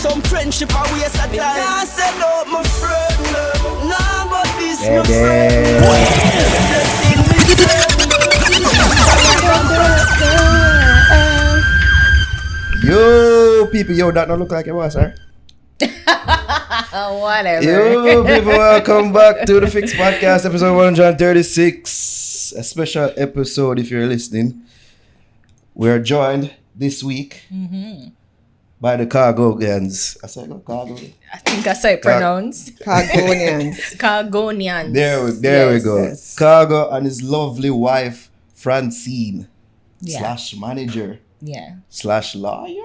Some friendship are waste of time. I said no, my friend. Nah, but this my friend. Yo, people, yo, that don't look like it was, sir. Whatever. Yo, people, welcome back to the Fix Podcast, episode 136. A special episode if you're listening. We're joined this week by the Khagonians. I said no, Khago. I think I saw it pronounced. Khagonians. Khagonians. There we go. Yes. Khago and his lovely wife, Francine, Yeah. / manager, Yeah. / lawyer.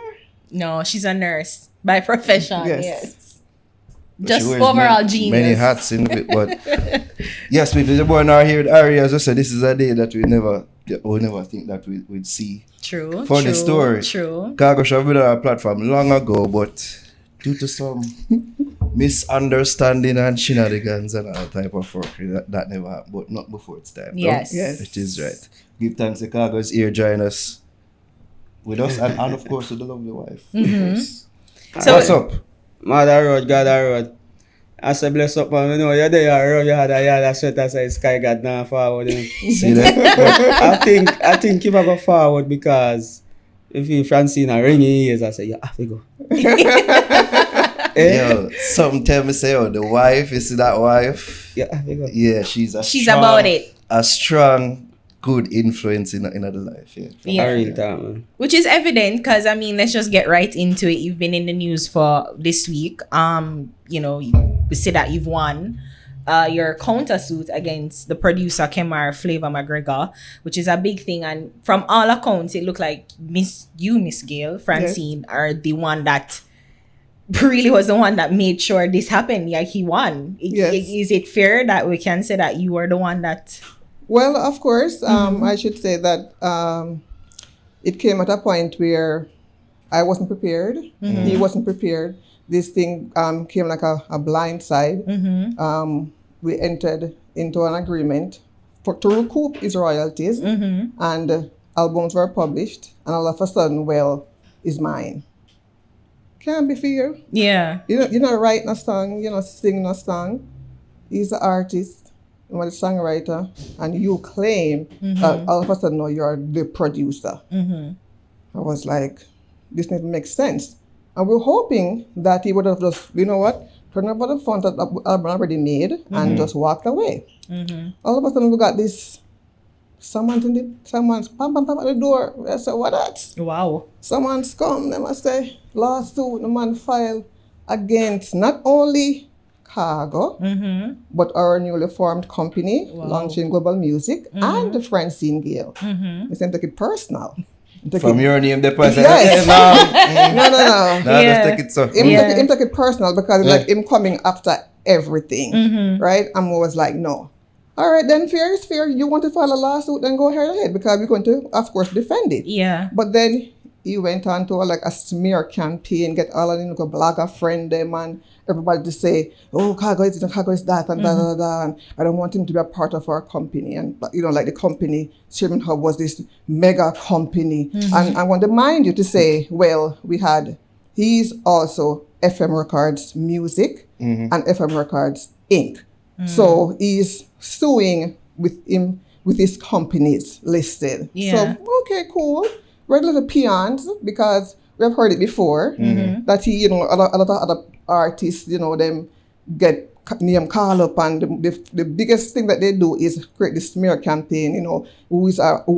No, she's a nurse by profession. Yes. Yes. She Just wears overall many, genius. Many hats in it, but yes, people, the boy now here at Ari, as I said, this is a day that we never think that we'd see. True. Funny true, story. True. Khago should have been on our platform long ago, but due to some misunderstanding and shenanigans and all type of work, that never happened, but not before it's time. Yes. No? Yes. It is right. Give thanks to Khago is here, join us with us, and of course to the lovely wife. Yes. So- What's up? Mother road, God a road. I say bless up man, you know, you're there, road, you had a sweater say sky God now forward. See that? I think if I go forward because if you Francine a ringing ears, I say, you have to go. Yo, something tell me say, oh, the wife, you see that wife? You have to go. Yeah, she's She's about it. A strong, good influence in the life. Yeah. Yeah. A real time, man. Which is evident because I mean, let's just get right into it. You've been in the news for this week. You know, we see that you've won your countersuit against the producer Kemar Flavor McGregor, which is a big thing. And from all accounts, it looked like Miss Gayle, Francine, are the one that really was the one that made sure this happened. Like he won. Yes. Is it fair that we can say that you were the one that? Well, of course, I should say that it came at a point where I wasn't prepared. He wasn't prepared. This thing came like a blind side. We entered into an agreement to recoup his royalties, and albums were published, and all of a sudden, well, it's mine. Can't be fair. Yeah. You're not writing a song, you're not singing a song. He's the artist, you're the songwriter, and you claim that all of a sudden, no, you're the producer. I was like, this doesn't make sense. And we're hoping that he would have just, you know what, turned over the funds that the album already made and just walked away. All of a sudden, we got this, someone's pam pam pam at the door. I said, what that? Wow. Someone's come, they must say, lawsuit, the man filed against not only Khago, but our newly formed company, launching global music, and Francine Gayle. We said, take it personal. From your name, the person. Yes. No, No. Yeah. just take it so. Him took it personal because it's like him coming after everything, right? And I was like, no. All right, then fair is fair. You want to file a lawsuit, then go ahead because we're going to, of course, defend it. Yeah. But then he went on to like a smear campaign, get all of them like a blogger friend them and everybody to say, oh, Khago is this and Khago is that and da da da. And I don't want him to be a part of our company. And you know, like the company, Sherman Hub was this mega company. And I want to mind you to say, well, he's also FM Records Music and FM Records Inc. So he's suing with his companies listed. Yeah. So okay, cool. We're little peons because we have heard it before that he, you know, a lot of other artists, you know, them get name call up, and the biggest thing that they do is create this smear campaign, you know, who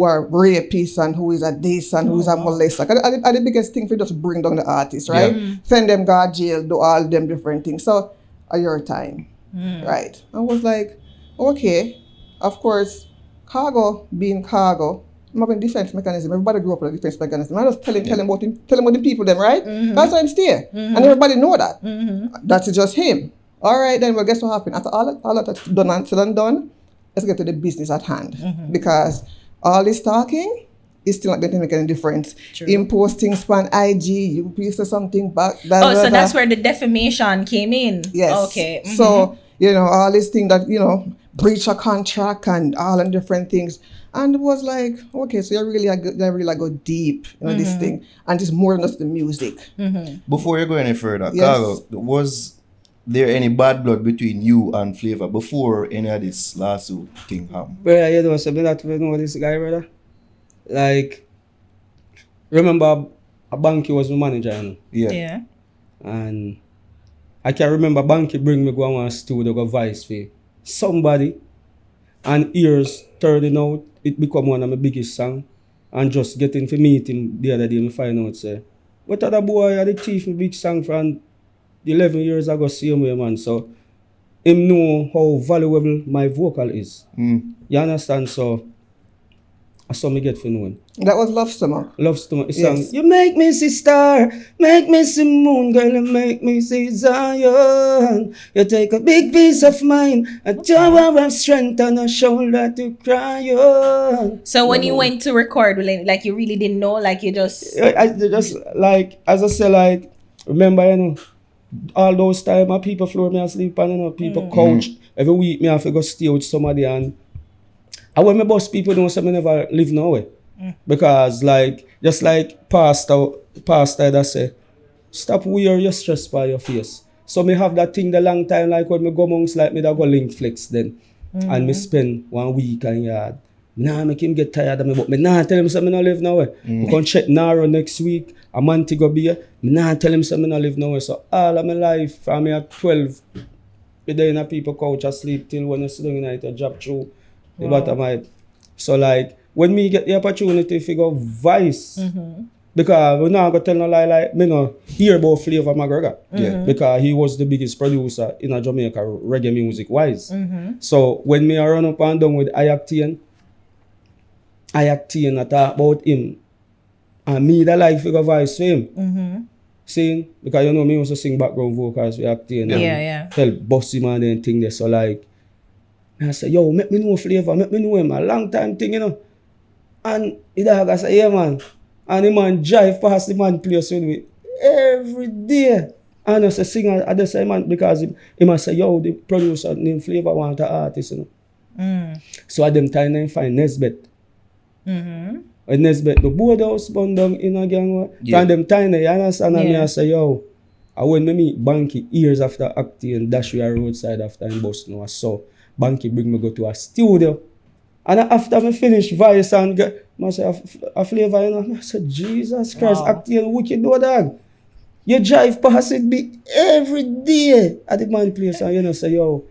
are rapists and who is a this and who is a molester. And the biggest thing for just bring down the artists, right? Send them go jail, do all them different things. So, your time, right? I was like, okay, of course, Khago being Khago, I'm having defense mechanism. Everybody grew up with a defense mechanism. I just tell him about the people them, right? That's why I'm still. And everybody know that. That's just him. All right, then, well, guess what happened? After all of that's done and said and done, let's get to the business at hand. Because all this talking is still not going to make any difference. True. Him posting span IG, you posted something back. So that's where the defamation came in. Yes. Okay. So, you know, all these things that, you know, breach a contract and all and different things. And it was like, okay, so you really go deep, this thing, and it's more than just the music. Before you go any further, Yes. Khago, was there any bad blood between you and Flavor before any of this lawsuit thing happened? Brother, you know, so me not even know this guy, brother. Like, remember, a Banky was my manager, you know? Yeah. And I can remember Banky bring me go on studio, go voice for somebody, and ears turning out, it become one of my biggest song. And just getting to meet him the other day, me find out, say, what other boy are the chief my big song from 11 years ago, see him, man. So, him know how valuable my vocal is. You understand? So, I saw me get for knowing. That was Love Summer. Love Stomach, the Yes. song. You make me see star, make me see moon, girl, you make me see Zion. You take a big piece of mine, a tower of strength and a shoulder to cry on. So when you went to record, like you really didn't know, like you just I just like, as I say, like, remember, you know, all those time, my people floor me asleep and, you know, people couch. Every week, me have to go stay with somebody, and when my boss people don't say me never live nowhere. Because like, just like pastor that say, stop wear your stress by your face. So me have that thing the long time, like when me go monks, like me that go link flex then. And me spend 1 week and yard. Me nah make him get tired of me, but me nah tell him say me no live nowhere. We can check Naro next week, a month to go be here. Me nah tell him say me no live nowhere. So all of my life, from me at 12, be there in a people couch asleep till when you sit down in night, you drop through the bottom of my head. So like, when me get the opportunity to figure voice, because we not gonna tell no lie, like me no hear about Flavor McGregor, because he was the biggest producer in a Jamaica reggae music wise. So when me run up and down with Ayactian, I talk about him, and me that like figure voice for him. Sing, because you know me also sing background vocals with Actian. Yeah. Help boss him and then thing there. So like, I say, yo, make me know Flavor, make me know him, a long time thing, you know. And the dog I say, yeah man. And the man drive past the man place with me every day. And I say, singer, I just say, man, because he must say, yo, the producer named Flavor want an artist, you know. So at them time I find Nesbeth. And Nesbeth, the board house burned down in a gang. From them time you understand, and me I say, yo, I when me meet Banky years after acting and dash we a roadside after in Boston, I saw Banky bring me go to a studio. And after me finish voice and get, I say, a Flavor, you know, I said, Jesus Christ, acting wicked do dog. You drive past it big every day at the man place, and you know, say, yo,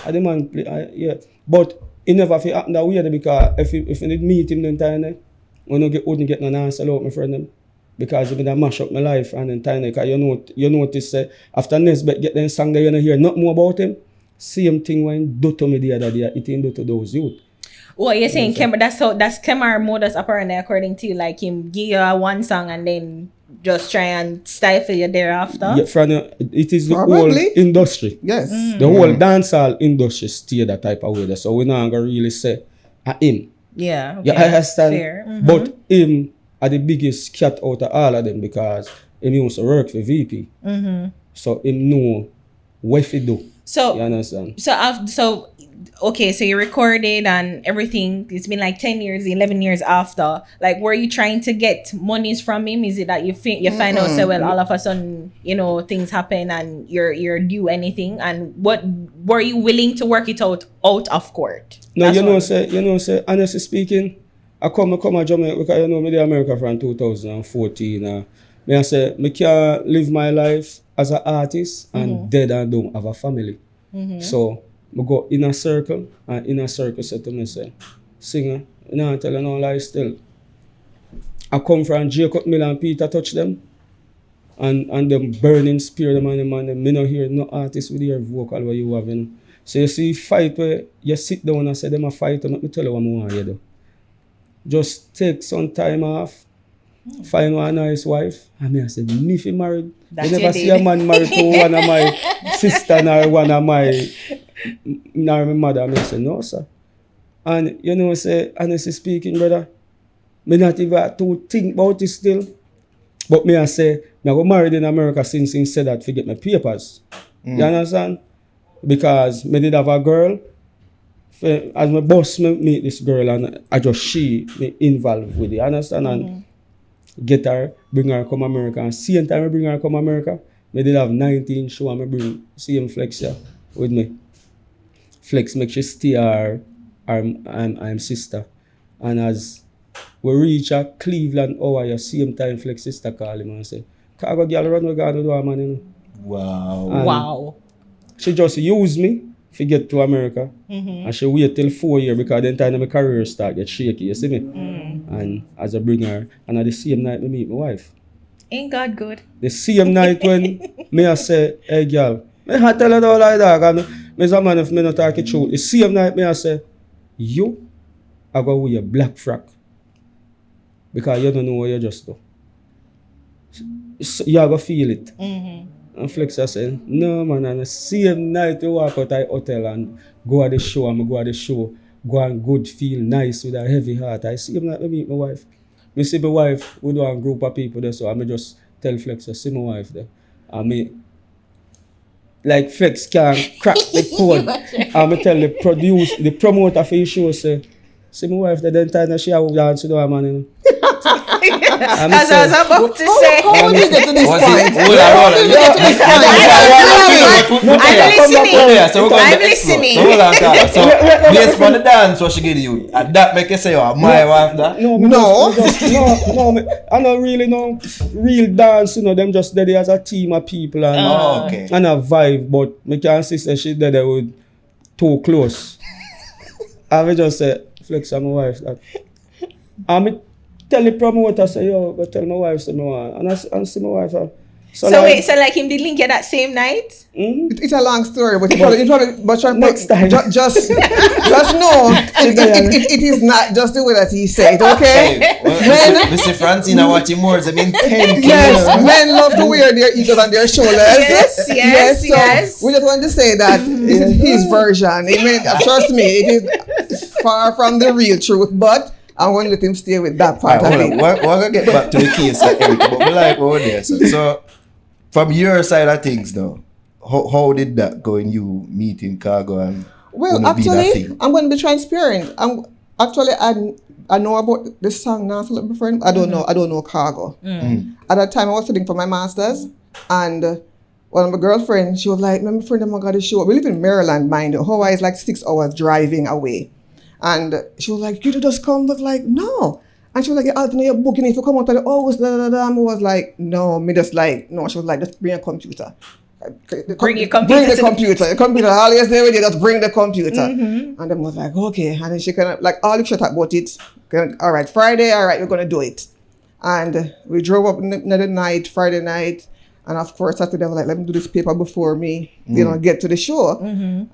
at the man place, yeah. But it never feel happen that way, because if you need meet him then time, wouldn't get no answer out my friend them. Because it would mash up my life and then time, because you notice after Nesbeth get them song that you don't hear nothing more about him, same thing when do to me the other day, it didn't do to those youth. What you're saying, that's Kemar modus operandi according to you, like him give you one song and then just try and stifle you thereafter? Yeah, it is the Probably. whole industry. Yes. The whole dancehall industry stay that type of way there. So we're not gonna really say him. Yeah. You understand? Fair. But him are the biggest cat out of all of them, because him used to work for VP. So him know what he do. So You understand? So okay, so you recorded and everything. It's been like 10 years, 11 years after. Like, were you trying to get monies from him? Is it that you find out, so well, all of a sudden, you know, things happen and you're due anything? And what were you willing to work it out of court? No, That's you know, honestly speaking, I come to Jamaica because you know me in America from 2014. Me I say me can't live my life as an artist and dead and don't have a family. So I go in a circle, and in a circle say to me, say, singer, you know, I tell you no lie still. I come from Jacob Miller and Peter touch them, and them burning spear them and them, and me no hear no artist with your vocal where you have, you know. So you see fight where you sit down and say them a fight, and let me tell you what I want you do. Just take some time off, find one nice wife, and me I say, me if you married, That's you your never see deal. a man married to one of my sister nor one of my nor my mother. I say, no sir. And you know, say, honestly speaking, brother, me not even have to think about it still. But me I say, me I got married in America since he said that to get my papers. You understand? Because me did have a girl as my boss me meet this girl and I just she me involved with it, understand? And get her, bring her come America, and same time I bring her come America, me did have 19 show and I bring same Flex here with me. Flex make she stay her I'm sister. And as we reach at Cleveland, Ohio, same time Flex sister call him and say, Khago girl run with God with her man, you know. Wow. And Wow. she just used me to get to America. And she wait till 4 years because then time my career start get shaky, you see me? And as I bring her, and at the same night me meet my wife. Ain't God good? The same night when me I say, hey girl, me I tell her all like that, and me say man if me not talk it true. The same night me I say, you I go wear a black frock. Because you don't know what you just do. So you are going to feel it. And Flex I said, no man, and the same night we walk out of the hotel and go at the show, go and good, feel nice with a heavy heart. I see him like me meet my wife. Me see my wife, we do a group of people there, so I just tell Flex, I see my wife there. And me, like Flex can't crack the code. And me tell the promoter for the show, say, see my wife there, then time she have dance with her man, you know. As I was about to say. How did you get to this point? I'm listening. So hold on, Khago. So based on the dance what she give you, and that make you say, oh, my wife that? No, I don't really know real dance, you know, them just there as a team of people and, okay. and a vibe, but my can't sister she there with too close. I will just say, Flex and my wife that. I tell the promoter, say, yo, go tell my wife, say, me want. And I see my wife. So like, wait, so like him did link you that same night? It's a long story, but Next time. Just know it is not just the way that he said, okay? Mr. Francine, I watch him more than 10 Yes, men love to wear their egos on their shoulders. Yes. So we just want to say that this is his version. Trust me, it is far from the real truth, but I want to let him stay with that part of it. We're going to get back to the case, Eric, but we like over there. So, from your side of things now, how did that go in you meeting Khago and actually, I'm going to be transparent. I know about this song now, Philip friend. I don't know Khago. At that time I was studying for my masters, and one of my girlfriends, she was like, my friend, I'm going to show. We live in Maryland, mind you. Hawaii is like 6 hours driving away. And she was like, you just come? I was like, no. And she was like, you're booking if you come out of the hours, I was like, no, me just like, no. She was like, just bring a computer. Bring your computer. Bring the computer. The computer, always there with you, just bring the computer. And then I was like, okay. And then she kind of, like, all the shit about it. All right, Friday, all right, we're going to do it. And we drove up another night, Friday night. And of course, Saturday, I was like, let me do this paper before me, get to the show.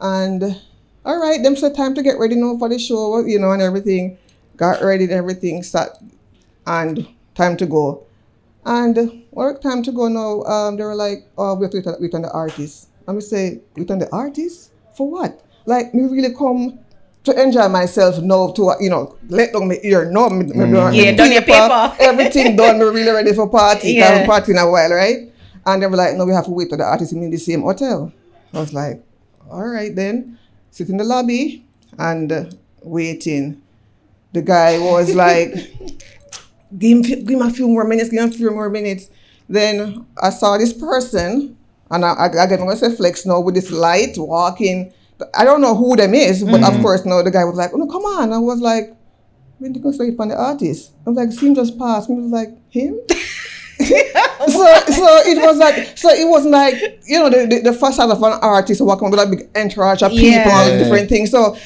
And all right, them said time to get ready now for the show, and everything. Got ready and everything, sat, and time to go. And time to go now, they were like, oh, we have to wait on the artist. And we say, wait on the artist? For what? Like, me really come to enjoy myself now to, let down my ear, no, done your paper. Everything done, we're really ready for party. I haven't party in a while, right? And they were like, no, we have to wait for the artist in the same hotel. I was like, all right then. Sit in the lobby and waiting. The guy was like, give him a few more minutes. Then I saw this person, and I get going to say Flex now with this light walking. I don't know who them is, but of course, no, the guy was like, oh, no, come on. I was like, when did you go straight from the artist? I was like, see him just pass. I was like, him? so it was like, the facade of an artist walking with a big entourage of people and different things. So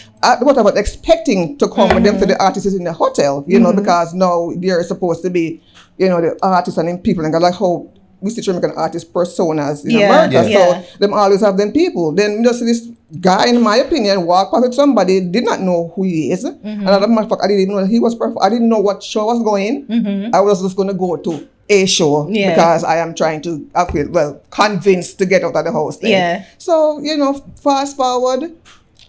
what I was expecting to come with them to the artists in the hotel, because now they're supposed to be, the artists and them people, and like how we see Jamaican artist personas in America. So them always have them people. Then just this guy, in my opinion, walked past with somebody, did not know who he is. And as a matter of fact, I didn't even know that he was perfect. I didn't know what show was going. I was just going to go to a show because I am trying to convinced to get out of the house then. So, fast forward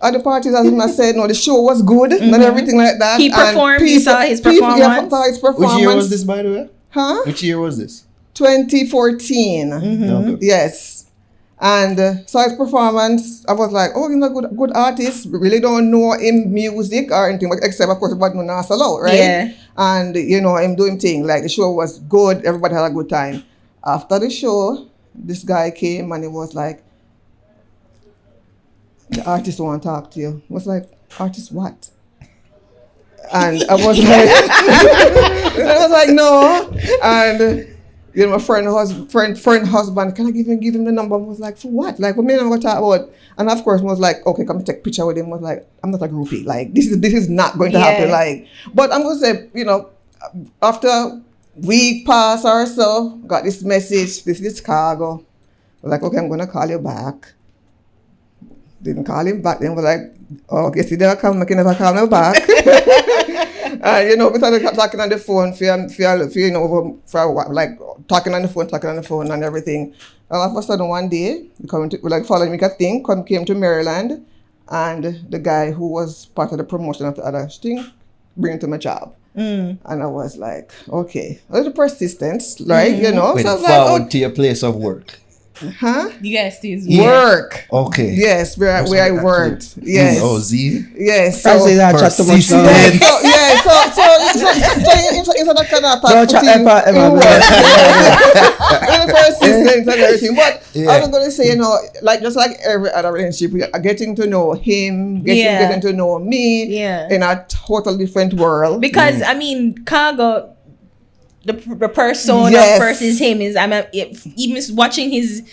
at the parties, as I said, the show was good and everything like that. He performed, you saw his performance. Saw his performance. Which year was this, by the way? Huh? Which year was this? 2014. Yes. And so his performance, I was like, oh, he's a good artist. Really don't know him music or anything, but except of course about no solo, right? Yeah. And him doing thing. Like the show was good, everybody had a good time. After the show, this guy came and he was like, the artist want to talk to you. I was like, artist what? And I was like, no. And my friend husband, can I give him the number? I was like, for what? Like, what me I'm gonna talk about? And of course, I was like, okay, come take a picture with him. I was like, I'm not a groupie. Like, this is not going to happen. Like, but I'm gonna say, after week pass or so, got this message. This is Khago. I was like, okay, I'm gonna call you back. Didn't call him back. Then was like, oh, guess he never come. I can never call him back. We started talking on the phone for a while, like talking on the phone and everything. And all of a sudden one day, following me a thing, came to Maryland, and the guy who was part of the promotion of the other thing, bring him to my job. And I was like, okay, a little persistence, right? Wait, So I was forward like, to your place of work. huh? Yes, it is. Work. Okay. Yes, where I worked. Yes. Oh, Z. Yes. I say that chat too much now. persistent. So that kind of Don't chat ever. persistence and everything. But Yeah. I was going to say, just like every other relationship, we are getting to know him, getting to know me in a total different world. Because I mean, Khago, the persona Yes. versus him is. Even watching his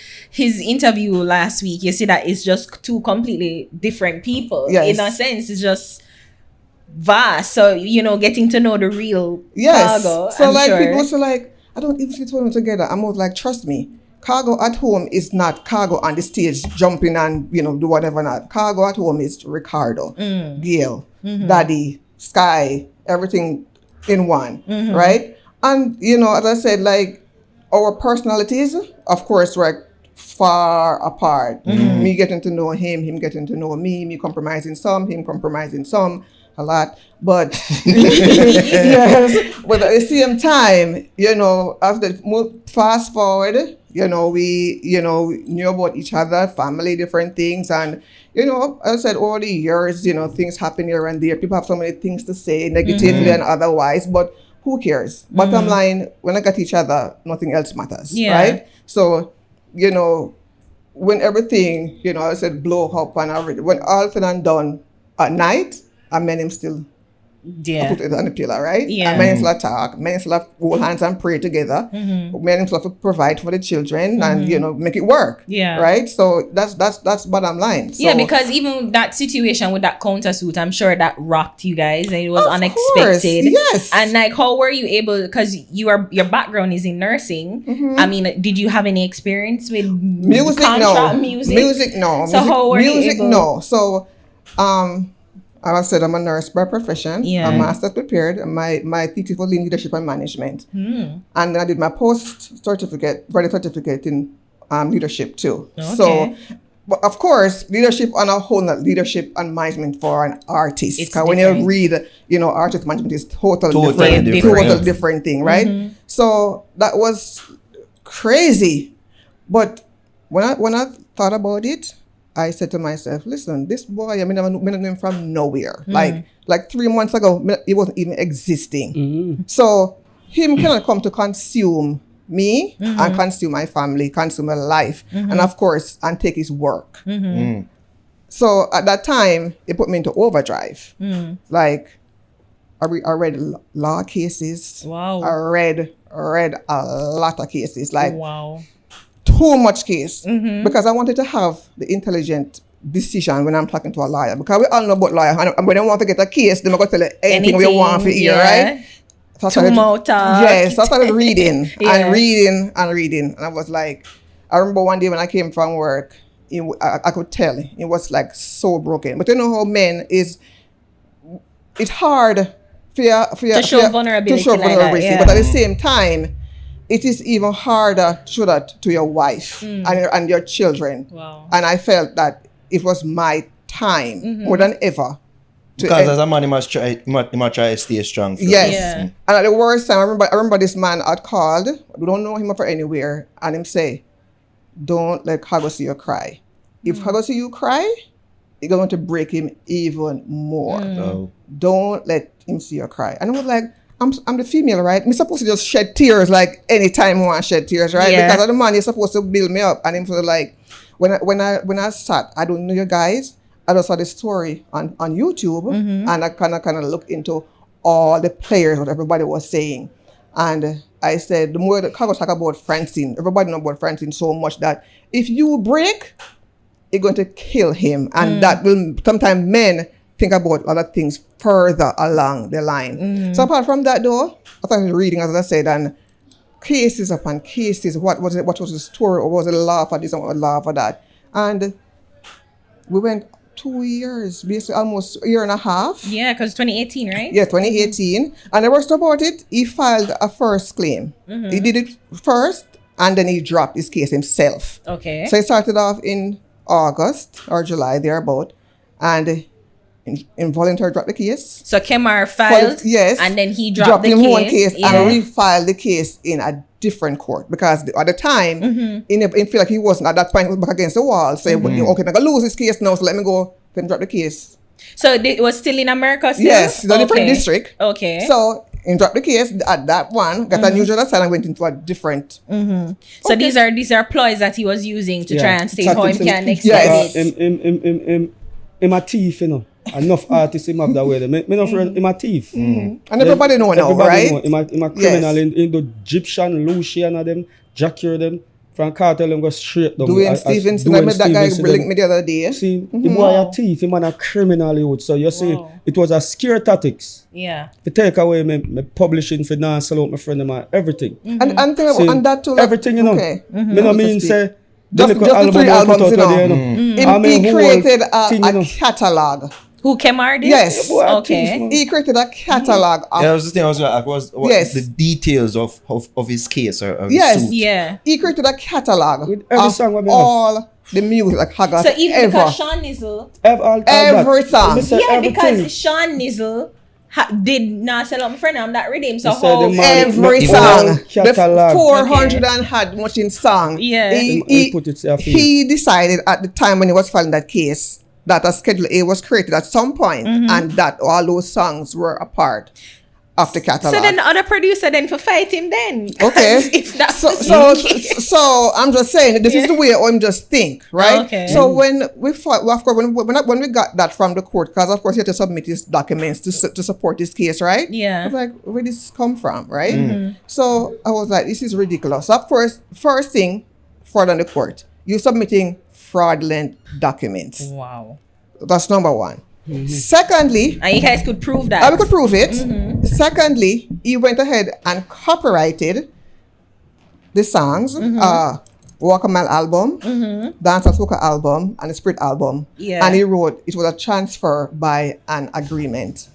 interview last week, you see that it's just two completely different people. Yes. In a sense, it's just vast. So getting to know the real Yes. Khago. So I'm sure. people say like, I don't even see them together. I'm always like, trust me, Khago at home is not Khago on the stage jumping and do whatever not. Khago at home is Ricardo, Gayle, Daddy, Sky, everything in one, right? And as I said, like our personalities, of course, were far apart. Me getting to know him getting to know me compromising some, him compromising some, a lot. But yes, but at the same time, after fast forward, we knew about each other, family, different things, and as I said, over the years, things happen here and there. People have so many things to say, negatively and otherwise, but who cares? Bottom line, when I got each other, nothing else matters, right? So, when everything, I said blow up and everything, when all said and done at night, I met him still. I put it on the pillar, right? Yeah. And men still talk, men still hold hands and pray together. Men still provide for the children and make it work. Yeah. Right? So that's bottom line. So, yeah, because even that situation with that countersuit, I'm sure that rocked you guys and it was Of unexpected. course, yes. And like, how were you able? Because your background is in nursing. I mean, did you have any experience with music? contract No. music? No. So how were you able? No. So, I said I'm a nurse by profession. Yeah. I'm master's prepared. My thesis was in leadership and management. And then I did my certificate in leadership too. Okay. So, but of course, leadership on a whole, not leadership and management for an artist. It's Because when you different. read, artist management is totally Totally different. different thing, right? So that was crazy. But when I thought about it, I said to myself, listen, this boy, I never knew him from nowhere. Like 3 months ago, he wasn't even existing. So him cannot come to consume me and consume my family, consume my life, and of course, and take his work. So at that time, it put me into overdrive. Like, I read law cases. Wow. I read a lot of cases. Like, Wow. too much case because I wanted to have the intelligent decision when I'm talking to a lawyer, because we all know about lawyer, and when they want to get a case, they're not going to tell you anything we want to hear, right? So I started reading and reading, and I was like, I remember one day when I came from work, I could tell it was like so broken. But you know how men is, it's hard to show vulnerability like that, yeah. but at the same time, it is even harder to show that to your wife and your children. Wow. And I felt that it was my time more than ever. Because as a man, he must try to stay strong. Yes. Yeah. And at the worst time, I remember this man had called. We don't know him from anywhere. And him say, don't let Khago see you cry. If Khago see you cry, you're going to break him even more. No. Don't let him see you cry. And I was like, I'm the female, right? I'm supposed to just shed tears like anytime I want to shed tears, right? Yeah. Because I'm the man, you're supposed to build me up. And him sort of like, when I sat, I don't know you guys, I just saw the story on YouTube, and I kind of looked into all the players, what everybody was saying. And I said, the more that Khago talk about Francine, everybody know about Francine so much that if you break, you're going to kill him. And that will, sometimes men think about other things further along the line. So apart from that though, I started reading, as I said, and cases upon cases, what was it? What was the story? Or was it a law for this and a law for that? And we went 2 years, basically almost a year and a half. Yeah, because 2018, right? Yeah, 2018. And the worst about it, he filed a first claim. He did it first, and then he dropped his case himself. Okay. So he started off in August or July, thereabout, and involuntarily dropped the case. So Kemar filed, yes, and then he dropped the him case. one case Yeah. and refiled the case in a different court because at the time, he feel like he wasn't at that point, he was back against the wall. So, okay, I'm going to lose this case now, so let me go then drop the case. So it was still in America still? Yes, it's a different district. Okay. So, he dropped the case at that one, got a new judge and went into a different. So these are ploys that he was using to try and say how he can extend Yes. it. In my teeth, you know. Enough artists him have that way. Me not in my teeth. And everybody know now, right? Know. In my criminal, in the Egyptian, Lucian and them, Jackie them, from cartel them go straight down. Dwayne Stevenson, I met that guy linked me the other day. See, the boy a thief, him and a criminal youth. So you see, it was a scare tactics. Yeah. To take away my publishing for now, sell out my friend and everything. And think See, and that too. Like, everything, you know. Okay. Me no mean say, Just little the three I put albums, out you know. there, you know. He created thing, you know. a catalog. Who Kemar did? Yes. Boy, a Okay. thief, man. He created a catalog of Yeah, that was the thing I was going to ask. What Yes. the details of his case or of Yes. his suit? Yeah. he created a catalog With every of song what me have. all the music like Khago So even ever. because Sean Nizzle, Every that. song. Me say yeah, everything. because Sean Nizzle did not sell out my friend, I'm that redeemed. So He said how the man- Every the song, whole the catalog. 400 and had much in song. Yeah. He put it there for you. He decided at the time when he was filing that case that a Schedule A was created at some point, and that all those songs were a part of the catalog. so then the other producer then for fight him then. 'Cause Okay. If that's So I'm just saying this is the way I'm just think, right? Okay. So when we fought, well, of course, when we got that from the court, because of course you had to submit these documents to support this case, right? Yeah. I was like, where did this come from, right? So I was like, this is ridiculous. So of course, first thing, fraud on the court, you're submitting fraudulent documents. Wow. That's number one. Secondly, And you guys could prove that. I we could prove it. Secondly, he went ahead and copyrighted the songs, Walk a Mile album, Dance and Soca album, and the Spirit album. Yeah. And he wrote it was a transfer by an agreement.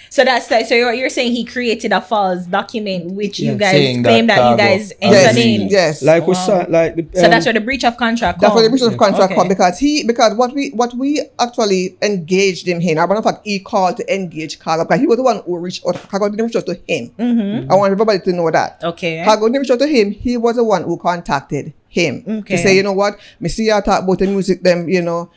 So that's that. So you're saying he created a false document which you guys Saying that claim that you Khago- guys Yes, entered in. yes. Like we saw, like the, So that's where the breach of contract That's comes. where the breach of contract Okay. come because what we actually engaged him in. As a matter of fact, he called to engage Khago because he was the one who reached out. Khago didn't reach out to him. I want everybody to know that. Okay. Khago didn't reach out to him. He was the one who contacted him Okay. to say, you know what, me see you talk about the music, them, you know,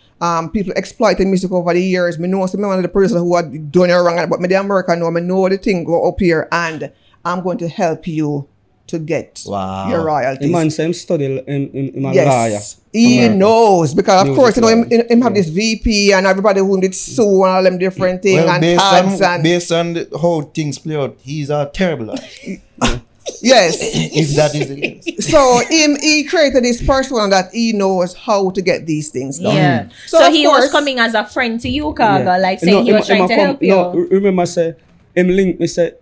people exploit the music over the years. Me know some one of the producers who had done it wrong, but me the American know, me know the thing go up here, and I'm going to help you to get Wow. your the royalties. man say him study him a lawyer. Yes, he America. knows because of Music course you know lawyer. him have this VP and everybody who did sue and all them different things Well, and tags and based on how things play out, he's a terrible lawyer. yes. If that is the case. So he created this person that he knows how to get these things done. Yeah. So So, of he course- was coming as a friend to you, Khago, Yeah. like saying he was trying to help you. No, remember say him link me say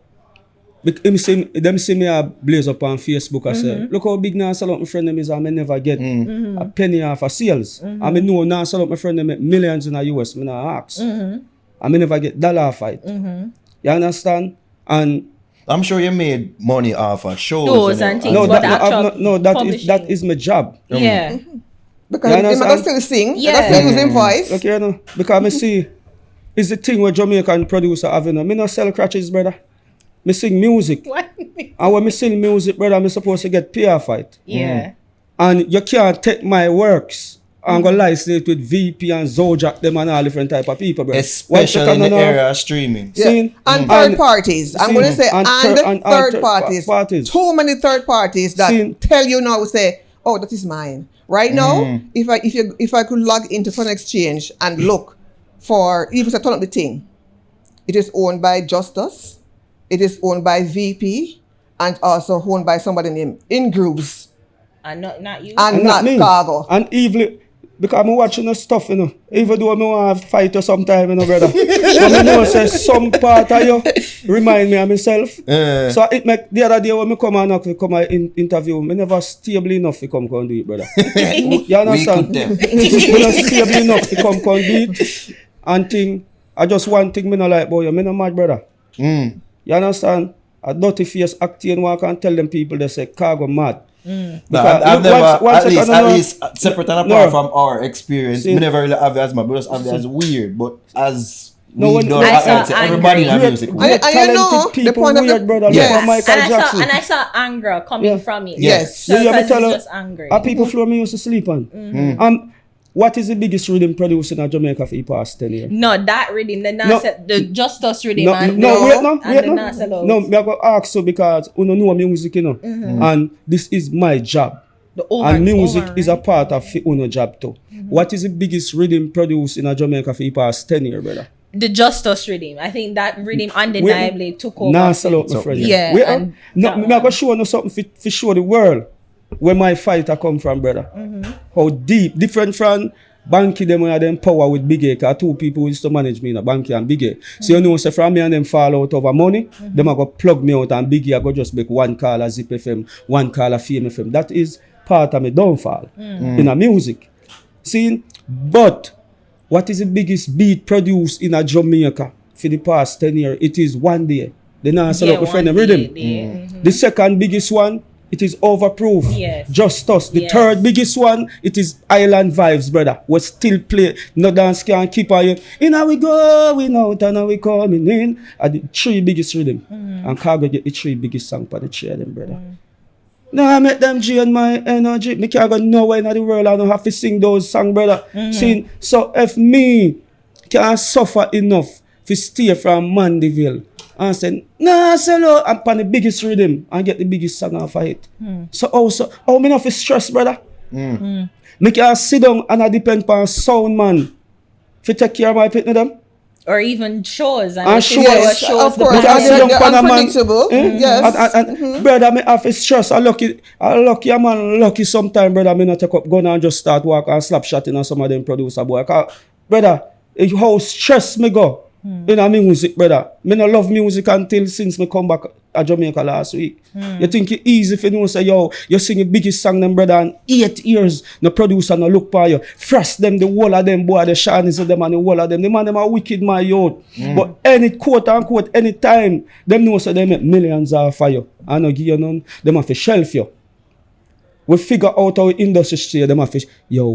him see them see me a blaze up on Facebook. I say look how big now sell out my friend them is and me never get a penny off of sales. I mean know now sell out my friend them make millions in the US. Me not ask. I me never get dollar fight. You understand? And I'm sure you made money off of shows. Shows and things. no, But that, the no, actual no, that publishing. is my job. Yeah. Because You he might understand? still sing, he Yeah. might still use his voice. Look here now, because I see it's the thing where Jamaican producer have, you know. Me not sell crutches, brother. Me sing music. What? And when me sing music, brother, me supposed to get PR fight. Yeah. And you can't take my works and go license it with VP and Zojak them and all different type of people, bro. Especially in the area of streaming. Yeah. See? And third parties. I'm going to say and third parties. Too many third parties that tell you now, say, oh, that is mine. Right now, if I could log into Fun Exchange and look for, even if I turn up the thing, it is owned by Justice, it is owned by VP, and also owned by somebody named In Grooves. And not you. And not me. Khago. And even because I'm watching the stuff, you know, even though I want to fight or sometime, you know, brother. But I know say some part of you remind me of myself. So it make the other day when I come and interview, I never stable enough to come and do it, brother. You understand? I not stable enough to come and do it. And think, I just one thing me not like, boy, I'm not mad, brother. You understand? A dirty face acting walk and tell them people they say Khago mad. No, I've never, at least separate and apart from our experience, we never really have it as much, but just have it as weird, but as everybody in our music. And you know, the point of the brother, and I saw anger coming from it. Yes. So because it's just angry. Are people floor me used to sleep on? What is the biggest rhythm produced in Jamaica for the past 10 years? No, that rhythm, the Justice rhythm. No, and wait, the Nasa Loves. No, I'm going to ask you because you know music, you know, and this is my job. And music is a part of your job too. What is the biggest rhythm produced in Jamaica for the past 10 years, brother? The Justice rhythm. I think that rhythm undeniably took over. Nasa Loves, my friend. Yeah. I'm going to show you something to show the world where my fighter come from, brother. How deep, different from Banky them when them power with Big A, because two people used to manage me, Banky and Big A. So you know, say from me and them fall out over money, them are going to plug me out and Big A go just make one call a Zip FM, one call a Fame FM. That is part of my downfall in a music. See, but what is the biggest beat produced in a Jamaica for the past 10 years? It is One Day. The Nasa Loves friend rhythm. The second biggest one, it is Overproof. Yes. Justice. The third biggest one, it is Island Vibes, brother. We still play. No dance can keep on you. In how we going out and how we coming in. Are the three biggest rhythm. And Khago get the three biggest song for the three of them, brother. Now I make them drain my energy. Me can't go nowhere in the world. I don't have to sing those songs, brother. See, so if me can suffer enough to stay from Mandeville and say, nah, solo, I'm on the biggest rhythm and get the biggest song off of it. So also, how many of is stress, brother? Me can sit down and I depend on sound man to take care of my pit them. Or even shows. And shows. Of course, they're unpredictable. Yes. And brother, me have stress. I lucky a man lucky sometime, brother. Me not take up gun and just start walk and slap shotting on some of them producer boy. Brother, how stress me go. In a music, brother. Me no love music until since me come back to Jamaica last week. You think it easy if you know say, yo, you sing the biggest song them, brother, and 8 years, no producer no look for you. Frost them, the whole of them, boy, the shinies of them and the whole of them. The man them are wicked, my youth. But any quote unquote, any time, them know say they make millions off for you. I no give you none, them have to shelf you. We figure out our industry stay, them have to,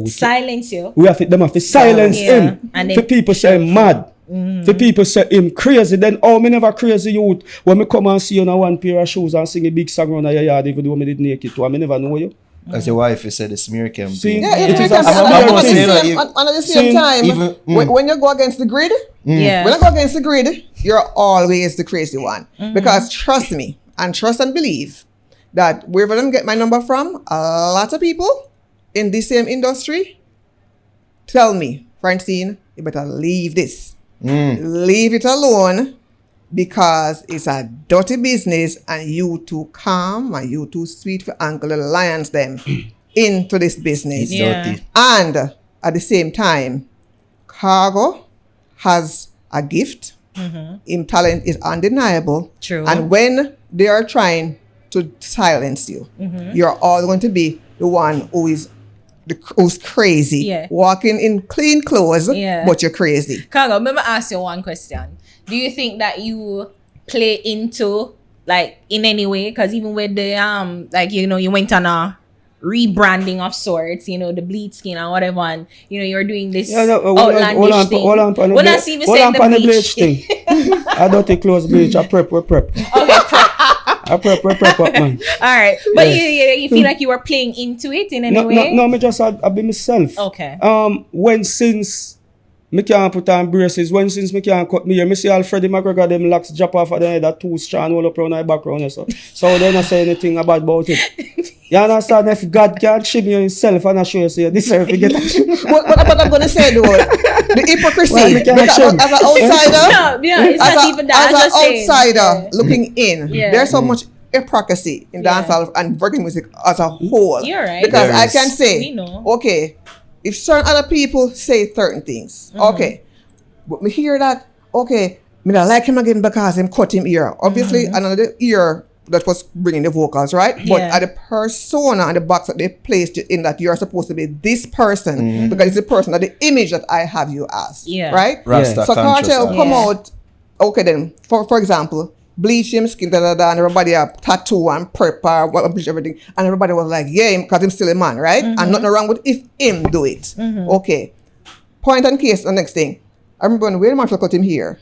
silence you. Them have to silence him. And for people say mad. The people say him crazy, then me never crazy youth. When me come and see you on one pair of shoes and sing a big song around your yard, even though me did naked too, I never know you. That's your wife, you said the smear campaign. It is at the same time, when you go against the grid, when you go against the grid, you're always the crazy one. Because trust me, and trust and believe, that wherever them get my number from, a lot of people in this same industry tell me, Francine, you better leave this. Leave it alone because it's a dirty business and you too calm and you too sweet for Uncle the Lions them into this business. Dirty. And at the same time, Khago has a gift. His talent is undeniable. True. And when they are trying to silence you, you're all going to be the one who's crazy, walking in clean clothes, but you're crazy. Khago, let me ask you one question. Do you think that you play into, like, in any way? Because even with the, you went on a rebranding of sorts, the bleed skin and whatever, and, you're doing this outlandish thing. Hold on, when I see you saying the bleach thing. I don't take close bleach, I prep. Okay, prep. I prep up, man. All right, but you feel like you were playing into it in any way? No, me just I be myself. Okay. When since me can't put on braces, when since me can't cut me hair, me see all Freddie McGregor them locks drop off of the head, that two strand all up around my background, so they not say anything about it. You understand? If God can't shame you himself and assure you, so you deserve to get What I'm going to say though, the hypocrisy, Well, as an outsider, No, it's not even that. as an outsider looking in, Yeah. there's so much hypocrisy in dancehall and working music as a whole. You're right. Because There I is. can say, We know. okay, if certain other people say certain things, okay, but me hear that, okay, me not like him again because him cut him ear. Obviously, another ear that was bringing the vocals, right? But Yeah. at the persona and the box that they placed it in, that you're supposed to be this person because it's the person, that the image that I have you as, Yeah. right? Rasta So conscious. Cartel come Yeah. out, okay then, for example, bleach him skin, and everybody have tattoo and prep or bleach everything, and everybody was like, yeah, because him still a man, right? And nothing wrong with if him do it. Okay. Point and case, the next thing. I remember when Wayne Marshall cut him here.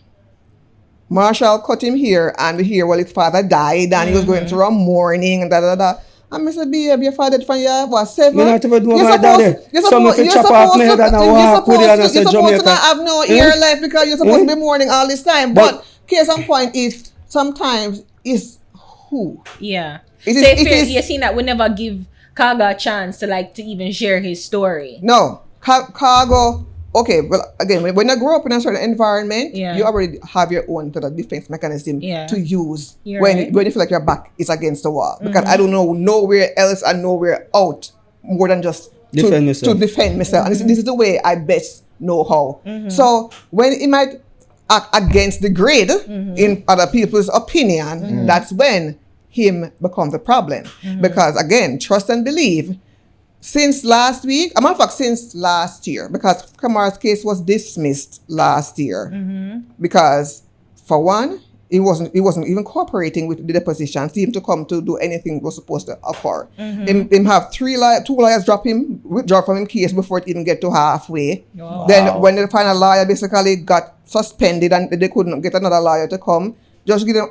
Marshall cut him here, and we hear, well, his father died, and he was going through a mourning, and da. And Mr. Babe, your father died from your, what, 7? Me not even do You're about that supposed- there. you're Some supposed- if you you're chop off supposed me to- head and I you're walk with it and I supposed say to Jamaica. not have no ear left because you're supposed to be mourning all this time. But case and point is, sometimes is who? Yeah. It So is- if it is- you're seeing that we never give Khago a chance to even share his story. No, Cargo. Okay, well, again, when you grow up in a certain environment, Yeah. you already have your own sort of defense mechanism Yeah. to use You're when right. when you feel like your back is against the wall. Because I don't know nowhere else and nowhere out more than just Defend myself. to defend myself. And this is the way I best know how. So when it might act against the grid in other people's opinion, that's when him becomes a problem. Because again, trust and believe. Since last week, a matter of fact, since last year, because Kamar's case was dismissed last year, because for one, he wasn't even cooperating with the deposition, seemed to come to do anything was supposed to occur. Him have two lawyers withdraw from him case before it even get to halfway. Wow. Then when the final lawyer basically got suspended and they couldn't get another lawyer to come, just give them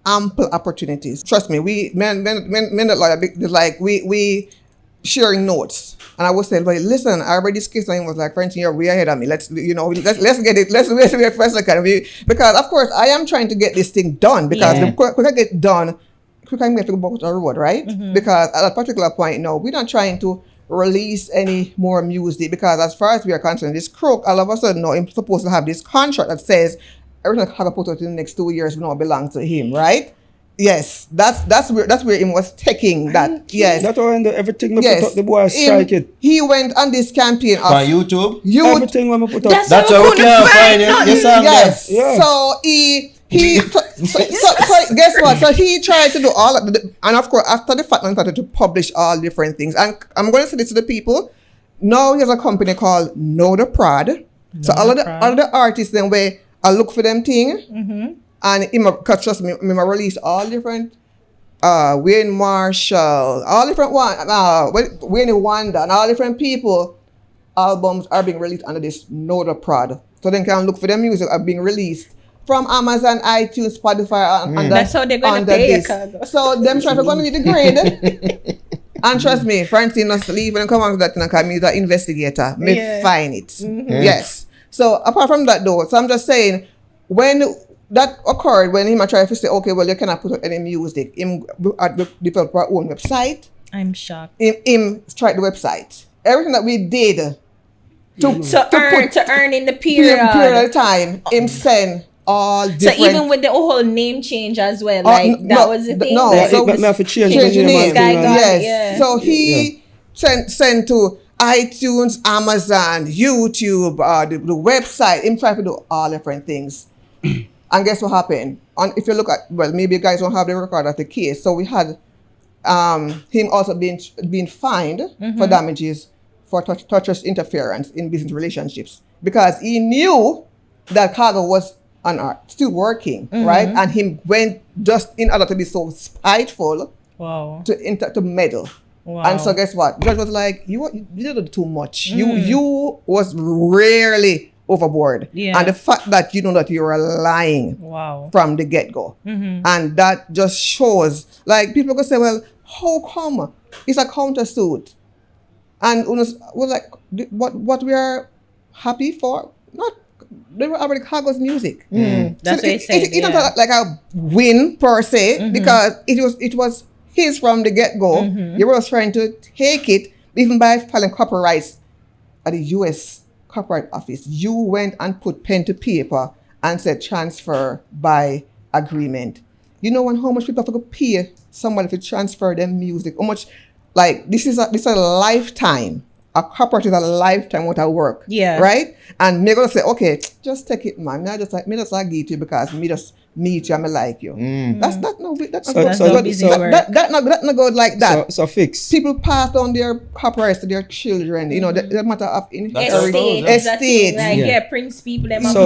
ample opportunities. Trust me, we men that lawyer like we sharing notes, and I was saying, but listen, I already this case, and he was like, Francine, you're way ahead of me. Let's get it. Let's wait first second. Because of course I am trying to get this thing done, because the quicker I get done, quicker I'm going to go back to the road, right? Because at a particular point, no, we're not trying to release any more music, because as far as we are concerned, this crook all of a sudden, no, I'm supposed to have this contract that says everything that Khago put out in the next 2 years will now belong to him, right? Yes, that's where him was taking that. Yes, That's why everything me yes. put up, the boy strike it. He went on this campaign of On YouTube? Everything when me put up. That's how we can find it. Yes, I'm yes. Yeah. So so guess what? So he tried to do all of the, and of course after the fact, he started to publish all different things. And I'm going to say this to the people. Now he has a company called Know the Prod. So all of the artists then where I look for them thing. And because trust me, I release all different Wayne Marshall, all different Wayne Wanda, and all different people. Albums are being released under this Know the Prod. So then can look for their music are being released from Amazon, iTunes, Spotify, and That's how they're going to pay you, Khago. So them trying to go with the grade. And trust me, Francine must leave and come on to that because me is an investigator. Me Yeah. find it. Yes. So apart from that though, so I'm just saying, when that occurred, when him tried to say, okay, well, you cannot put out any music, him develop our own website, I'm shocked. him tried the website. Everything that we did To earn in the period period. of time, him send all So different. even with the whole name change as well, like that was the thing. no, like, so me have to change change the your name name. and thing, Yes. yeah. So he sent to iTunes, Amazon, YouTube, the website. Him trying to do all different things. And guess what happened? If you look at, well, maybe you guys don't have the record of the case. So we had him also being fined for damages for tortious interference in business relationships, because he knew that Khago was still working, right? And him went just in order to be so spiteful wow. to meddle. Wow. And so guess what? Judge was like, you did too much. You was rarely overboard. Yeah. And the fact that you know that you are lying Wow. from the get-go. And that just shows, like, people could say, well, how come? It's a countersuit. And we're like, what we are happy for? Not, they were already Khago's music. That's what I said. It's not like a win per se, because it was his from the get-go. You were trying to take it, even by filing copyrights at the US Copyright Office. You went and put pen to paper and said transfer by agreement. You know how much people have to pay someone to transfer their music? How much, like, this is a lifetime. A copyright is a lifetime worth of work. Yeah. Right? And me gonna say, okay, just take it, man. Me just like give you because me just meet you and me like you. That's not good. That's not good like that. So fix. People pass down their copyrights to their children. You know, the matter of Estate. Like, Prince people, them So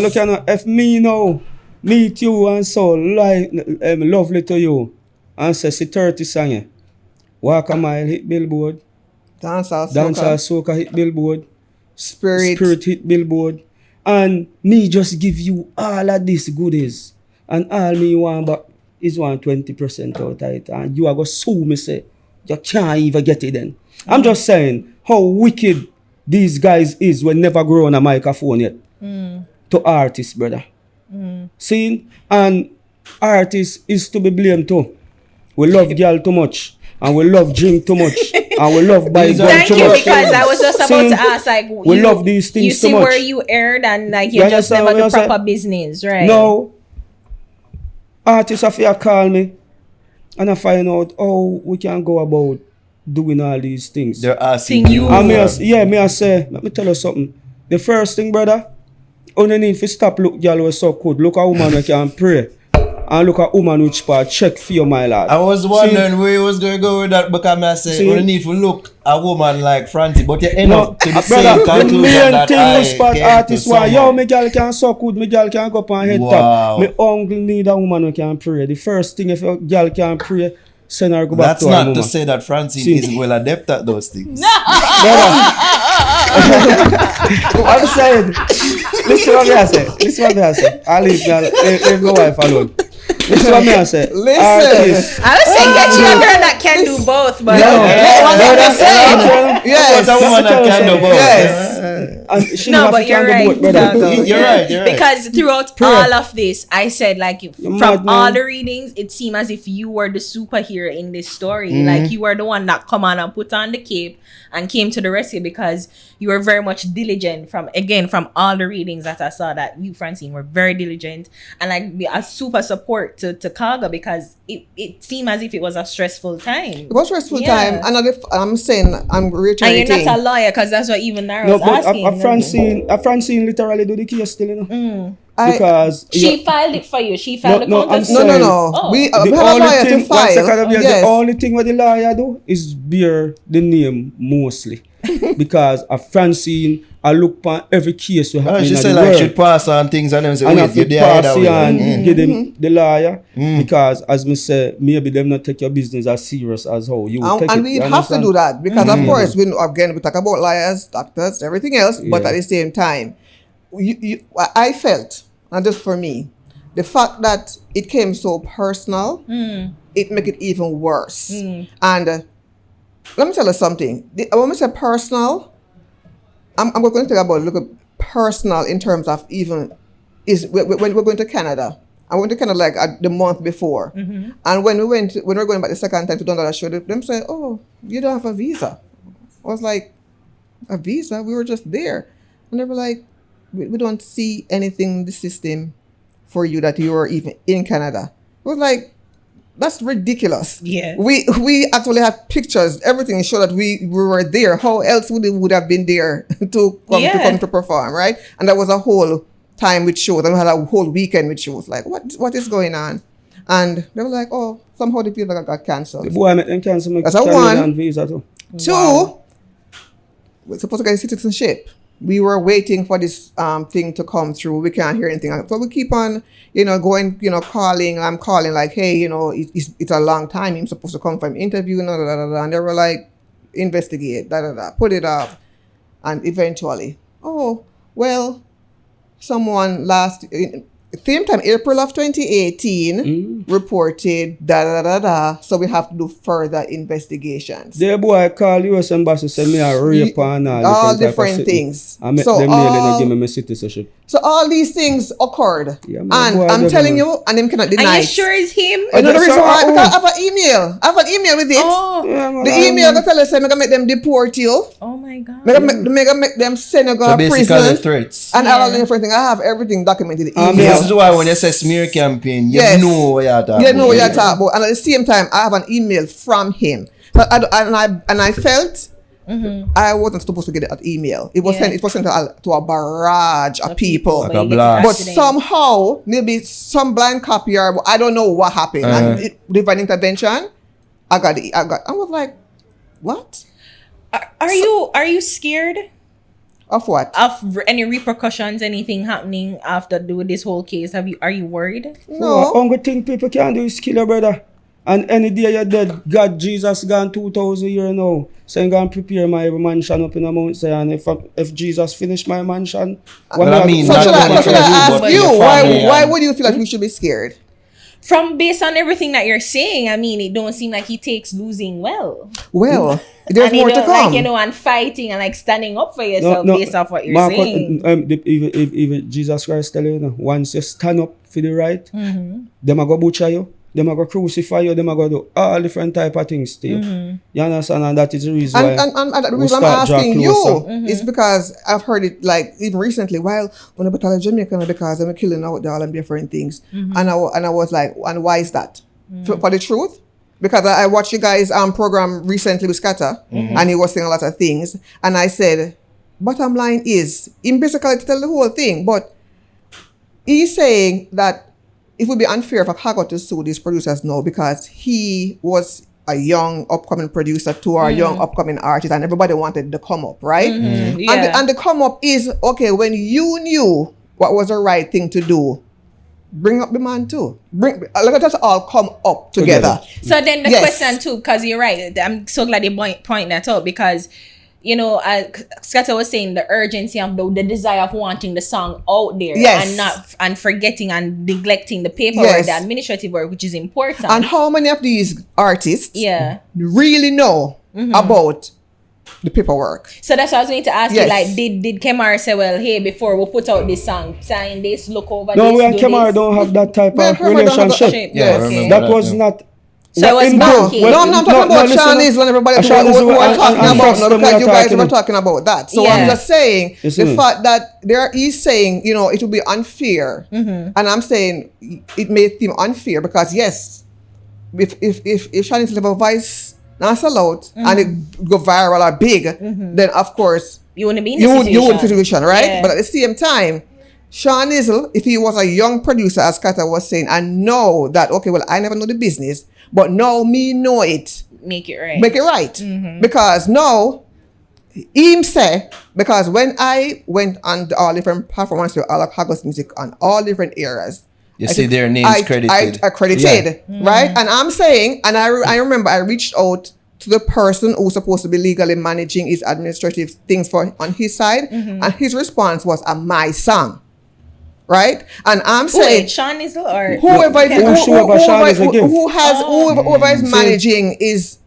look, you know, if me now meet you and so like lovely to you and say, see 30 song, Walk a Mile hit Billboard, Dancehall Soca hit Billboard, Spirit hit Billboard, and me just give you all of these goodies, and all me want but is 20% out of it, and you are going to sue me say you can't even get it then. I'm just saying how wicked these guys is when never grow on a microphone yet to artists, brother. See, and artists is to be blamed too. We love girl too much, and we love drink too much, and we love buy gun too much. Thank you, because I was just about to ask, like, we love these things you see too much. where you aired and like you just never do proper business, right? No, artists have to call me, and I find out how we can go about doing all these things. They're asking you. And me I say, let me tell you something. The first thing, brother, underneath to stop look girl was so good. Look at a woman who can pray. And look at woman which part check for you, my lad. I was wondering where you was going to go with that, because I say you need to look a woman like Francine, but you end up to the same conclusion that I came artist to why, yo, someone. me girl can so good, me girl can go up and head top. Me uncle need a woman who can pray. The first thing, if a girl can pray, send her go back That's to her not mama. to say that Francine is well adept at those things. I'm saying, listen what I say. I'll leave my wife alone. Listen what I say. Artists. I was saying get you a girl that can do both, but Yes, a woman that can do both. And she no, have but to you're can do right. both, brother. You're right. Because throughout all of this, I said, like, from mad, man. all the readings, it seemed as if you were the superhero in this story. Like, you were the one that come on and put on the cape and came to the rescue, because you were very much diligent. From all the readings that I saw, that you, Francine, were very diligent and like a super support to Khago, because it seemed as if it was a stressful time. It was stressful time, and I'm saying, I'm reiterating. And you're not a lawyer, because that's what even Naro was asking. Francine literally do the case still, you know. Because she filed it for you. She filed the contest. No. Oh. We the have a only lawyer thing, to file. The only thing what the lawyer do is bear the name mostly. Because a Francine, I look upon every case we have She in said the like world. she'd pass on things and then say, And wait, if you you there pass either it way. and give them the lawyer, because as me say, maybe them not take your business as serious as how you take it. And we have to do that, because of course, we talk about lawyers, doctors, everything else, but at the same time, I felt, and just for me, the fact that it came so personal, it make it even worse. And let me tell you something. When we say personal, I'm going to talk about personal in terms of even when we're going to Canada. I went to Canada like the month before, and when we were going back the second time to do another show, them said, "Oh, you don't have a visa." I was like, "A visa? We were just there," and they were like, "We don't see anything in the system for you that you are even in Canada." I was like, that's ridiculous. Yeah. We actually have pictures, everything show that we were there. How else would have been there to come to perform, right? And that was a whole time with shows, and we had a whole weekend with shows. Like, what is going on? And they were like, oh, somehow the people got canceled. The boy met them cancel. That's a one. Visa too. Two, we're supposed to get citizenship. We were waiting for this thing to come through. We can't hear anything. So we keep on, going, calling. I'm calling like, hey, it's a long time. I'm supposed to come for an interview, and they were like, investigate, put it up. And eventually, well, someone same time, April of 2018, reported so we have to do further investigations. The boy call US embassy say me a rape and all different things. I met So them nearly not give me my citizenship. So all these things occurred, Yeah, and man, boy, I'm them, telling man. you, and him cannot deny Are you it. sure it's him? Another So, reason why, oh. because I have an email. I have an email with it. Oh, Yeah, man, The email that tell us I'm gonna make them deport you. oh my God. Make them send you go So to basically prison. the threats. And all the different things. I have everything documented in the Yeah. email. This is why when you say smear campaign, you Yes. know what you're talking You know what about. you're talking about. And at the same time, I have an email from him. So I felt I wasn't supposed to get that email. It was Yeah. sent to a barrage of people. Like But a you get blast. But accident. somehow, maybe some blind copier, I don't know what happened. And with an intervention, I was like, what? Are you scared Of what? of any repercussions, anything happening after this whole case? Are you worried? No. Only thing people can do is kill your brother. And any day you're dead, God, Jesus gone 2,000 years now. So I'm going to prepare my mansion up in the Mount Zion. If Jesus finish my mansion, Well, I mean, So not should only I for you, ask but you, your family why and- would you feel like we should be scared? Based on everything that you're saying, I mean, it don't seem like he takes losing well. Well, there's And he more to don't, come. like, and fighting and standing up for yourself based off what you're Marco, saying. Even Jesus Christ tell you, once you stand up for the right, them are go butcher you, them are go crucify you, them are go do all different type of things to you. You understand? And that is the reason why And the we reason I'm start draw asking you closer. is because I've heard it like even recently. While when I battle Jamaican because I'm killing out all them different things, and I was like, and why is that? For the truth, because I watched you guys program recently with Scatter, and he was saying a lot of things, and I said, bottom line is, in basically to tell the whole thing, but he's saying that it would be unfair for Khago to sue these producers now because he was a young upcoming producer to our young upcoming artist, and everybody wanted to come up, right? Yeah. And the come up is okay when you knew what was the right thing to do. Bring up the man too. Let us all come up together. So then the Yes. question too, because you're right. I'm so glad you point that out because, Scatter was saying the urgency of the desire of wanting the song out there Yes. and forgetting and neglecting the paperwork, Yes. the administrative work, which is important. And how many of these artists yeah. really know about the paperwork? So that's what I was going to ask Yes. you. Like, did Kemar say, well, hey, before we put out this song, sign this, look over No, this, we and do Kemar this? don't have that type Well, of Kemar don't have that- relationship. Yeah, I Okay. remember That was yeah. not. So it was him not do- him. well, No, I'm talking about listen, Shawnees and everybody who Shawnees are and- talking and about Fox, now them we because are you guys talking were about. talking about that. So Yeah. I'm just saying Listen. the fact that he's saying, it would be unfair. And I'm saying it may seem unfair because yes, if Shawnees level voice not sell out and it go viral or big, then of course You wouldn't be in you the would situation. in the situation, right? Yeah. But at the same time, Sean Izzle, if he was a young producer, as Kata was saying, and know that, okay, well, I never know the business, but now me know it, Make it right. make it right. Because now, him say, because when I went on all different performances with all of Khago's music on all different eras, You see their names credited. I credited, right? And I'm saying, and I remember I reached out to the person who's supposed to be legally managing his administrative things on his side, and his response was my song, right? And I'm saying Wait, Sean is or whoever is See? managing his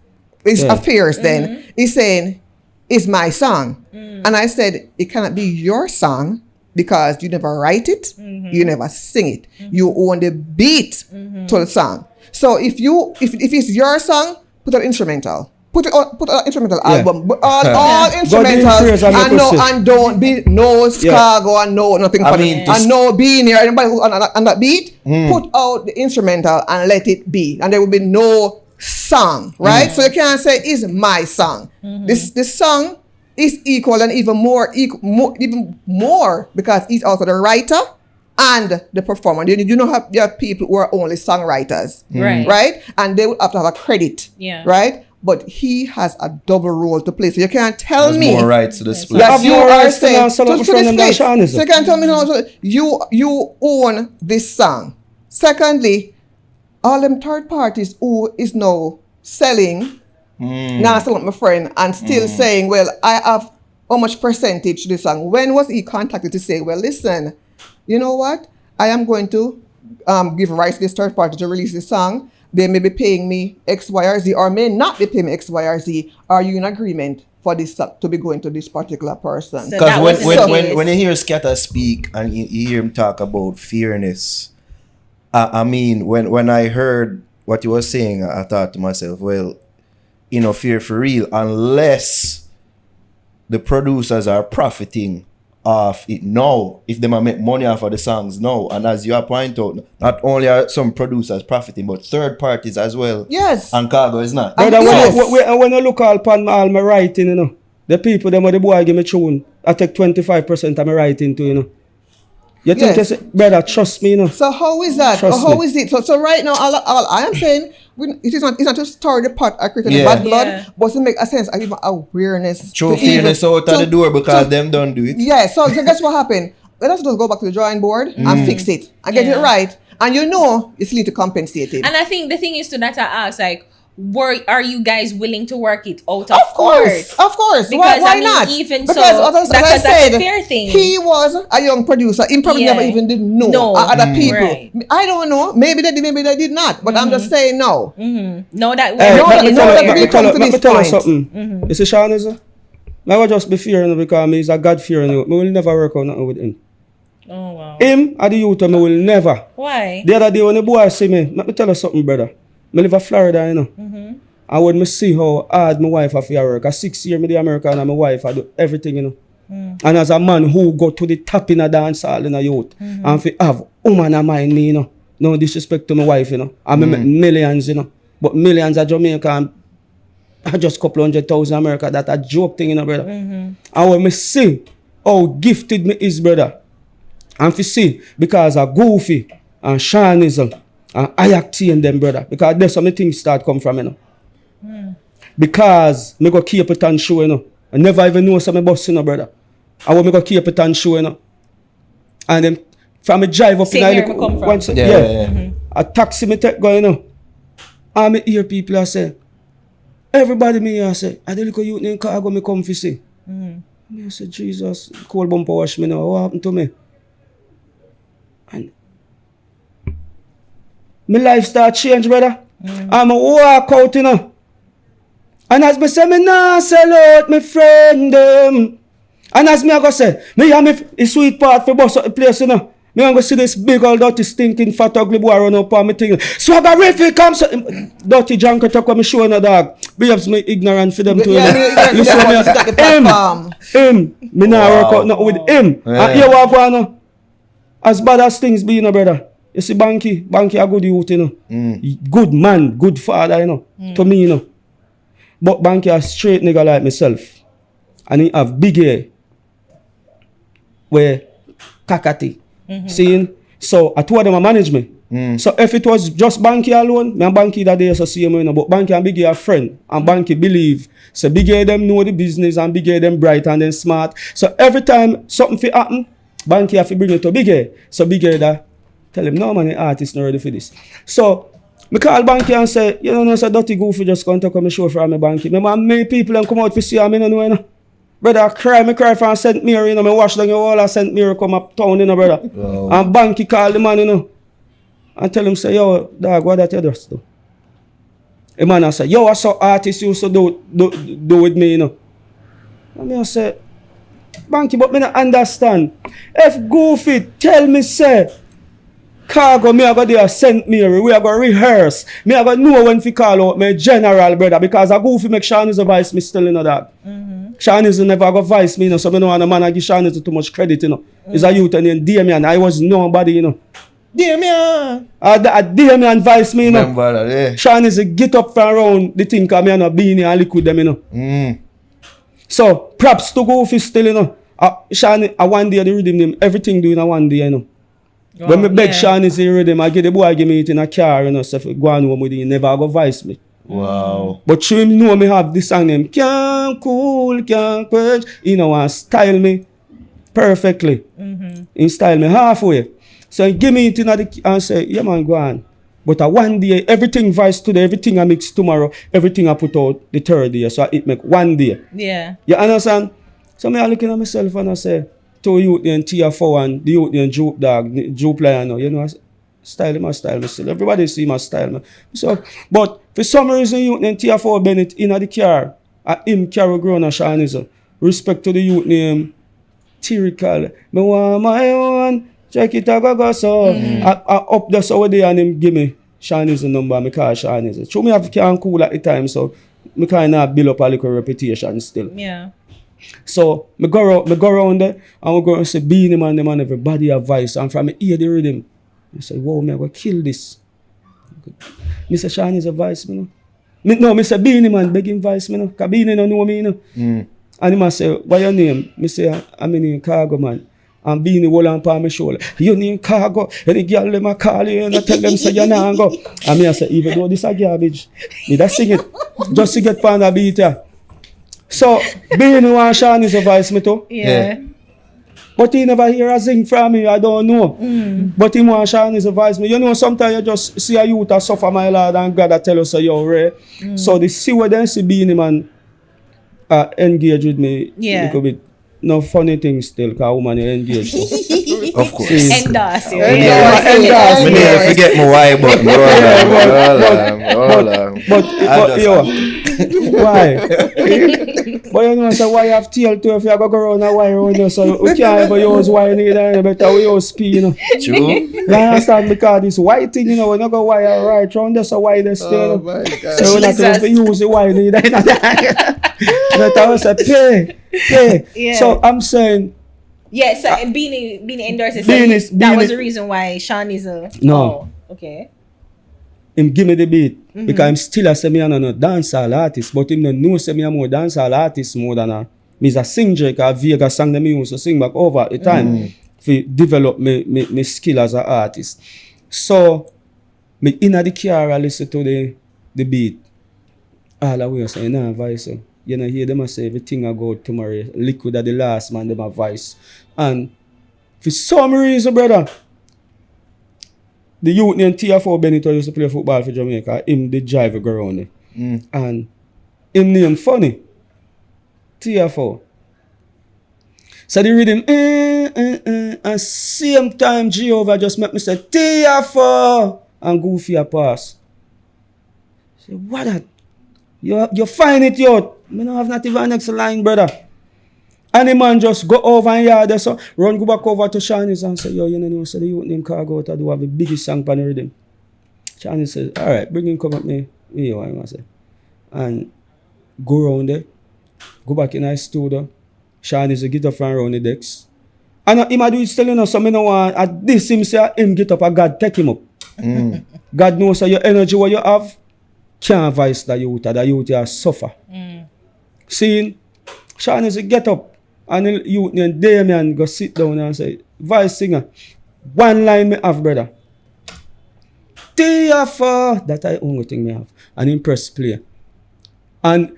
affairs then is saying it's my song, and I said it cannot be your song because you never write it, you never sing it, you own the beat to the song. So if it's your song, put an instrumental. Put an instrumental album. But all instrumentals and don't be no Chicago and no nothing funny. And no being here. Anybody who on that beat, put out the instrumental and let it be. And there will be no song. Right? So you can't say it's my song. This song is equal and even more because he's also the writer and the performer. You have people who are only songwriters, right? And they would have to have a credit, right? But he has a double role to play, so you can't tell me more rights to the split. that you more are rights to saying now sell out to for them than the split. Shawnees. So you can't tell me no, you own this song. Secondly, all them third parties who is now selling. Now I still want my friend and still saying, well, I have how much percentage to the song? When was he contacted to say, well, listen, you know what? I am going to give rights to this third party to release the song. They may be paying me X, Y, or Z, or may not be paying me X, Y, or Z. Are you in agreement for this to be going to this particular person? So that Because was when you hear Scatter speak and you hear him talk about fairness, I mean, when I heard what you were saying, I thought to myself, well, fair for real, unless the producers are profiting off it now, if they might make money off of the songs now. And as you point out, not only are some producers profiting, but third parties as well. Yes. And Khago is not. Brother, Yes. when you look upon all my writing, the people, them are the boy give me tune, I take 25% of my writing to, You think, Yes. they say, brother, trust me, So how is that? Trust How me. is it? So right now, all I am saying, it's not to stir the pot or create Yeah. bad blood, Yeah. but to make a sense of even awareness. Throw to fairness even- out of to- the door because to- them don't do it. Yeah, so guess what happened? Let us just go back to the drawing board and fix it and get it Yeah. right. And it's need to compensate it. And I think the thing is to that I ask, like, are you guys willing to work it out? Of course. Because, Why I mean, not? even because so, as I that's said, a fair thing. he was a young producer. He probably Yeah. never even did know No. other people. Right. I don't know. Maybe they did, maybe they did not. But I'm just saying no. No, that Hey, No, let me no, tell that you- we let me tell come you- to let me this tell you point. something. You see, Sean is I will just be fearing because he's a God fearing. We will never work out nothing with him. Oh wow. Him and the youth, me will never. Why? The other day when the boy see me, let me tell you something, brother. I live in Florida, And when I see how hard my wife have to work, at 6 years, me the American and my wife, I do everything, And as a man who go to the top in a dance hall in a youth, and fi have woman a mind me, No disrespect to my wife, I me make millions, But millions of Jamaica and I just couple 100,000 America, that a joke thing, brother. And when I see how gifted me is, brother, and fi see, because of Goofy and Shawnism and I acting them, brother, because that's how my things start come from, Because me go keep it and show, I never even know some boss, brother. I want me go keep it and show, And then from me drive up Same here me come from. a taxi me take go, And me hear people I say, everybody me here say, I don't look at you in Khago me come fi see. Me I say, Jesus, cold bumper wash me now. What happened to me? And my life start change, brother. I'm a walk out, And as me say, me nah sell out my friend them. And as me I go say, me have me a sweet part for bus up the place, Me I go see this big old dirty stinking fat ugly boy run up on me thing. Swaggerific come so dirty junk talk when me show no dog. Behave me ignorant for them too. You see me? Him. Me nah work out nothing with him. And here what go on, as bad as things be, brother. You see Banky a good youth, Good man, good father, to me, But Banky a straight nigga like myself. And he have big hair. Where kakati. Seeing? So I told them I manage me. So if it was just Banky alone, me and Banky that day so see him, but Banky and Big A friend. And Banky believe. So Big A them know the business and Big A them bright and then smart. So every time something fi happen, Banky have to bring it to Big A. So Big A that tell him, no man, the artist not ready for this. So I call Banky and say, so dirty Goofy just come to come and show for me Banky. Remember many people and come out to see him, Brother, I cry for St. Mary, me wash down your wall of St. Mary come up town, brother. Wow. And Banky call the man, and tell him, say, yo, dog, what that you just do? The man I say, yo, I saw artists used to do with me, And I say, Banky, but me not understand. If Goofy tell me, say, Khago, me I go there St. Mary, we are going to rehearse. Me I go know when to call out my general, brother, because I Goofy make Shawnism vice me still, that. Shawnism never go vice me, so I know a man I give Shawnism too much credit, He's a youth named Damien, I was nobody, Damien! Damien vice me, Remember that, yeah. Shawnism get up from around the thing, because me and a beanie and liquid them, So, props to Goofy still, Shawnism, one day they redeem him, everything doing a one day, When me beg Shawnism to redeem, I get the boy give me it in a car, so if I go on home with him, he never go vice me. Wow. But you know me have this song name, can't cool, can't quench, and style me perfectly. He style me halfway. So he give me it in the and say, yeah man, go on. But one day, everything vice today, everything I mix tomorrow, everything I put out the third day. So it make one day. Yeah. You understand? So me I looking at myself and I say, to youth in tier 4 and the youth in Jupe dog, Jupe lion, you know, style my style, me still. Everybody see my style, man. So, but for some reason, youth in tier 4 Bennett in the car, him carry grown and Shanizo. Respect to the youth name, Tyrical. Me want my own, check it out, go so. I up the so there and him give me Shanizo number, me call Shanizo. Show me have can cool at the time, so me kind of build up a little reputation still. Yeah. So me go around there and we go and say Beanie Man, them and everybody have voice. And from me hear the rhythm, I say, wow, me I go kill this. Mr. Sean is a voice, me no. Me say Beanie Man begging voice, me no. Cause Beanie no know me, you know. And he must say, what your name? Me say, I'm in Khago, man. And Beanie hold on pa my shoulder. You name Khago. And the girl them a call you and I tell them say you nah go. And me I say, even though this a garbage, me that sing it just to get pan a beat ya. So, Beanie want Sean is a voice me too. Yeah. But he never hear a sing from me, I don't know. But he want Sean is a voice me. You know, sometimes you just see a youth that suffer, my Lord, and God that tell us, yo, Ray. So, they see what they see Beanie Man engage with me. Yeah. Little bit. No funny thing still, because woman you engage. Of course. Endorse. Endorse. Me never forget my why button. But yo, why? But you know, so why you have tail too if you go around a wire around you, so we can't ever use wire neither, you better we use speed, you know. True. You understand? Because this white thing, you know, we not go wire right round there, so why they still. Oh my God. So we not to use the wire neither. But I was pay. Yeah. So I'm saying. Yeah, so Beanie endorses. That was the reason why Sean is a. No. Oh, okay. Him give me the beat because I'm still a semi and a dancehall artist, but him no know semi more dancehall artist more than a me's a singer because Vega sang them used to sing back over the time to develop me skill as an artist. So me in the car I listen to the beat. All the way I say nah voice. You know hear them say everything I go tomorrow. Liquid at the last man them a voice. And for some reason, brother, the youth named Tier 4 Benito used to play football for Jamaica. Him the driver go around there. And him name funny. Tier 4. So the rhythm and same time Jehovah just make me say Tier 4 and Goofy a pass. Say what that? You find it out. Me don't have not even next line, brother. And the man just go over and yard so run go back over to Shanice and say, yo, you know, so the youth named Khago to do have the biggest song on the rhythm. Shanice says, all right, bring him come at me. You know what I say. And go around there, go back in our studio. Shanice get up and around the decks. And him do it still, you know, so me no want at this him say him get up and God take him up. God knows so your energy what you have can't vice the youth you suffer. Seeing Shanice get up. And the youth named Damien go sit down and say, voice singer, one line me have, brother. Tier 4, that I only thing me have. And him press play. And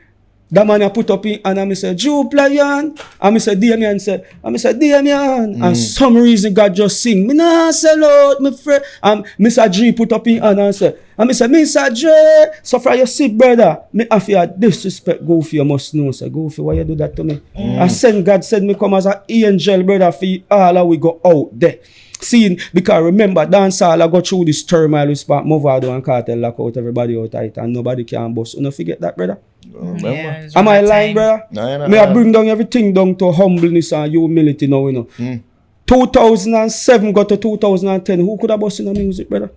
that man I put up in and I say, Jupe Lion. And I say, Damien said, Damien. And some reason God just sing. Me nah sell out, my friend. And Mr. G put up in and I say, Mr. J, so far you see, brother, me have your disrespect, Goofy, you must know. Say, Goofy, why you do that to me? I send God said me come as an angel, brother, for all that we go out there. Seeing, because remember, dancehall I go through this turmoil with Movado and Cartel lock out everybody out tight and nobody can bust. You don't forget that, brother? Yeah, Am I lying, brother? No. Me I bring down everything down to humbleness and humility now, you know. 2007 got to 2010. Who could have bust in the music, brother?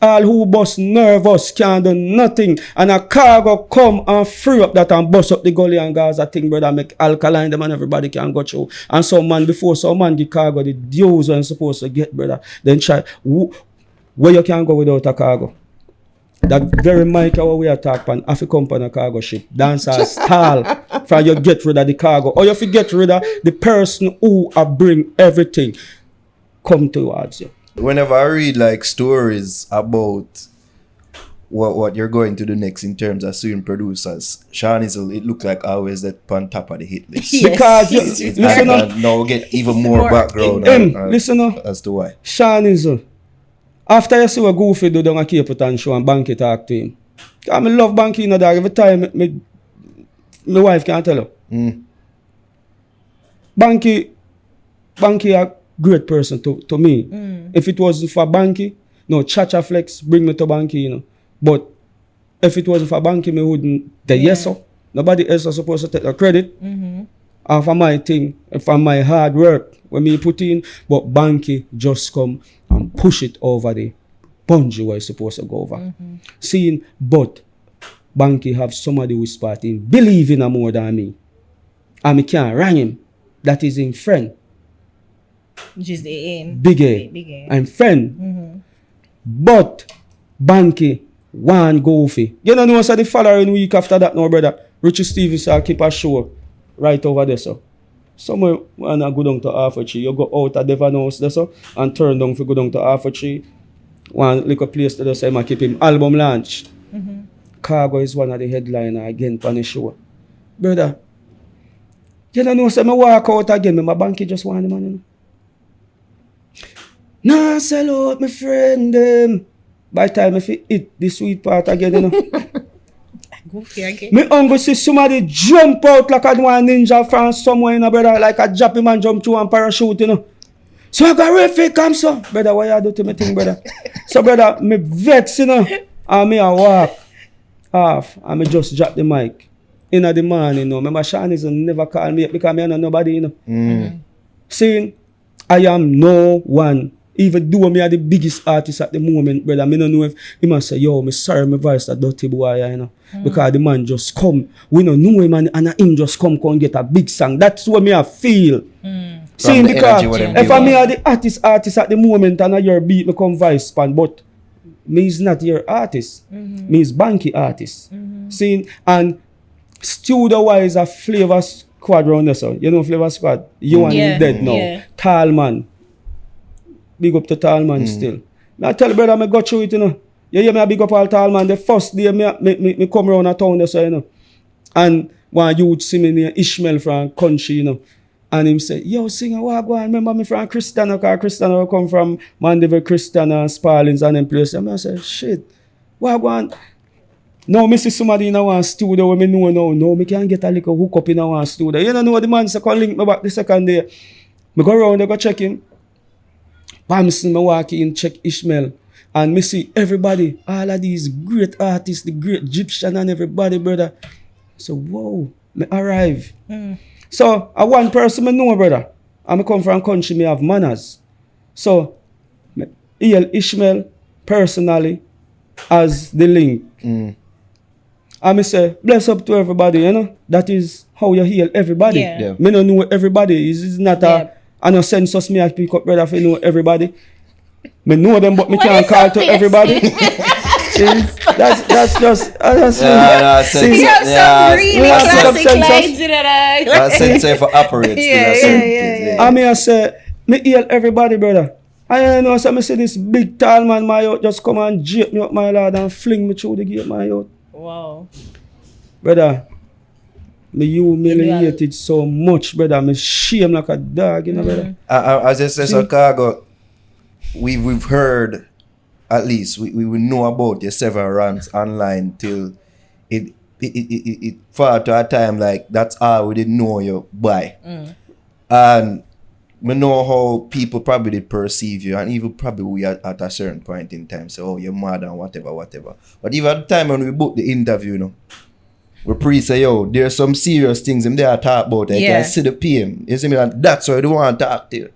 All who bust nervous can't do nothing. And a Khago come and free up that and bust up the gully and Gaza thing, brother, make alkaline them and everybody can go through. And some man before some man give Khago the dues when supposed to get, brother. Then try where you can go without a Khago. That very mic how we attack on have to come on a cargo ship. Dancer style for you get rid of the cargo. Or you have to get rid of the person who bring everything come towards you. Whenever I read like stories about what you're going to do next in terms of suing producers, Sean is it look like always that on top of the hit list. Yes. Because Listen up. Now get even more background listen up. as to why. Sean is after you see what Goofy do down a Cape Town show and Banky talk to him. I love Banky, you know, that every time my wife can't tell her. Banky a great person to me. If it wasn't for Banky, no, Chacha Flex bring me to Banky, you know. But if it wasn't for Banky, me wouldn't. Yes, sir. Nobody else is supposed to take the credit. And for my thing, for my hard work, when me put in, but Banky just come and push it over the bungee where it's supposed to go over. Seeing, but Banky have somebody who is starting believe in him more than me. And me can't rang him. That is in friend. Which is the aim. Big A. I'm friend. But Banky one goofy. You know, so the following week after that, no brother, Richie Stevens keep a show right over there, so. Somewhere when I go down to Half a Tree, you go out at Devon House there, so, and turn down if you go down to Half a Tree. One little place there, so I keep him album launch. Khago is one of the headliner again on the show. Brother, you know, so I walk out again, my Banky just want the man, you know. Nah, sell out, my friend. By the time if you eat the sweet part again, you know. Goofy again. Me uncle see somebody jump out like a one ninja from somewhere, you know, brother, like a Jappy man jump through and parachute, you know. So I got real come, so. Brother, what you do to me thing, brother? So, brother, me vex, you know, and me I walk off, and me just drop the mic. In the morning, you know. Remember, Shanice never call me up because me know nobody, you know. Saying, I am no one. Even though me are the biggest artist at the moment, brother, me don't know if he must say, yo, me sorry, my voice that dirty boy, you know. Because the man just come. We don't know him and him just come get a big song. That's what me I feel. Saying because if I me are the artist at the moment and I your beat me come vice span, but me is not your artist. Me is Banky artist. Saying and studio wise a Flavor Squad round there, so you know Flavor Squad. You and him dead now. Tall man. Big up to Tall man still. I tell you, brother, I go through it, you know. You hear me, I big up all Tall man. The first day, me come around a town there, so, you know. And one youth see me near Ishmael from country, you know. And him say, yo, singer, what go on? Remember me from Christiana, because Christiana come from Mandeville, Christiana, Sparlings, and them place. And I say, shit, what go on? No, me see somebody in our studio where me know now. No, me can't get a little hook up in our studio. You know what the man say, come link me back the second day. Me go around, I go check him. Pamson, me walk in, check Ishmael, and me see everybody, all of these great artists, the great Egyptian and everybody, brother. So, whoa, me arrive. So, I one person me know, brother. And me come from a country, me have manners. So, me hail Ishmael personally as the link. And me say, bless up to everybody, you know. That is how you heal everybody. Me don't know everybody. It's not I know census me I pick up, brother, if you know everybody. Me know them, but me can't call to everybody. See, that's just. We have some really classic lines in it. That sense for operates. I mean, I say, me heal everybody, brother. I know, so me see this big tall man, my out, just come and jape me up, my lord, and fling me through the gate, my out. Wow. Brother. Me humiliated so much, brother. Me shame like a dog, you know, brother. As I say, so Khago, we've heard, at least, we know about your several runs online till it far to a time like that's all we didn't know you by. And we know how people probably did perceive you, and even probably we at a certain point in time say, oh, you're mad and whatever. But even at the time when we booked the interview, you know, we pre-say, yo, there's some serious things in there I talk about. I can see the pain. You see me? And that's why I don't want to talk to you.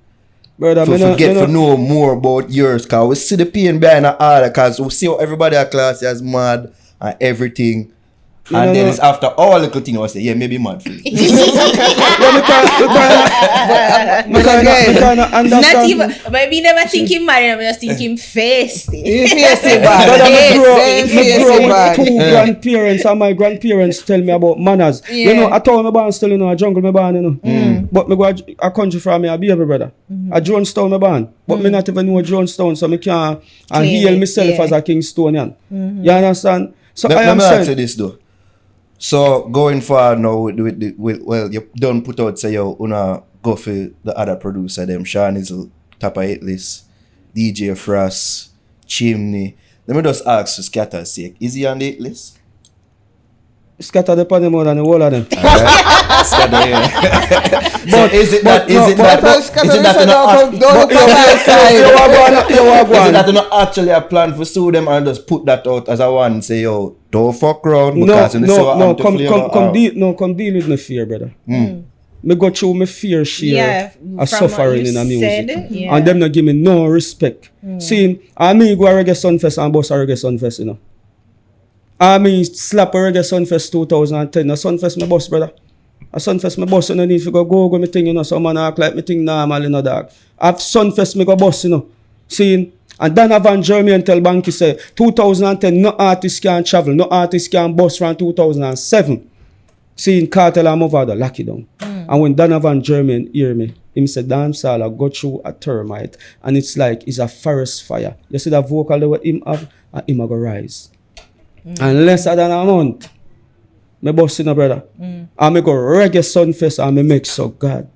Brother, to know more about yours. Because we see the pain behind all because we see how everybody at class is mad and everything. And then it's after all little things I say, yeah, maybe mad for you. Not even, but we never think him mad, I just think him feisty. Me grow with two grandparents, and my grandparents tell me about manners. You know, I told me born still, you know, a jungle me born, you know. But me go a country from me, a baby brother. A Jonestown me born. But me not even know Jonestown, so me can't heal myself as a Kingstonian. You understand? So I am saying this though. So going forward now well, you don't put out say you wanna go for the other producer them, Sean is top of 8 list, DJ Frost, Chimney. Let me just ask for scatter's sake, is he on the 8 list? scatter the pan more than the whole of them. Scatter, yeah. So is it that you not actually a plan for sue them and just put that out as a one say yo don't fuck around because come deal with my fear, brother. Me go through my fear share a suffering in a music. And them not give me no respect. See, I mean go a reggae sunfest and boss a reggae sunfest, you know. I mean slap a reggae sunfest 2010. A sunfest my boss, brother. A sunfest my boss, you know, need to go me thing, you know. Some man act like me thing normal, you know, dog. At sunfest me go boss, you know. See, and Dana Van Germain tell Banky say 2010 no artist can travel, no artist can bust from 2007. See, Cartel and Movada lock it down. And when Dana Van Germain hear me, him say dancehall go through a termite and it's like it's a forest fire. You see that vocal that him have and him go rise. And less than a month, me boss in a brother. And me go reggae sunfest and me make so God,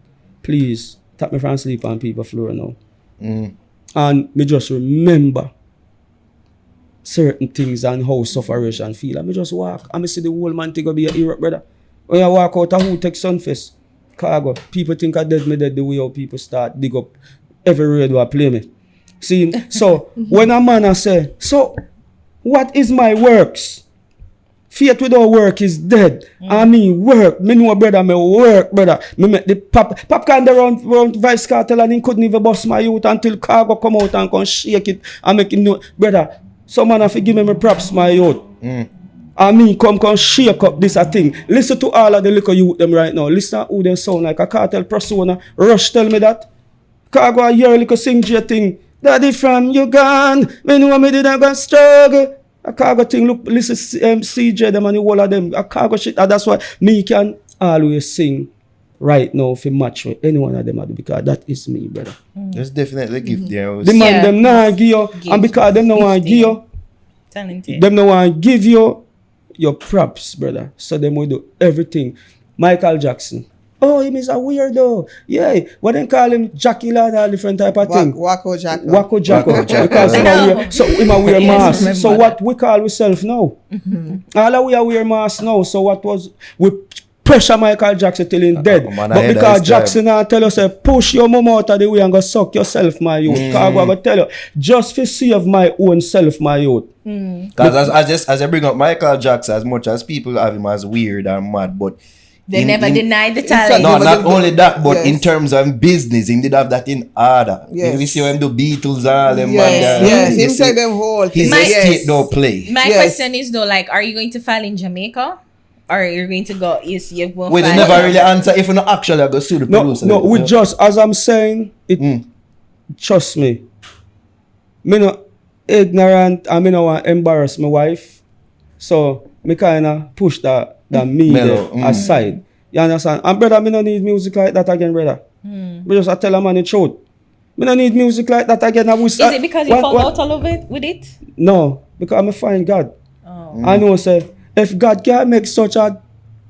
please tap me from sleep on people floor now. And me just remember certain things and how sufferation feel. And me just walk and me see the whole man thing go be a Europe, brother. When I walk out of who take sunfest, Khago, people think I dead, me dead the way how people start dig up every radio I play me. See, so when a man I say, so what is my works? Faith without work is dead. I mean work. Me know brother, me work, brother. Me make the pop can around Vice Cartel and he couldn't even bust my youth until Khago come out and come shake it and make it know. Brother, some man have to give me props, my youth. I mean come shake up this a thing. Listen to all of the little youth them right now. Listen who they sound like a cartel persona. Rush tell me that. Khago a year little sing J thing. Daddy from you gone. Me know me didn't go struggle. A Khago thing, look, listen, CJ them and the whole of them. A Khago shit, and that's why me can always sing right now if match with any one of them, because that is me, brother. There's definitely a gift there. The man them not give you, and because them no want give you, them no want give you your props, brother. So them will do everything. Michael Jackson. Oh, him is a weirdo. Yeah. What they call him? Jackie Lad, all different type of thing. Wacko Jacko. Wacko Jacko. Because him a wear mask. So what we call ourselves now? All of we are wear mask now. So what was we pressure Michael Jackson till he's dead. But because Jackson tell us push your mom out of the way and go suck yourself, my youth. Khago I go tell you, just for save my own self, my youth. Because as I bring up Michael Jackson, as much as people have him as weird and mad, but they never denied the talent. No, not only that, but in terms of business, he did have that in order. Yes. We see him do Beatles and all them. Yes, him take them whole thing. His estate don't play. My question is though, like, are you going to file in Jamaica? Or you're going to go, you won't wait, they never really answer if you not actually go sue the producer. No, we just, as I'm saying, trust me, me not ignorant and me not want to embarrass my wife. So, me kind of push that me aside. You understand? And brother, me no need music like that again, brother. Me just tell a man the truth. Me no need music like that again. Is it because you fall out all of it with it? No, because I'm a fine God. I know, say, if God can make such a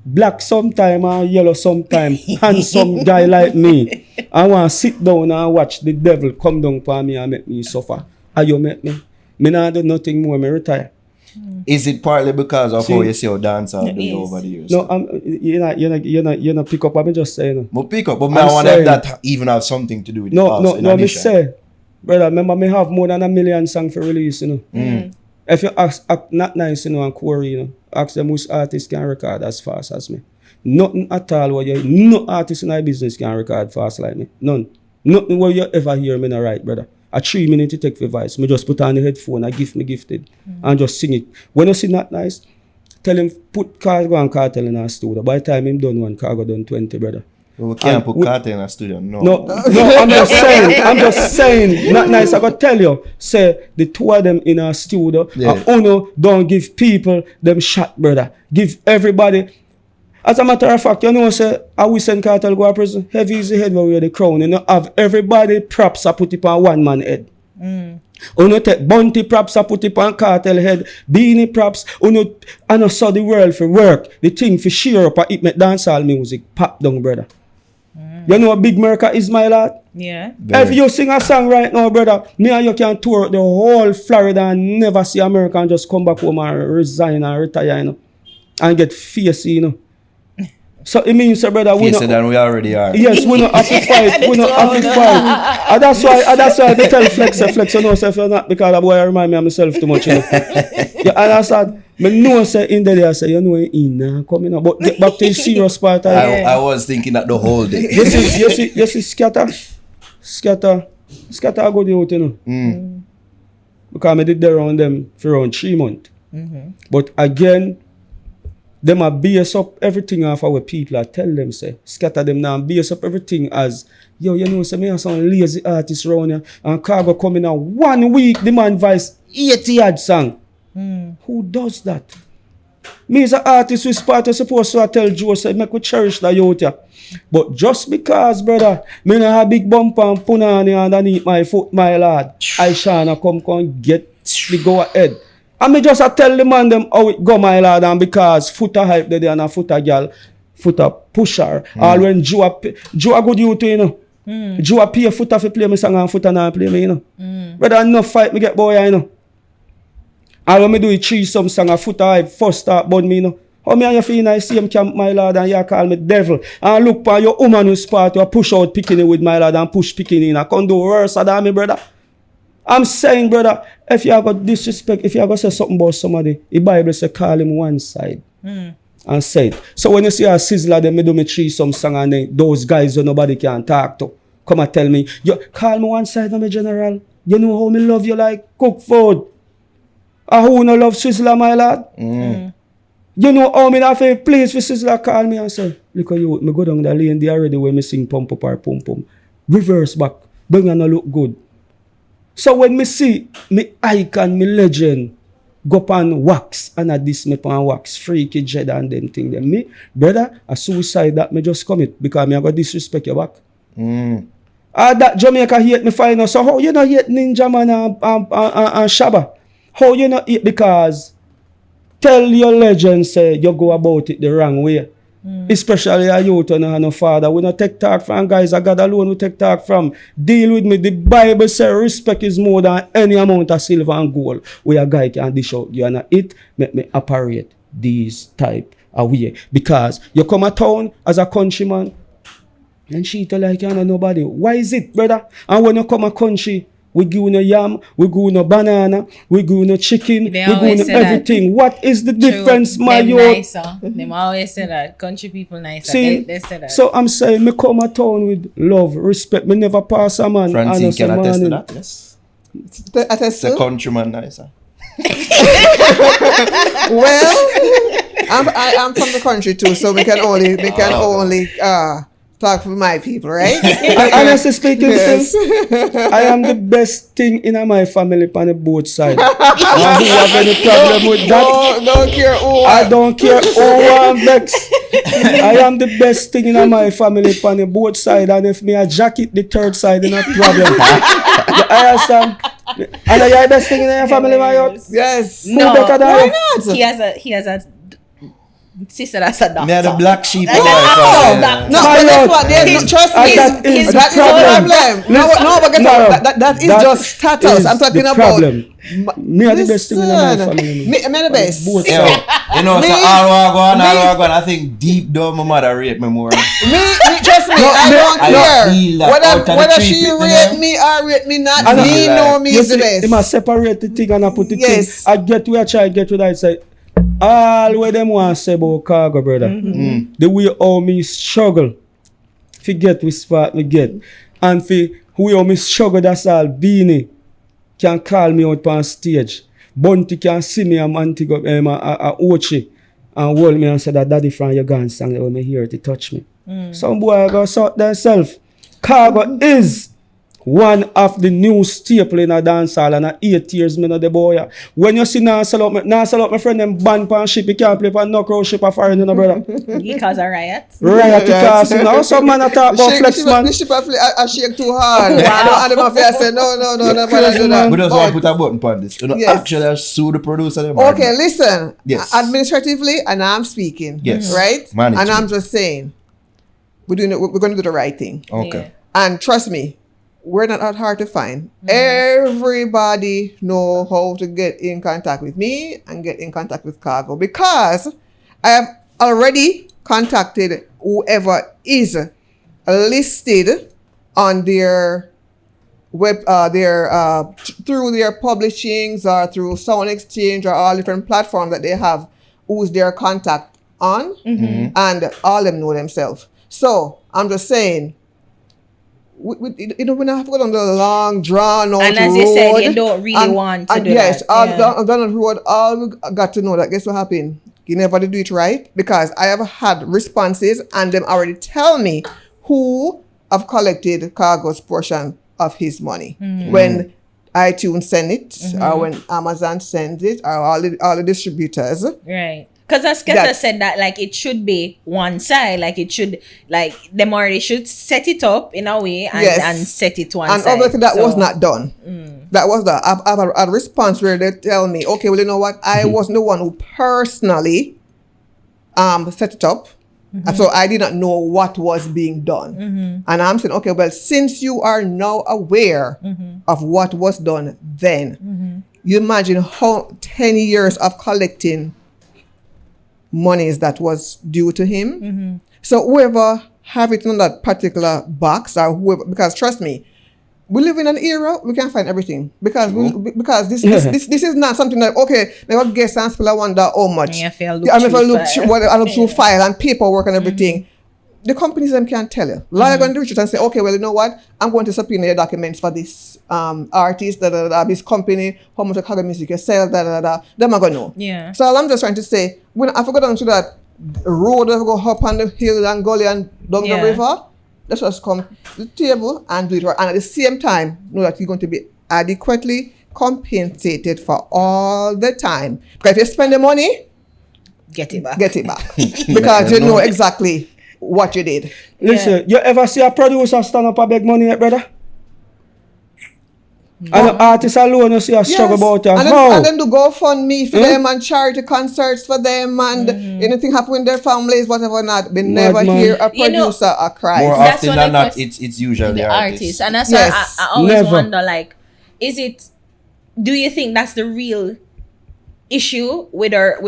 black sometime and yellow sometime, handsome guy like me, I want to sit down and watch the devil come down for me and make me suffer. And you make me. Me not do nothing more, me retire. Is it partly because of how you see how dancers do over the years? No, you're not pick up. I'm just saying. But pick up, but I want that even have something to do with it. No, me say, brother, remember me have more than 1 million songs for release, you know. If you ask not nice, you know, and query, you know, ask them which artist can record as fast as me. Nothing at all where no artist in our business can record fast like me. None. Nothing where you ever hear me not right, brother. A 3 minutes to take for voice. Me just put on the headphone, I give me gifted, and just sing it. When you see not nice, tell him put Khago and Cartel in our studio. By the time him done one, Khago done 20, brother. We can't put Cartel in our studio, No, I'm just saying, not nice. I gotta tell you, say the two of them in our studio, and Uno don't give people them shot, brother. Give everybody. As a matter of fact, you know, say, I will send Cartel go to prison. Heavy is the head where we are the crown. You know, have everybody props I put it on one man head. Uno take bounty props I put it on Cartel head. Beanie props. Uno, I know saw the world for work. The thing for sheer up and it make dancehall music. Pop down, brother. You know what Big Merca is, my lad? Yeah. If you sing a song right now, brother, me and you can tour the whole Florida and never see America and just come back home and resign and retire, you know. and get facey, you know. So it means, brother, we Facer than we already are. yes, we not have to fight. We not have to fight. And that's why I tell Flex, you know, say if you're not, because the boy remind me of myself too much, you know. Yeah, and I said, me know say in there, I say, you know, in coming up. But get back to the serious part. I was thinking that the whole day. You see, scatter, I go the out, you know. Because I did there around them for around 3 months. But again, them are base up everything off our people. I tell them, say, scatter them now and base up everything as, yo, you know, say, me have some lazy artists around here, and Khago coming out 1 week, the man voice 80 odd song. Who does that? Me as an artist with part, I supposed to tell Joe, say, make we cherish the youth here. But just because, brother, me not have big bumper and punani underneath my foot, my lad, I shall come get the go ahead. And me just tell the man them how it go, my lad, and because foot a hype there and a foot a girl, foot a pusher. All when Joe a good youth, you know. Joe a pay foot a fi play me song and foot a not play me, you know. Brother, enough fight me get boy, you know. And when me do a 3 some song, a foot a hype, first start bun me, you know. How me and you feel in the same camp, my lad, and you call me devil. And look for your woman who spot you push out picking with my lad and push picking in. I can't do worse than me, brother. I'm saying, brother, if you have got disrespect, if you have got say something about somebody, the Bible say call him one side and say it. So when you see a sizzler, they do me 3 some song and then those guys who nobody can talk to, come and tell me, you call me one side of me general. You know how me love you like cook food. And who no love sizzler, my lad? You know how me not feel place for sizzler call me and say, look at you, me go down the lane there already when me sing pump up or pum pum. Reverse back, don't you no look good. So when me see me icon, me legend, go pan wax, and I this me pan wax, freaky jet and them thing them. Me, brother, a suicide that me just commit because me I got disrespect your back. That Jamaica hate me final. So how you not hate Ninja Man and Shabba? How you not hate because tell your legend say you go about it the wrong way. Especially a youth and no father. We don't take talk from guys. I God alone we take talk from. Deal with me. The Bible says respect is more than any amount of silver and gold. Where a guy can dish out. You and it make me operate these type of way. Because you come a town as a countryman and she tell like you know nobody. Why is it, brother? And when you come a country, we give you no yam, we give you no banana, we give you no chicken, we give you no everything. What is the difference, my youth? Them always say that. Country people nicer. See, they say that. so I'm saying, me come a town with love, respect. Me never pass a man. Francine can attest to that, yes. Attest The to? countryman nicer. Well, I'm from the country too, so we can only talk for my people, right? Honestly speaking, Yes. I am the best thing in my family on the both sides. And who have any problem with that? Don't care who. I don't care who I'm vex. I am the best thing in my family on the both sides, and if me a jacket the third side, it's not problem. You understand? And are you the best thing in your family, my youth? Yes. No, better than why you? not? He has a sister that's a doctor. Me are the black sheep. That's boy, a- No, My but that's lord. what they trust me. That is That is the the problem. problem. No, but guess No, what? That is just status. is I'm talking the about. problem. Me are the best thing in my Listen, family. Me the best. Both Yo, sides. you know, so Me- all I I think deep down my mother rate me more. Me, trust me, I don't I care. feel that out of the Whether three she people, rate you know. me or rate me not, I me feel know like- me You is the see, best. he must separate the thing and I put the Yes. thing. I get where I try get to that. It's like, all what them want to say about Khago, brother. The way how me struggle. Forget which spot me get. And for who how me struggle, that's all. Beanie can call me out on stage. Bunty can see me and Mantigo, a Ochi. And hold me and say that daddy from your gun song when me hear it, it touch me. Some boy go sort themselves. Khago is one of the new staple in a dance hall and a 8 years me know the boy. When you see now sell out my friend them band pan ship, he can't play pan no crow ship a foreign, you know, brother. He cause a riot. Riot to cast you know. Some man a talk about flex man. The ship I shake too hard. And the mafia say no, Crazy do man. that. We just want to put a button on this. You know, Yes. actually I sue the producer. Them Okay, listen. Yes. Administratively, and I'm speaking. Yes. Right? Management. And I'm just saying, we're going to do the right thing. Okay. And trust me, we're not that hard to find. Everybody know how to get in contact with me and get in contact with Khago because I have already contacted whoever is listed on their web, through their publishings or through Sound Exchange or all different platforms that they have, who's their contact on, and all them know themselves. So I'm just saying, we don't have to go down the long, drawn out road. And as you said, you don't really want to do yes, that. down the road, all we got to know that, guess what happened? You never did do it right, because I have had responses and them already tell me who have collected Khago's portion of his money. When iTunes send it, or when Amazon sends it, or all the distributors. Right. Because as Keta said that, like, it should be one side. Like, it should, like, them already should set it up in a way and set it one side. And obviously that was not done. That was the, I've had a response where they tell me, okay, well, you know what? I wasn't the one who personally set it up. And so I did not know what was being done. And I'm saying, okay, well, since you are now aware of what was done then, you imagine how 10 years of collecting monies that was due to him. So whoever have it in that particular box, or whoever, because trust me, we live in an era we can't find everything, because this is not something that, okay, now guess and spell, I wonder how much. I look through file and paperwork and everything. The companies them can't tell you. Like going to reach out and say, okay, well, you know what? I'm going to subpoena your documents for this artist, this company, how much of Khago music you sell, Them are going to know. Yeah. So all I'm just trying to say, when I forgot down to that road, I go up on the hill and gully and down the river, let's just come to the table and do it right. And at the same time, know that you're going to be adequately compensated for all the time. Because if you spend the money, get it back. Because you know exactly what you did. Listen, you ever see a producer stand up and beg money, brother? And the artist alone, you see a struggle about it. And then do GoFundMe for them and charity concerts for them, and anything happen in their families, whatever not. We never hear a producer cry. More often than not, it's usually the artist. And that's why I always wonder, like, do you think that's the real issue with our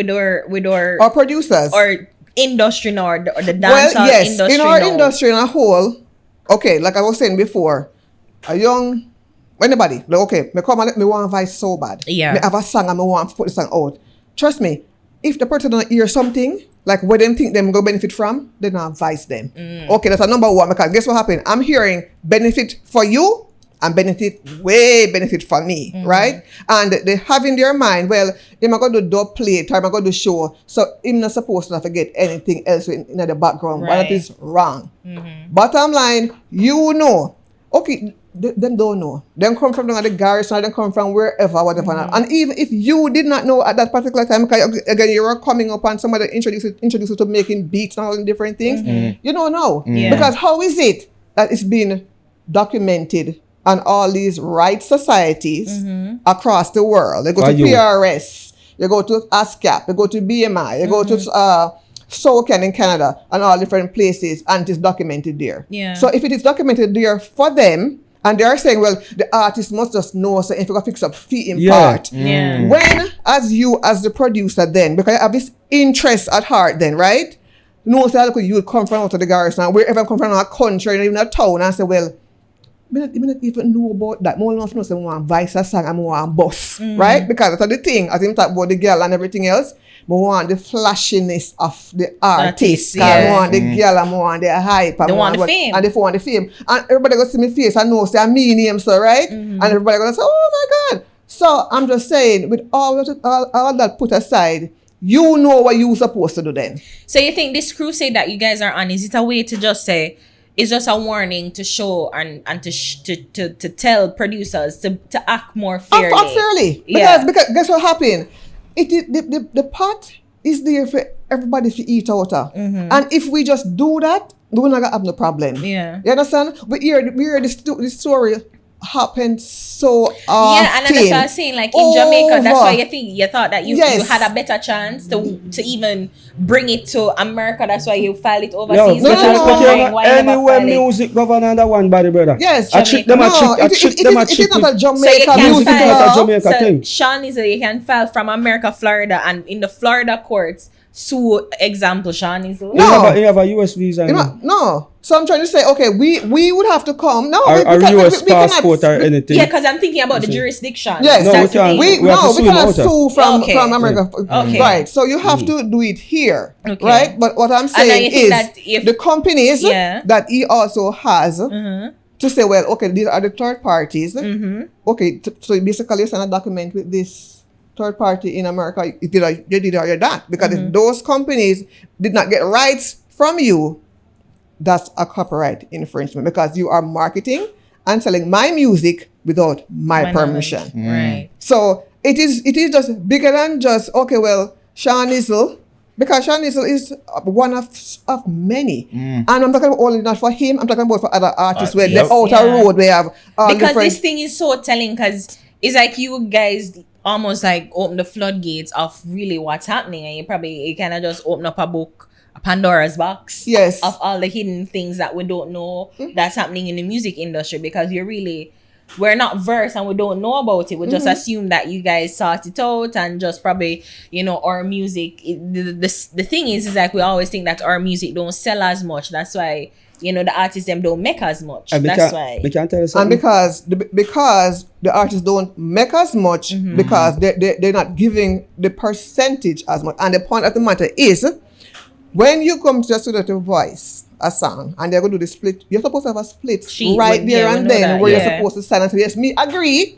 producers or industry now, or the dancehall industry in our now? industry in a whole, okay, like I was saying before, anybody, like, okay, me come and let me want a voice so bad. Yeah. Me have a song and me want to put the song out. Trust me, if the person don't hear something, like what them think them go benefit from, they don't advise them. Okay, that's a number one, because guess what happened? I'm hearing benefit for you and benefit for me, right? And they have in their mind, well, I'm going to do play, I'm going to do show, so I'm not supposed to forget anything else in the background. But that is wrong. Bottom line, you know, okay, them don't know. Them come from the garrison, or them come from wherever, whatever. And even if you did not know at that particular time, because again, you were coming up and somebody introduced you to making beats and all the different things, you don't know. Because how is it that it's been documented on all these rights societies across the world? They go to PRS, they go to ASCAP, they go to BMI, they go to SOCAN in Canada, and all different places, and it's documented there. So if it is documented there for them, and they are saying, well, the artist must just know, so if you can fix up fee in part. When, as the producer then, because you have this interest at heart then, right? No, so look, you would come from out of the garrison, wherever I come from, a country, or even a town, and say, well, I don't even know about that. More enough to know say I want vice a song and I want boss. Right? Because that's the thing. As him talk about the girl and everything else, I want the flashiness of the artist. I want the girl and I want the hype. They want the fame. And they want the fame. And everybody go see my face and know say I mean him, so right? And everybody gonna say, oh my God. So I'm just saying, with all that put aside, you know what you're supposed to do then. So you think this crusade that you guys are on, is it a way to just say, it's just a warning to show and to tell producers to act more fairly? Act fairly. Because guess what happened? The pot is there for everybody to eat out of. And if we just do that, we're not gonna have no problem. Yeah. You understand? We hear this story happen so often. Yeah, and that's what I was saying, like in Jamaica, that's why you thought that you had a better chance to even bring it to America. That's why you file it overseas. Anywhere music govern under one body, brother. Yes, I trick them. It is not a Jamaica music. It's not a Jamaica thing. Sean is you can file from America, Florida, and in the Florida courts, sue example Sean is No. You have a US visa. No. So I'm trying to say, okay, we would have to come. No, Or US passport or anything. Yeah, because I'm thinking about the jurisdiction. Yes, No, That's we the can't. thing. We have to we sue cannot him out. sue from Okay. America. Okay. Right. So you have to do it here. Okay. Right? But what I'm then saying you think is that if- the companies Yeah. that he also has to say, well, okay, these are the third parties. Okay, so basically you send a document with this third party in America, you did or you that. Because if those companies did not get rights from you, that's a copyright infringement because you are marketing and selling my music without my permission. Right. So it is just bigger than just, okay, well, Sean Izzle, because Sean Izzle is one of many. And I'm talking about only not for him, I'm talking about for other artists where they're out a road, they have Because different... this thing is so telling, because it's like you guys almost like open the floodgates of really what's happening, and you kind of just open up a book, a Pandora's box, Yes. of all the hidden things that we don't know that's happening in the music industry, because we're not versed and we don't know about it. We just assume that you guys sort it out and just probably, our music. The thing is like we always think that our music don't sell as much. That's why the artists them don't make as much. That's why. They can't tell you And something. because the artists don't make as much because they're not giving the percentage as much. And the point of the matter is, when you come to the studio to voice a song and they're going to do the split, you're supposed to have a split Sheet right with- there yeah, we and know then that, where yeah. you're supposed to stand and say, yes, me agree.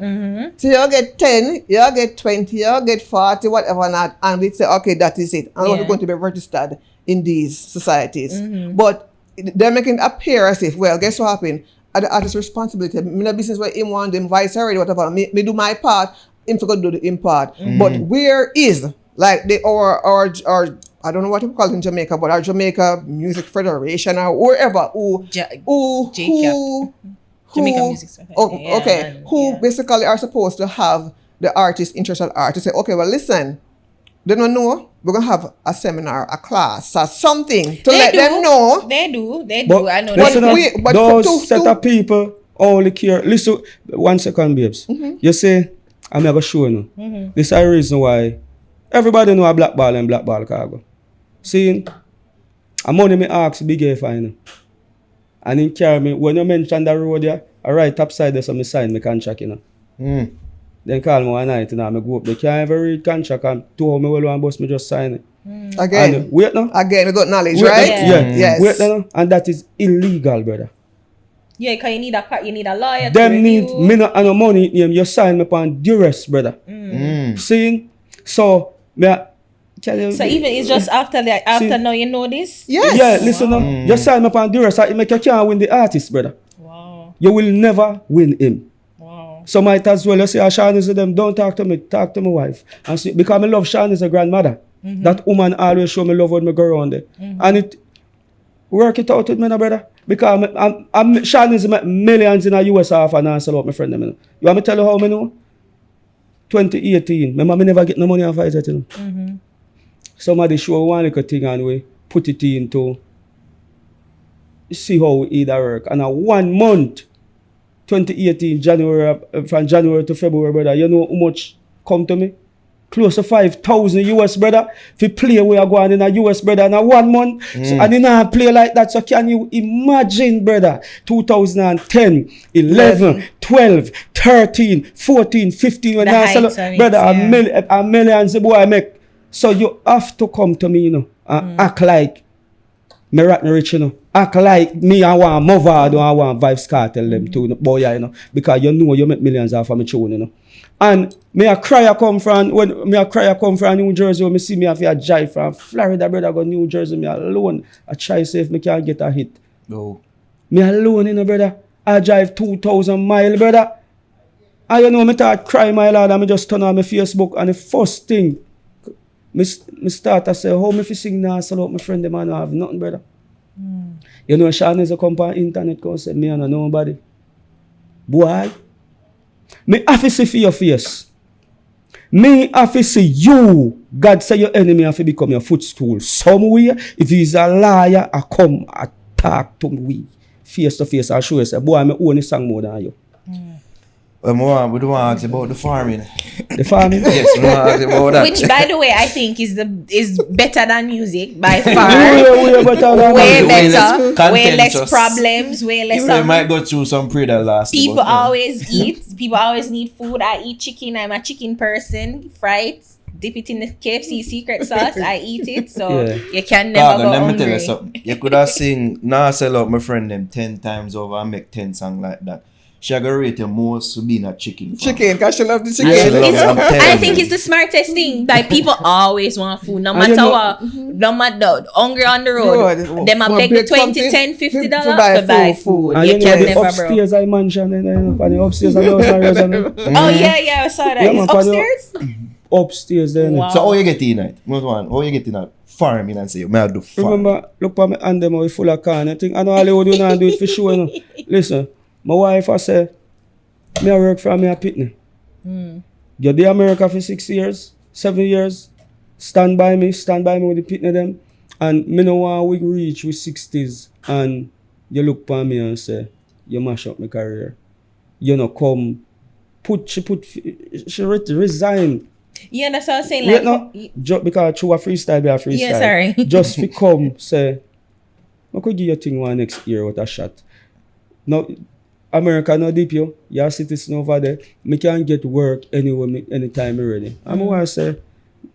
So you'll get 10, you'll get 20, you'll get 40, whatever not. And they say, okay, that is it. And Yeah. we're going to be registered in these societies. But they're making it appear as if, well, guess what happened? The artist's responsibility. Me no business where him want them vice already, whatever. Me do my part, him forgot to do the him part. But where is like the or I don't know what you call it in Jamaica, but our Jamaica Music Federation or wherever who Jamaica Music Federation, who basically are supposed to have the artist, interested artists say, okay, well listen, they don't know, we're gonna have a seminar, a class, or something to let them know. They do. But I know. listen They do. up, but those set of people only care. Listen, 1 second, babes. You say, I'm never sure no. This is the reason why everybody know a blackball and blackball cargo. See, a money me ask big if I know. And in carry me, when you mention the road there, I right top side there, so me sign my contract, Then call me one night, I go up. They can't ever read contract and 2 hours me well one bus, me just sign it. Again, And wait now. without knowledge, Wait, right? Yeah. Yes. Wait now. And that is illegal, brother. Yeah, because you need a lawyer to Them review. need me not no money name. You sign me upon duress, brother. See? So me a tell you. So even it's just after See- now you know this? Yes. Yeah, listen now. You sign me upon duress. It make you can't win the artist, brother. Wow. You will never win him. Wow. So might as well you say, Sean is them, don't talk to me, talk to my wife. And see, because I love Sean is a grandmother. That woman always show me love when me go around there. And it work it out with me, no, brother. Because I'm Sean is make millions in the US off and I sell out my friend them. You want me tell you how I know? 2018. Remember, me never get no money off of it, Somebody show one little thing and we put it into see how it work. And 1 month, 2018, January, from January to February, brother, you know how much come to me? Close to 5,000 US, brother. If you play we are going in a US, brother, in 1 month. So, and you know play like that. So can you imagine, brother, 2010, 11, 12, 13, 14, 15, when The I sell, heights of it, brother, yeah. a millions the boy I make. So you have to come to me, and act like me rat me rich, Act like me I want Movado, I want Vibes Cartel them too, boy, because you know you make millions off of me tune, And me a cry I come from New Jersey when me see me have a drive from Florida, brother, go New Jersey, me alone. I try see if me can get a hit. No. Me alone, brother. I drive 2,000 miles, brother. And me start cry my lord and me just turn on my Facebook and the first thing me start to say, how me fi sing now sell out my friend them and I have nothing, brother. Sean is a come on internet go say me and nobody. Boy, me have to see for your face. Me have to see you. God say your enemy have to become your footstool. Somewhere, if he's a liar, I come talk to me face to face and show you say, boy, I own the song more than you. We don't want to ask about the farming. The farming. Yes, we don't want to ask about that. Which, by the way, I think is better than music by far. Way better than Way music. better, way less contentious. problems, way less. Even though you might go through some period of last. People but, always eat. People always need food. I eat chicken. I'm a chicken person. Fried. Dip it in the KFC secret sauce. I eat it. So Yeah. you can never Khago, go let me hungry. tell you something. You could have sing Nah Sell Out My Friend them 10 times over and make 10 songs like that. She gonna rate you most for being a chicken. fan. Chicken, because she love the She chicken. love it, I'm telling I you. think it's the smartest thing. Like people always want food, no And matter you know- what. No matter hungry on the road. Road. Them a For beg the big 20, something, 10, 50 to dollars buy to buy food. food. And You you know can the never broke. upstairs I mentioned, and the upstairs I was Oh yeah, I saw that. Yeah, It's man, for the- upstairs. upstairs there. Wow. So how you get in it? Most one, how you get in that farming and say, may I do farm? Remember, look at my hand them full of can. I think I know Hollywood you not do it for sure. You know. Listen, my wife I say, me I work for me a pitney. You're the America for 6 years, 7 years. Stand by me with the pitney them. And me no want we reach with 60s and you look for me and say, you mash up my career. You know, come she resign. Yeah, that's what I was saying. Wait, Like, no, just because through a freestyle, be a freestyle. Yeah, sorry. Just fi come say, I could give you a thing one next year with a shot. Now, America no deep you. You're a citizen over there. Me can get work anywhere, anytime me ready. I'm want to say,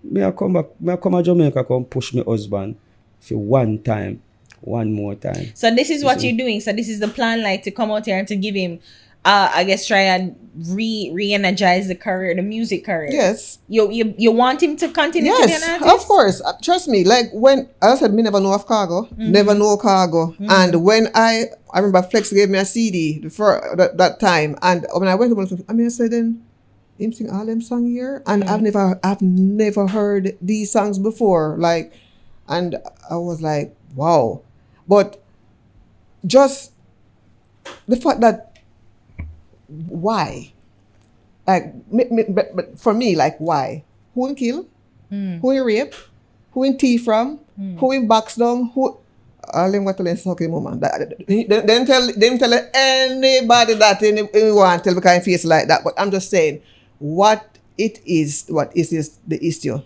me I come to Jamaica, come push my husband for one more time. so this is what you're doing. So this is the plan, like to come out here and to give him, I guess, try and re-energize the career, the music career. Yes. You want him to continue to be an Yes, artist? of course. Trust me. Like when as I said, me never know of Khago, never know Khago. And when I remember Flex gave me a CD for that time, and when I went to I said then him sing all them songs here, and I've never heard these songs before. Like, and I was like, wow. But just the fact that why? Like, but for me, like, why? Who in kill? Who in rape? Who in thief from? Who in box down? Who? All them got to learn sucking moment. Then tell anybody that anyone tell because I face like that. But I'm just saying, what is the issue?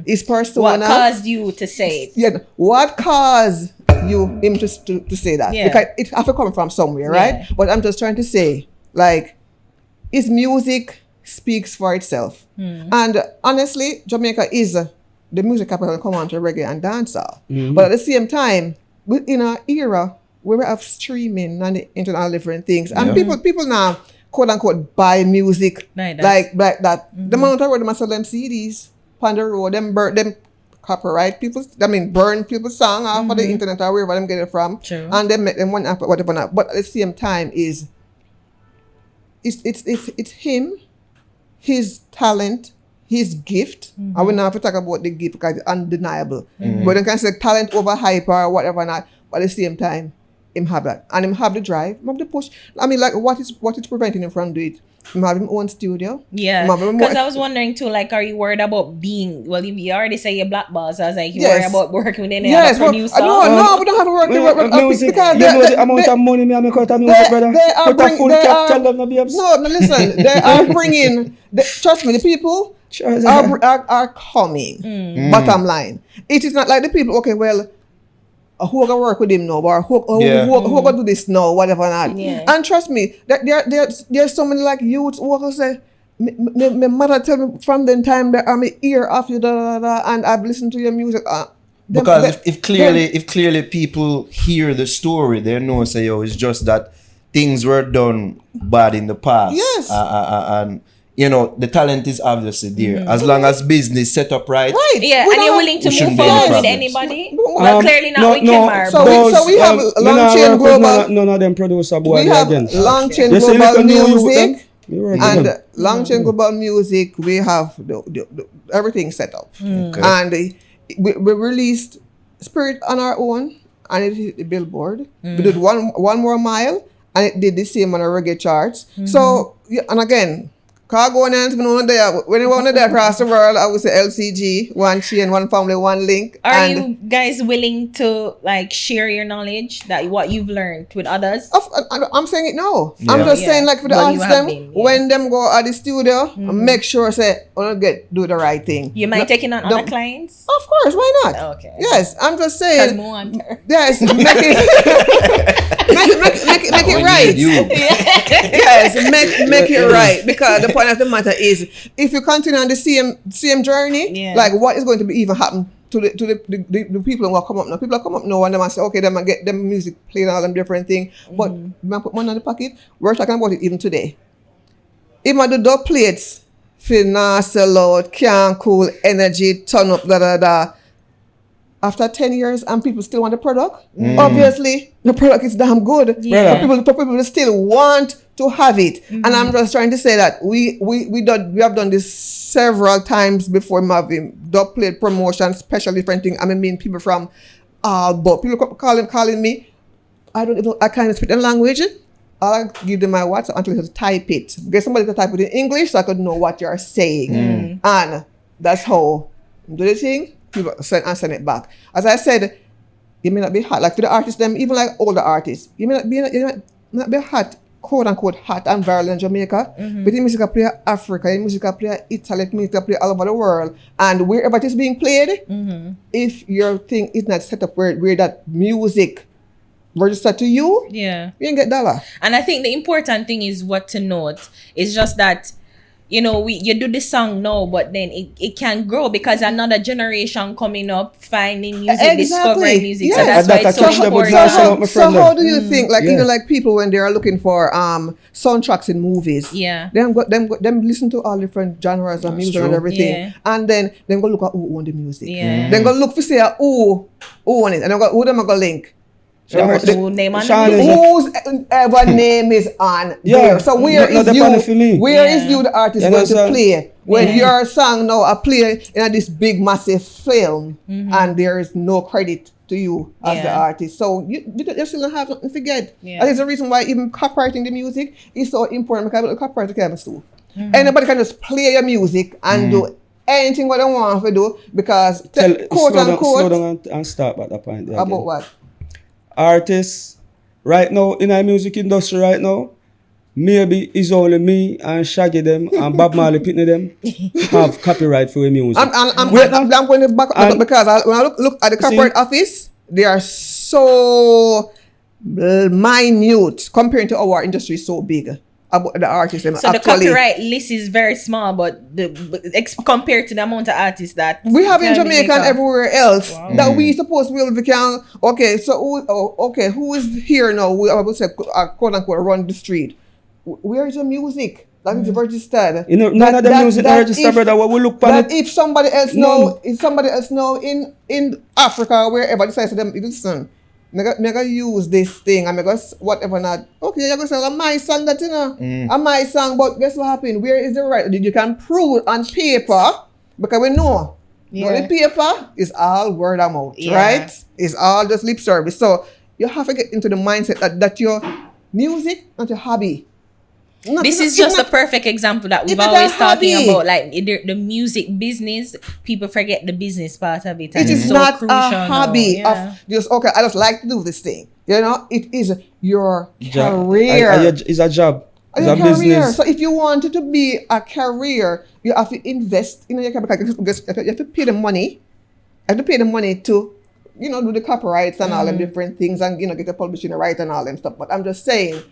Is persona. What caused you to say it? Yeah. What caused him to say that? Yeah. Because it have to come from somewhere, right? Yeah. But I'm just trying to say, like, his music speaks for itself. And honestly, Jamaica is the music capital come on to reggae and dancehall. But at the same time, in our era where we have streaming and the internet and different things, and people now quote unquote buy music Like like that. that. The amount of them sell them CDs on the road, them copyright people, burn people's song off of the internet or wherever them get it from. True. And then make them one app whatever not. But at the same time it's him, his talent, his gift. I will not have to talk about the gift because it's undeniable. But you can say talent over hype or whatever not. But at the same time, him have that. And him have the drive, him have the push. Like what is preventing him from doing it? Him have his own studio. Yeah, Him have him because own- I was wondering too, like, are you worried about being, well, you already say you're blackball, so I was like, you Yes. worried about working with any Yes, other but producer? no, we don't have to work Music, because you know the amount of money me I make out of music, brother. they are Put a bring- full they cap, are- tell them no babes. No, listen. They are bringing. Trust me, the people are coming. Bottom line, it is not like the people. Okay, well, who gonna work with him now, or who gonna do this now, whatever not. Yeah. And trust me, there's so many like youths who gonna say. My mother tell me from the time that I'm ear off you, and I've listened to your music. Because if clearly people hear the story, they know say, oh, it's just that things were done bad in the past. Yes. And you know the talent is obviously there. As long as business set up right. right, Yeah, we and don't you're have- willing to We shouldn't move be any forward with problems. anybody? Well, clearly not with Kemar. So we have Long Chain Global. None of them producer boy We have again. Long Chain You see, Global look at New York, them. Music. Me work with And them. Long Chain Global Music, we have the everything set up. Okay. And we released Spirit on our own, and it hit the Billboard. We did one more mile, and it did the same on our reggae charts. So, and again, Cargonians, when you want to there across the world, I would say LCG, one chain, one family, one link. Are you guys willing to like share your knowledge that what you've learned with others? I'm saying it now. Yeah. I'm just saying like for the Well, you artists have them, been, yeah. when them go at the studio, make sure say, do the right thing. You might taking on other clients? Of course, why not? Okay. Yes, I'm just Because saying. more on her. Yes, make it right. Yes, make it right. Because the point of the matter is, if you continue on the same journey, like what is going to be even happen to the people who are come up now? People come up now and they say, okay, they might get them music playing all them different things. But when I put money in the pocket, we're talking about it even today. Even the dub plates, feel not sell out, can't cool, energy, turn up, After 10 years and people still want the product, obviously the product is damn good. Yeah. People still want to have it. And I'm just trying to say that we have done this several times before having dub plate promotion, special different thing. I mean people from but people calling me. I can't speak the language. I'll give them my WhatsApp until they type it. Get somebody to type it in English so I could know what you're saying. And that's how do the thing. People send it back. As I said, you may not be hot. Like for the artists, them even like older artists, you may not be hot, quote unquote hot and viral in Jamaica. But the music play Africa, the music play Italy, the music play all over the world. And wherever it is being played, if your thing is not set up where that music register to you, you ain't get dollar. And I think the important thing is what to note is just that, you know, you do this song now, but then it can grow because another generation coming up finding music, discovering music. Yes. So that's why it's so important. So how do you think, like even like people when they are looking for soundtracks in movies, them listen to all different genres of music and everything, and then go look at who own the music. Then go look for say who own it, and then who them go link. Whose ever name is on there. So where is you the artist going to play when your song now are playing in this big massive film and there is no credit to you as the artist? So you still don't have something to get. That is the reason why even copyrighting the music is so important, because the copyright can do. Anybody can just play your music and do anything what they want to do, because quote unquote. Slow down and start at that point. About what? Artists right now in our music industry right now, maybe it's only me and Shaggy them and Bob Marley Pitney them have copyright for music. I'm going to back up because when I look at the copyright office, they are so minute compared to our industry so big. About the artists. So the copyright list is very small, but compared to the amount of artists that we have in Jamaica and everywhere else that we suppose we can. Okay, so who is here now? I would say quote unquote run the street. Where is the music that is registered? You know, none of the music registered, brother. What we look for that if somebody else know, in Africa or wherever decides to them, listen. I'm gonna use this thing. I'm gonna whatever not. Okay, you're gonna say, my song that, you know. My song, but guess what happened? Where is the right? You can prove it on paper, because we know. The paper is all word of mouth, right? It's all just lip service. So you have to get into the mindset that your music, not your hobby. This is just a perfect example that we've always talking about, like the music business. People forget the business part of it. It is so not a hobby of just I just like to do this thing. You know, it is your career. It's a job. It's a business. So if you want it to be a career, you have to invest in your career, because you have to pay the money. You have to pay the money to, you know, do the copyrights and all them different things, and you know, get the publishing right and all them stuff. But I'm just saying,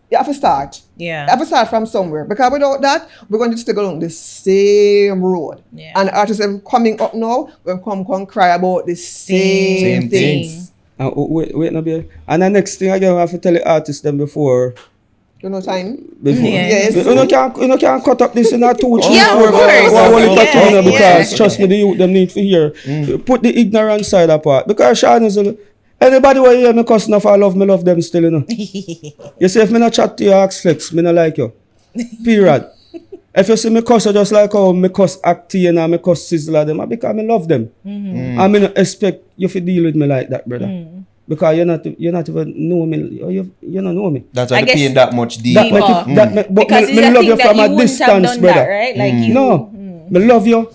you have to start. You have to start from somewhere, because without that, we're going to still go along the same road. And artists are coming up now, we're going to come cry about the same things. Wait, Nabil. And the next thing again, I have to tell the artists them before. You know time? Before. Yes. You can't cut up this in a 2 3 4 of course. Because trust me, the youth them need to hear. Put the ignorant side apart. Because Sean is anybody who hear me cuss enough, I love them still, you know. You see, if me not chat to you, ask flex, me not like you. Period. If you see me cuss, just like how me cuss Actian and me cuss Sizzler them, because I love them. I mean, expect you to deal with me like that, brother. Because you're not even know me. Or you don't know me. That's why I the guess pain that much deep. That make Deeper. it, that make, but Because me it's a love thing you that from you a wouldn't have distance, done brother. that, right? Like you. No, me love you,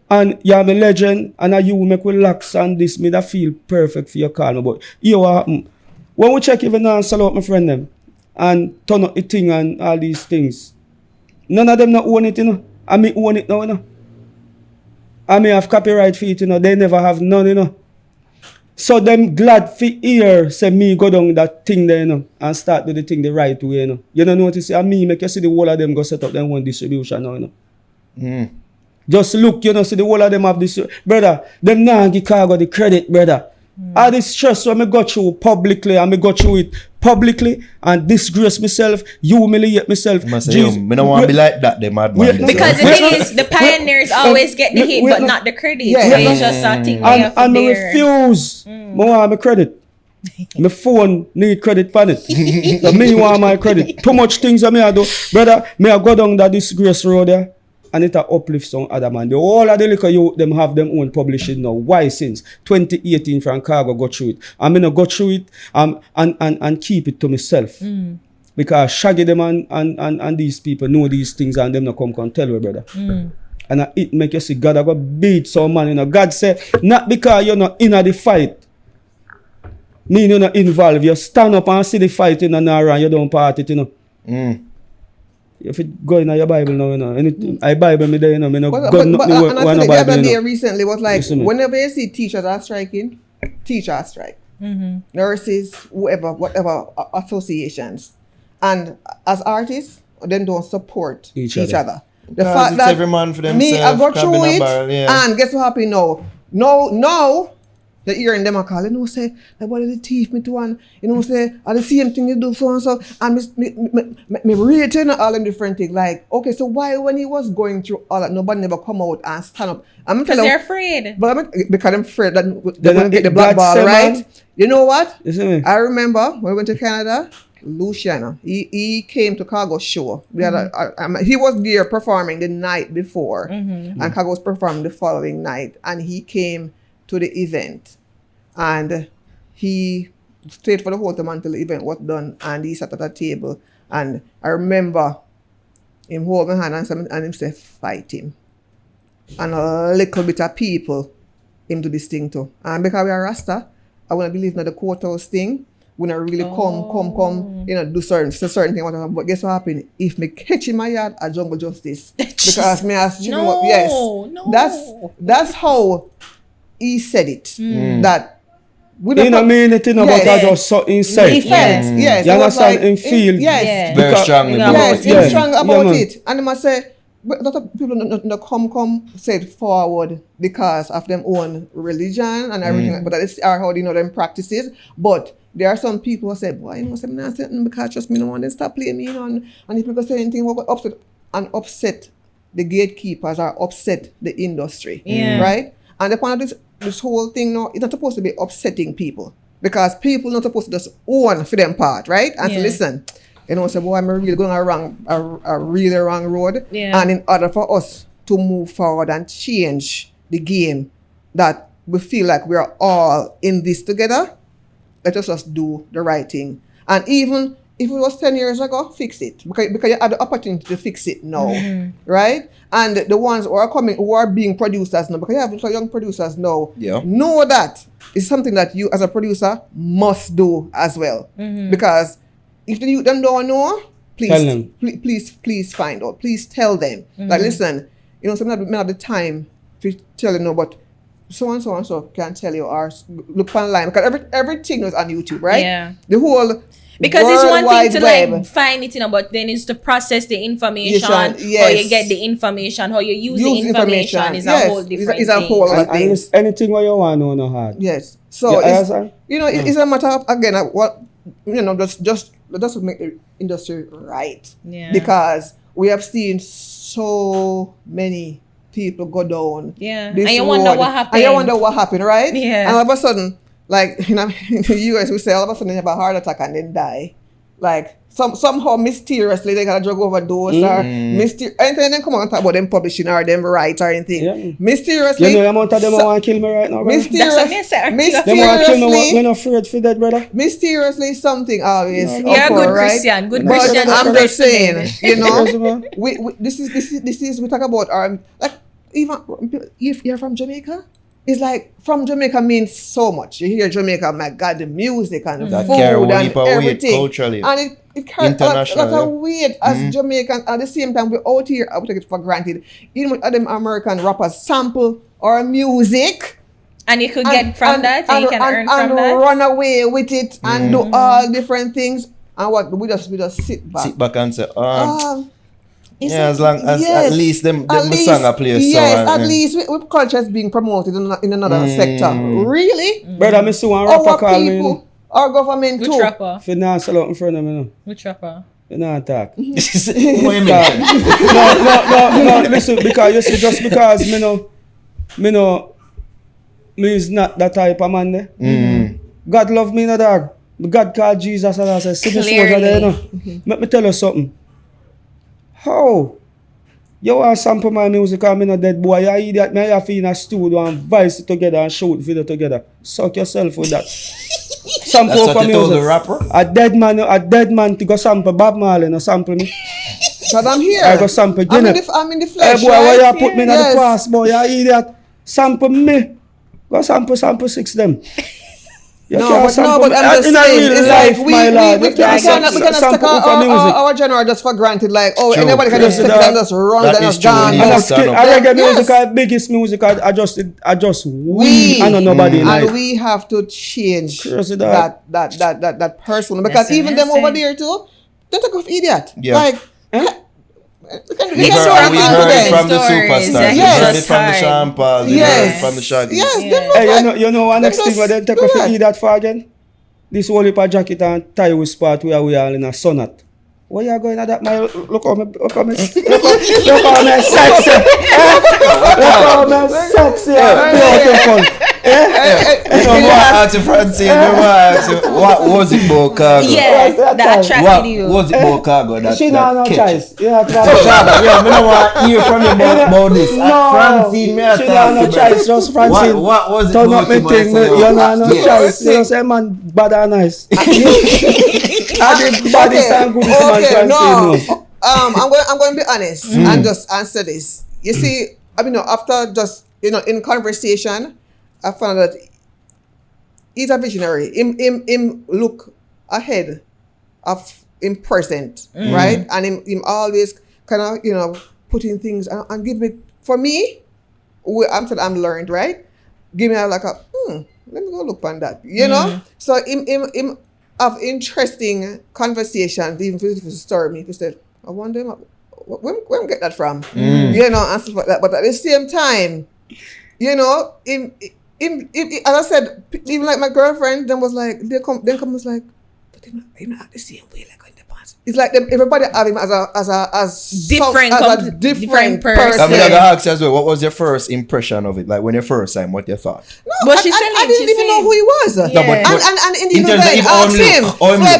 and you're my legend, and you make me relax and this me that feel perfect for your call me. But you what happen? When we check even now and sell out my friend them and turn up the thing and all these things, none of them not own it, you know. I me own it now, you know. I may have copyright for it, you know. They never have none, you know. So them glad for hear say me go down that thing there, you know, and start do the thing the right way, you know. You don't notice and me make you see the whole of them go set up them one distribution now, you know. Just look, you know, see the whole of them have this. Brother, them now give Khago the credit, brother. All this stress when I go through publicly and I go through it publicly and disgrace myself, humiliate myself. I don't want to be like that, them mad man. Because the thing is, the pioneers always get the hit, but not the credit. Yeah. So it's just a thing they have to And I bear. refuse. I want my credit. My phone need credit on it. So me want my credit. Too much things that me I do. Brother, me I go down that disgrace road there. And it a uplift some other man. The whole of the liquor you them have them own publishing now. Why since 2018 from Khago go through it? I'm gonna go through it and keep it to myself. Because Shaggy them and these people know these things and them not come tell you, brother. And it make you see God I go beat some man, you know. God say, not because you're not in the fight. Me you're not involved. You stand up and see the fight in Naro and you don't part it, you know. If it go in your Bible now, you know, anything, I Bible me there, you know, me no But gun and I no said the Bible, other you day know. recently was like, Listen me. whenever you see teachers are striking, teachers strike. Nurses, whoever, whatever associations. And as artists, then don't support Each each other. other. The Because fact it's that every man for me, I themself, go crab in through a it, barrel, yeah. and guess what happened now? No, the hearing them a call, you know, say, nobody they teach me to one, you know, say, are the same thing you do so and so, and me rating all them different things. Like, okay, so why when he was going through all that, nobody never come out and stand up? I'm Because telling they're you, afraid. but because I'm afraid that they're going to get the black God ball, say, right? man. You know what? You see me? I remember when we went to Canada, Luciano, he came to Khago show. We had he was there performing the night before, and Khago was performing the following night, and he came to the event, and he stayed for the whole time until the event was done, and he sat at a table, and I remember him hold my hand and him say, fight him, and a little bit of people him do this thing too, and because we are Rasta, I want to believe in the courthouse thing. When I really come, you know, do certain thing, whatever. But guess what happened? If me catch in my yard, I jungle justice. Because me ask you No, yes. no. That's how he said it. That we You know mean it, you know, but Yes. I just so inside. he felt, yes. You it was understand? In feel. yes. Yeah. Very Because- strongly. Yeah. bro. Yes, Yeah. he's strong Yeah, about man. it. And they must say, but a lot of people don't come said forward because of their own religion and everything, but that is are how they know them practices. But there are some people who say, boy, you know, I'm not saying because trust me, no one, they stop playing me, you know, and if people say anything, we'll go upset the gatekeepers or upset the industry. Yeah. Right? And the point of this whole thing now, it's not supposed to be upsetting people. Because people not supposed to just own for them part, right? And Yeah. to listen. You know, say, boy, I'm really going a really wrong road. Yeah. And in order for us to move forward and change the game, that we feel like we are all in this together, let us just do the right thing. And even if it was 10 years ago, fix it. Because you have the opportunity to fix it now, right? And the ones who are coming, who are being producers now, because you have some young producers now, Yeah. know that it's something that you as a producer must do as well. Because if the youth them don't know, Tell them. please find out. Please tell them. Like, listen, you know, sometimes not the time to tell you, no, but so and so can tell you or look online. Because everything is on YouTube, right? Yeah. The whole Because it's World one thing Wide to Web. like find it, you know, but then it's to process the information, how Yes. you get the information, how you use the Use information is Yes, a whole different it's a thing. whole other And thing. it's anything what you want to know, no hard. Yes. So Yeah, it's, understand? you know, it's a matter of, again, what, you know, just make the industry right. Yeah. Because we have seen so many people go down. Yeah. this And you wonder road. what happened. And you wonder what happened, right? Yeah. And all of a sudden, like, you know, in the US, we say all of a sudden you have a heart attack and then die. Like, somehow mysteriously they got a drug overdose or anything then come on and talk about them publishing or them right or anything. Yeah. Mysteriously. You know the amount of them want to kill me right now, brother? That's what me say. Them want to kill me, I'm not afraid for that, brother. Mysteriously something always. You're a good right? Christian. Good But Christian. I'm just saying, you know, Yes, we this is we talk about like even if you're from Jamaica, it's like from Jamaica means so much. You hear Jamaica, my God, the music and the That food carry one and heap of weight everything, culturally. and it carries a lot International, of weight as Jamaican. At the same time, we're out here. I would take it for granted. Even with them American rappers sample our music. And you could get from that, and you can earn from that. And run away with it and do all different things. And what we just sit back. Sit back and say, It's yeah, as long as yes, at least them at least- song a play. Yes, so, at least with culture is being promoted in another sector. Really? Brother, I see one rapper Our call me, you people, know. our government Which too. rapper? If you not sell out in front of me, no. Which rapper? You not talk. What you mean? No, listen, because you see, just because me is not that type of man there. God love me, no dog. God called Jesus and I said, see this soldier there, you know. Let me tell you something. How? You want to sample my music and me no dead boy, you idiot, me have to in a studio and voice it together and shoot video together. Suck yourself with that. Sample That's for what you told music. the rapper? A dead man to go sample Bob Marley, no sample me. Because I'm here. I go sample I'm Guinness. in the Hey flesh. boy, why right? you put me in the past, boy? You idiot. Sample me. Go sample 6 them. You can't sample me. I'm just In a saying, real it's life, like my lord. we You can't cannot sample take for music. our genre just for granted. Like, oh, True. anybody can just Yes, take it and that- just run that it and is just true. gone. Yeah. And Stand up. I reggae Yes. music, our biggest music, I just we. I know nobody and like. we have to change Crazy dog. that person because Yes, even yes, them over yes. there too, they take off idiot. Yeah. Like, We heard it from the superstars. We heard it from the Yes. Sean Paul. We heard it from the Shaggy. Yes, Yeah. them Hey, like- you know one next them thing where they just take do off that. to eat that for again? This whole heap of jacket and tie with spot where we are in a sonnet. Where you going at that, my look how me look how me sexy. Look how me sexy. Beautiful. You know what I asked you, Francine? You know what I asked you? What was it about Khago? Yeah, that that time? attracted What you. was it about Khago? That, She that not no catch? choice. Yeah, So Khago, yeah, me no want to hear from you about this. No, Francine, me a she talk not no to choice. you. Just Francine. What was it Turn about up me him? thing. You know no Yeah. choice. You know say man bad and nice. I did body sound good. This man Francine. No. I'm going to be honest and just answer this. You see, I mean, after just in conversation, I found that he's a visionary. Him look ahead of him present, right? And him always kind of putting things and give me for me. I'm learned, right? Give me like a let me go look on that, So him have interesting conversations, even if it disturb me. If he said, I wonder where get that from, and stuff like that. But at the same time, as I said, even like my girlfriend, then was like, come was like, but they're not act the same way like in the past. It's like everybody have him as Different a different person. person. I'm gonna ask you as well. What was your first impression of it? Like when you first time, what you thought? No, But I she said I it, didn't she even know said- who he was. Yeah. And in even terms of then, him ask own him,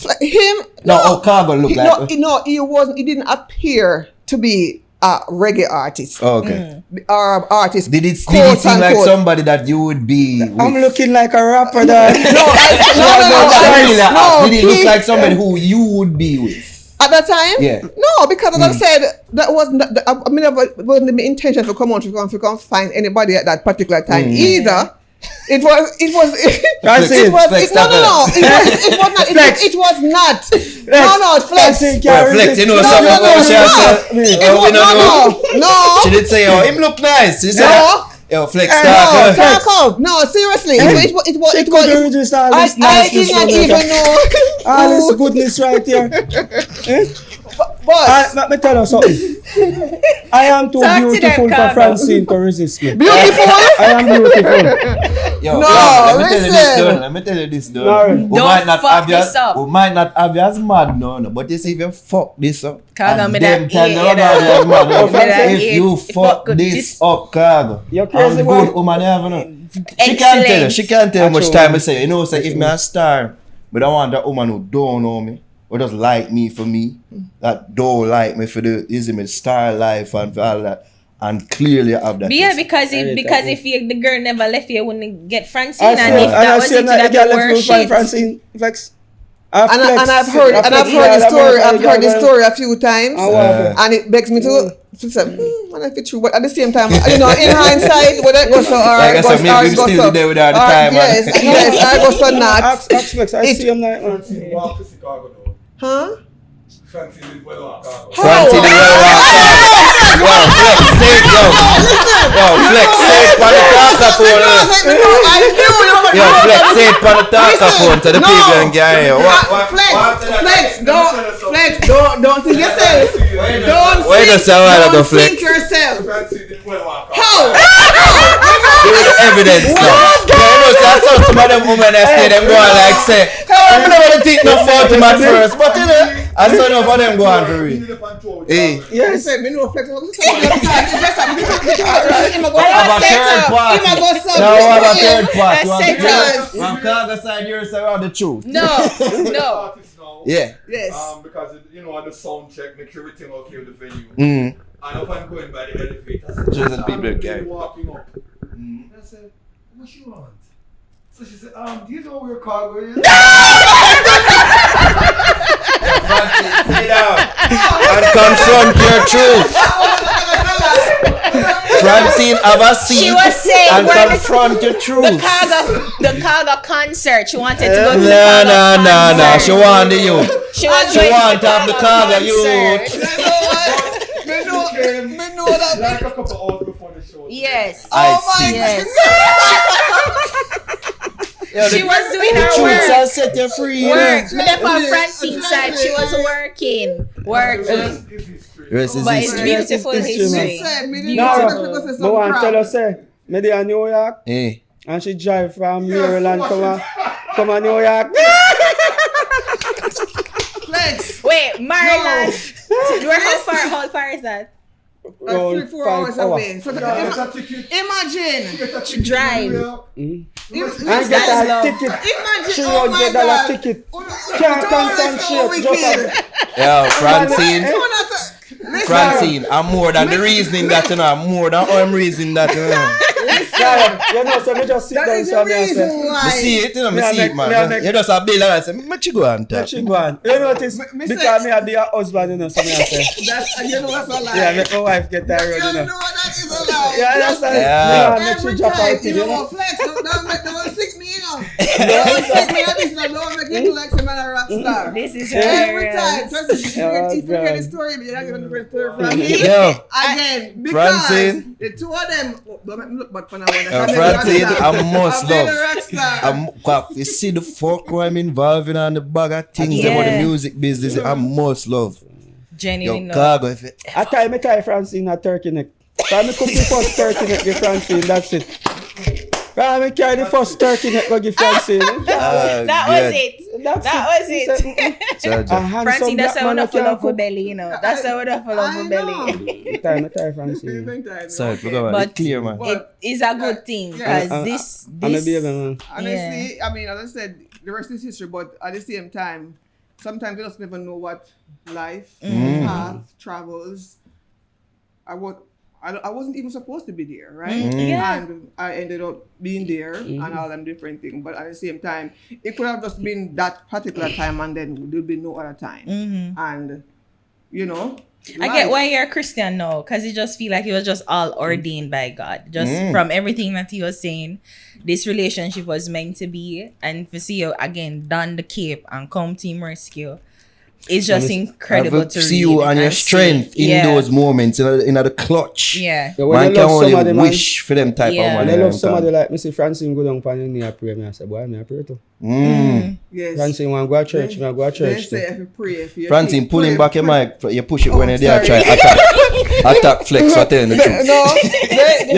look, him. No, Khago look like. No, he wasn't. He didn't appear to be a reggae artist Oh, okay. or artist. Did it quote, seem like unquote. somebody that you would be with? I'm looking like a rapper dad. No, Did it look like somebody who you would be with? At that time? Yeah. No, because as I said, that wasn't. I mean, it wasn't my intention to come on to come find anybody at that particular time either. It was. That's it. It was. Flex, No. It was not. Flex. It was not. No, flex. Well, Flex, you know something about she said. No. She did say, oh, him look nice. She said, No. yo, Flex, No, talk. talk up. No, seriously. It was. I did not even know. All this goodness right here. But Let me tell you something. I am too Talk to beautiful them, for Khago. Francine to resist me. beautiful. I am beautiful. Yo, No, let me tell you listen. this, though. Let me tell you this, though. Alright. We Don't might not fuck have this up. we might not have you as mad, no. But you see, if you fuck this up, Khago, and me them that can eat never it have you as mad. Me that If eat. you If fuck fuck this this- up, Khago, You're crazy, I'm boy. good woman you have, you know. She can't tell you. She can't tell you how much Actual time I woman. say. You know, say if me a star, but I want that woman who don't know me. or just like me for me, that don't like me for the star life and for all that. And clearly I have that. Yeah, because if the girl never left you, wouldn't get Francine, and if that was it, that would worship. Francine Flex. And I've heard the story a few times, and it begs me to say, man, if it's true. But at the same time, in hindsight, whether it goes so or like I said, maybe we still there without the time. Yes, I go so not. Ask Flex, I see him like, Huh? Francine did well walk out. Yo, Flex, say it, yo. Yo, Flex, say it on the talkaphone. Yo, Flex, say it on the talkaphone to the people and get here. Flex, don't think yourself. Wait a second, Don't Flex. think yourself. How? Give me the evidence now. I saw some of them women that say them go on like say, I'm not going to think no fault to my first, but you know, I saw enough of them go on for real. Hey. Yes. Me know Flex. Have a third part. No, have a third part. I'm Khago side, your side of the truth. No. Yeah. Yes. Because at the sound check, make sure everything okay with the venue. And upon going by the elevator, Choosing people again. Walking up. I said, what she want? So she said, do you know where Khago is? Francine, sit down and confront your truth. Francine, have a seat. She was saying and confront your truth. The Khago concert. She wanted to go to the Khago concert. No. She want the youth. She want to have the Khago youth. Me know that. Like a couple hours before the show. Yes. I see. Yes. Yo, She was doing her truth work. shall set you free. Work. But on Francine's side, she was working. Yes, But it's beautiful history. Naro, I want to tell her, say, me there in New York, Hey. and she drive from Maryland come to New York. Flex. Wait, Maryland. How far is that? 3-4 hours away. So imagine. To drive. And get a ticket. Imagine. $300 ticket. Can't concentrate. Yo, Francine, I'm more than the reasoning that you know. I'm more than I'm reasoning that you know. You know, so me just sit That down is so the me and say, reason Me why. see it, you know, me Me see it, man. make- You just a bill and I say, what you go and talk? let you go on. You notice, because me have the husband, you know, so me and say, You know what's a lie. yeah, make my wife get tired, You you know know. that is a lie. Yeah, that's right. Yeah. Me make Every she drop time, out, you you know, know. Flex, don't sick me, you know. Don't sick me at this, don't make me look like some man a rock star. This is Every time, hilarious. trust me, if you hear the story, you're not going to get the story from me. Yo, Again, because Francine. the two of them, don't make me look back for now. Francine, I must I'm a love. rock star. You see the fuck I'm involved in and the bag of things Yeah. about the music business. I must love. Yo, Genuinely. Khago, if it, I tie Francine a turkey neck. So I cook the first turkey neck with Francine, that's it. I carry the first turkey neck go give Francine. That was it. That was it. Francine, that's how we full of her belly, you know. That's how we full of her belly. I tie Francine. sorry, forgot about But it. Clear, man. It is a good thing because this. I'm a baby, man. Honestly, I mean, as I said, the rest is history, but at the same time, sometimes you just never know what life, path, travels. I wasn't even supposed to be there, right? Yeah. And I ended up being there and all them different things. But at the same time, it could have just been that particular time and then there'll be no other time. And, you know, I get why you're a Christian now, because you just feel like it was just all ordained by God. Just from everything that he was saying, this relationship was meant to be. And to see you again don the cape and come team rescue, it's just incredible to see read you and your see. strength in those moments, in the clutch. Yeah. Yeah, when Man you can love only somebody, man, wish for them type Yeah. of when money. I love somebody like me, say Francine go down on your knee and pray, me I say, boy, me I pray too. Yes. Francine want to go to church, me I go to They church say too. if you pray for your Francine, team, pulling pray, back your pray. mic, you push it when you're there, try sorry. attack flex for telling the truth. No,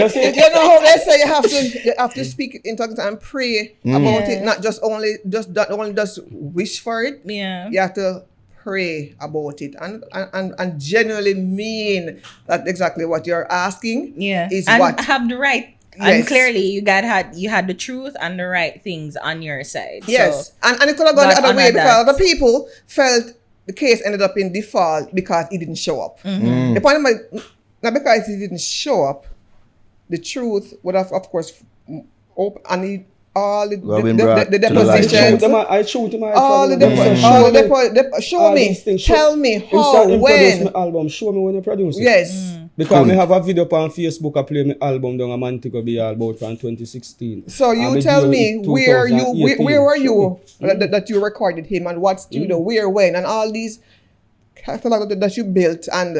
You see? you know how they say you have to speak in tongues and pray about it, not just wish for it. Yeah. You have to pray about it and genuinely mean that exactly what you're asking Yeah. is and what have the right And Yes. clearly, you had the truth and the right things on your side. Yes, So, and it could have gone the God other way honored because that. the people felt the case ended up in default because he didn't show up. Mm-hmm. The point about not because he didn't show up, the truth would have, of course, open and he, all Well, been brought the to the light. depositions, I shoot him. all the show all me, these things. tell me Him how, start him produce my when. album. Show me when you produce it. Yes. Because Cool. I have a video on Facebook. I play my album down a Mantico be all about from 2016. So And you me tell deal me with where 2018. were you Show me. that you recorded him and what studio, where, when, and all these catalog that you built and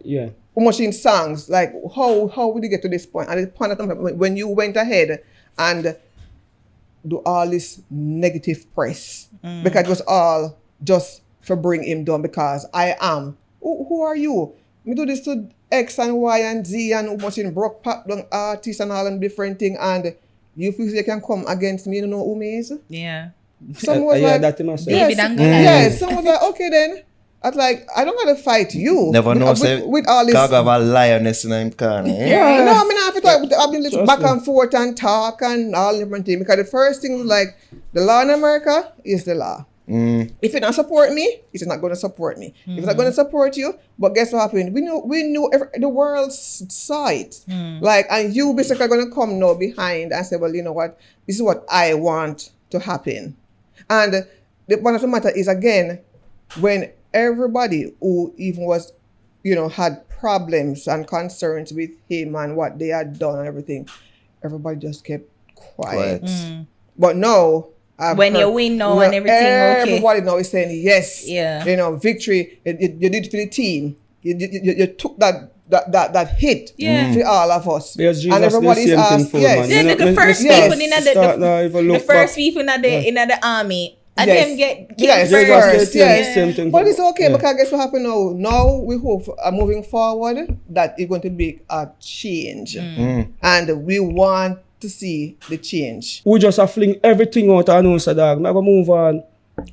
Yeah. machine songs. Like how would you get to this point? And the point of time when you went ahead and do all this negative press because it was all just for bring him down because I am. Who are you? Me do this to X and Y and Z and machine broke pop down artists and all and different thing and you feel you can come against me, you don't know who me is? yeah. Someone was Yeah, like, that to myself. David and Goliath. yes, someone was like, okay then. I was like, I don't gotta fight you. Never know, say, with all this. Khago have a lioness in him corner. Eh? Yeah, no, I mean, I have to talk. I've been Trust back me. and forth and talk and all different things because the first thing was like, the law in America is the law. If it don't support me, it's not going to support me. If it's not going to support you, but guess what happened? We knew the world saw it. Like, and you basically going to come now behind and say, well, you know what? This is what I want to happen. And the one of the matter is again, when everybody who even was, had problems and concerns with him and what they had done and everything, everybody just kept quiet. But now, When you win now and everything, okay. everybody now is saying yes. Yeah. Victory. You did it for the team. You took that hit Yeah. for all of us. Because Jesus and everybody's the same thing asked, for yes. man. Yeah, the first yes. people in the first people in the army, and Yes. them get killed Yes, Jesus first. the yes. same thing But for- it's okay yeah. because guess what happened now? Now we hope moving forward that it's going to be a change. And we want to see the change. We just a fling everything out and know, so dog. I'm going to move on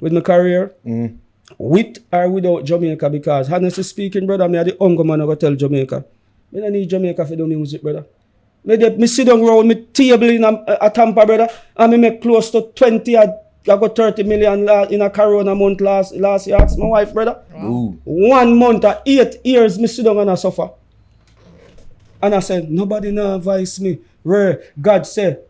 with my career. With or without Jamaica, because honestly speaking, brother, me are the hunger man I go tell Jamaica. Me don't need Jamaica for the music, brother. Me sit down around my table in a Tampa, brother, and me make close to 20, I got 30 million in a Corona month last year. Ask my wife, brother. Ooh. 1 month, 8 years, me sit down and I suffer. And I said, nobody now advise me. Where God said,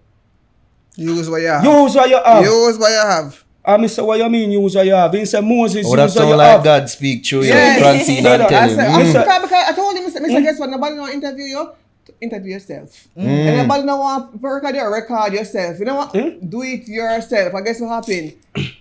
Use what you have. use what you have. Use what you have. And I said, what you mean use what you have? He said, Moses, Oh, that use what sound you like have. God speak through you, Yes. Francine, and I tell I said, him. because I told him, Mr. Guess what? Nobody want to interview you. Interview yourself. And nobody don't want to record yourself. You know what? Do it yourself. I guess what happened?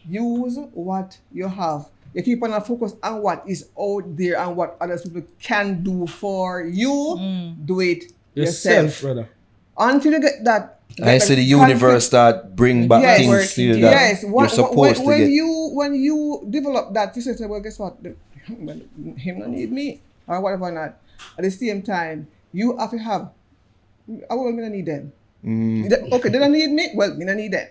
Use what you have. You keep on a focus on what is out there and what other people can do for you. Do it yourself. brother. Until you get that. I see the universe start bring back Yes. things to you that Yes, you're supposed to when get. you develop that, you say, well, guess what? Him don't need me or whatever not. At the same time, you have to have. I will not need them. Okay, they don't need me. Well, me don't need them.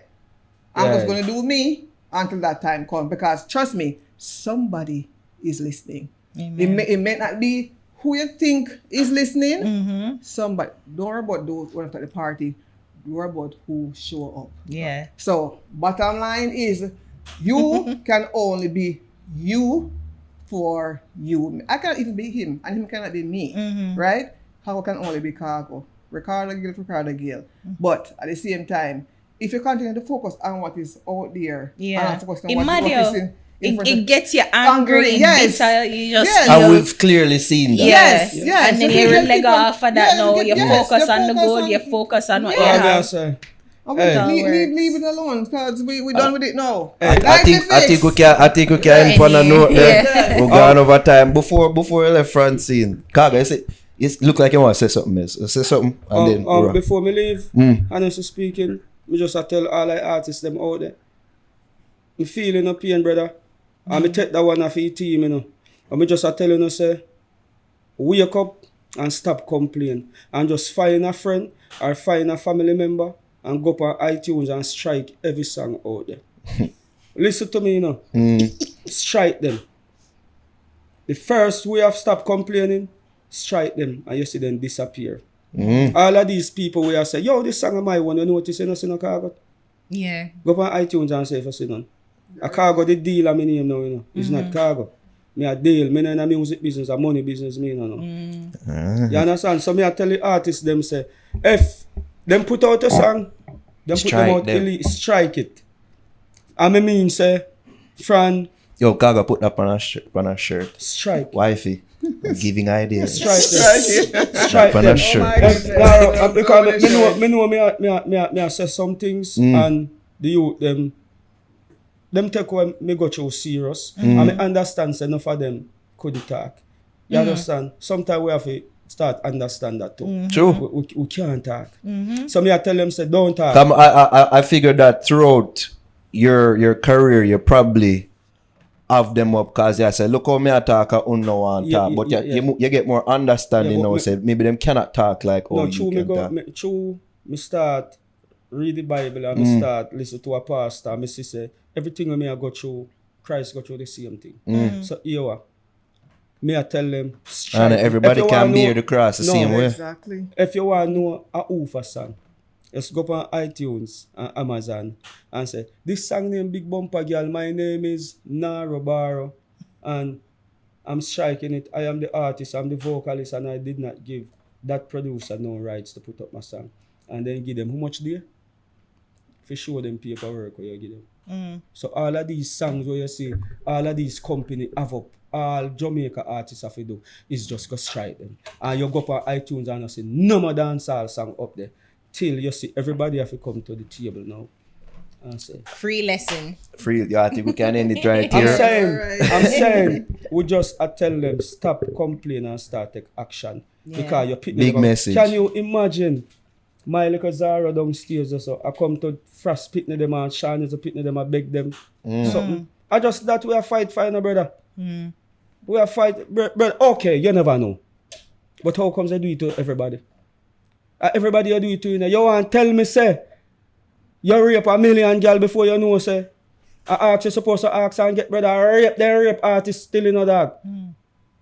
I'm Yeah. just gonna do me until that time comes because trust me, somebody is listening. It may not be who you think is listening. Somebody. Don't worry about those who are at the party. Worry about who show up. Yeah. So, bottom line is, you can only be you for you. I can't even be him, and him cannot be me, right? How can only be Khago? Ricardo Gayle. But at the same time, if you continue to focus on what is out there, and focus on what is in front It of gets you angry. Yes. Bitter, you just Yes. And feel- we've clearly seen that. Yes. Yes. And then You you can leg keep on- off of that yes, now. you You can- yes, focus you on the focus good. on- You focus on what you What am I have. say? Okay, Hey. leave it alone because we done with it now. I Like think the I think we can end on a note there. We're going over time. Before you left Francine, Khago, it look like you want to say something else. Say something and then we'll wrap. Before me leave, honestly speaking, me just a tell all the artists them out there. Me feeling no pain, brother. And me take that one off your team, you know. And me just a tell you, say, wake up and stop complaining. And just find a friend or find a family member and go up on iTunes and strike every song out there. Listen to me, you know. Strike them. The first way of stop complaining, strike them and you see them disappear. All of these people where I say, yo, this song of my one, you notice you know, see no Khago? Yeah. Go on iTunes and say if you see none. A Khago the deal of my name now, you know. It's not Khago. Me a deal, me not in a music business, a money business, me you know. You understand? So me I tell the artists them say, if them put out a song, them put them out elite, strike it. And me mean say, Fran, Yo, Khago put that on a shirt. strike. Wifey, I'm giving ideas. Strike them. Strike On them. a shirt. Naro, because me I say some things and the youth them take when me go through serious and me understand say enough of them could talk. You understand? Sometimes we have to start understand that too. True. We can't talk. So me I tell them say don't talk. I figured that throughout your career, you probably have them up because you say, look how me I talk, I don't want talk. But you get more understanding now. Say maybe them cannot talk like No, you true, can talk. me start read the Bible and me start listen to a pastor and me see say everything when me I go through, Christ go through the same thing. So here what? Me I tell them strike. And everybody If you can wanna bear know- the cross the same way. Exactly. If you want to know a Ufa song, just go on iTunes and Amazon and say, this song name Big Bumper Girl, my name is Naro Baro and I'm striking it. I am the artist, I'm the vocalist and I did not give that producer no rights to put up my song. And then give them how much there? For show them paperwork where you give them. So all of these songs where you see, all of these company have up, all Jamaica artists have to do is just go strike them. And you go up on iTunes and you see no more dancehall song up there. Till you see everybody have to come to the table now and say. Free lesson. Free, yeah, I think we can end it right I'm here. saying, we just tell them stop complaining and start take action. Because you're picking Big them up. message. Can you imagine my little Zara downstairs or so? I come to Frost pitney them and Sean is a pitney them and beg them something. I just that we are fight for you, brother. We are fight, brother. Okay, you never know. But how comes they do it to everybody? Everybody you do it to you. You want tell me say you rape a million girl before you know say a artist supposed to ask and get brother rape artist still in a dog.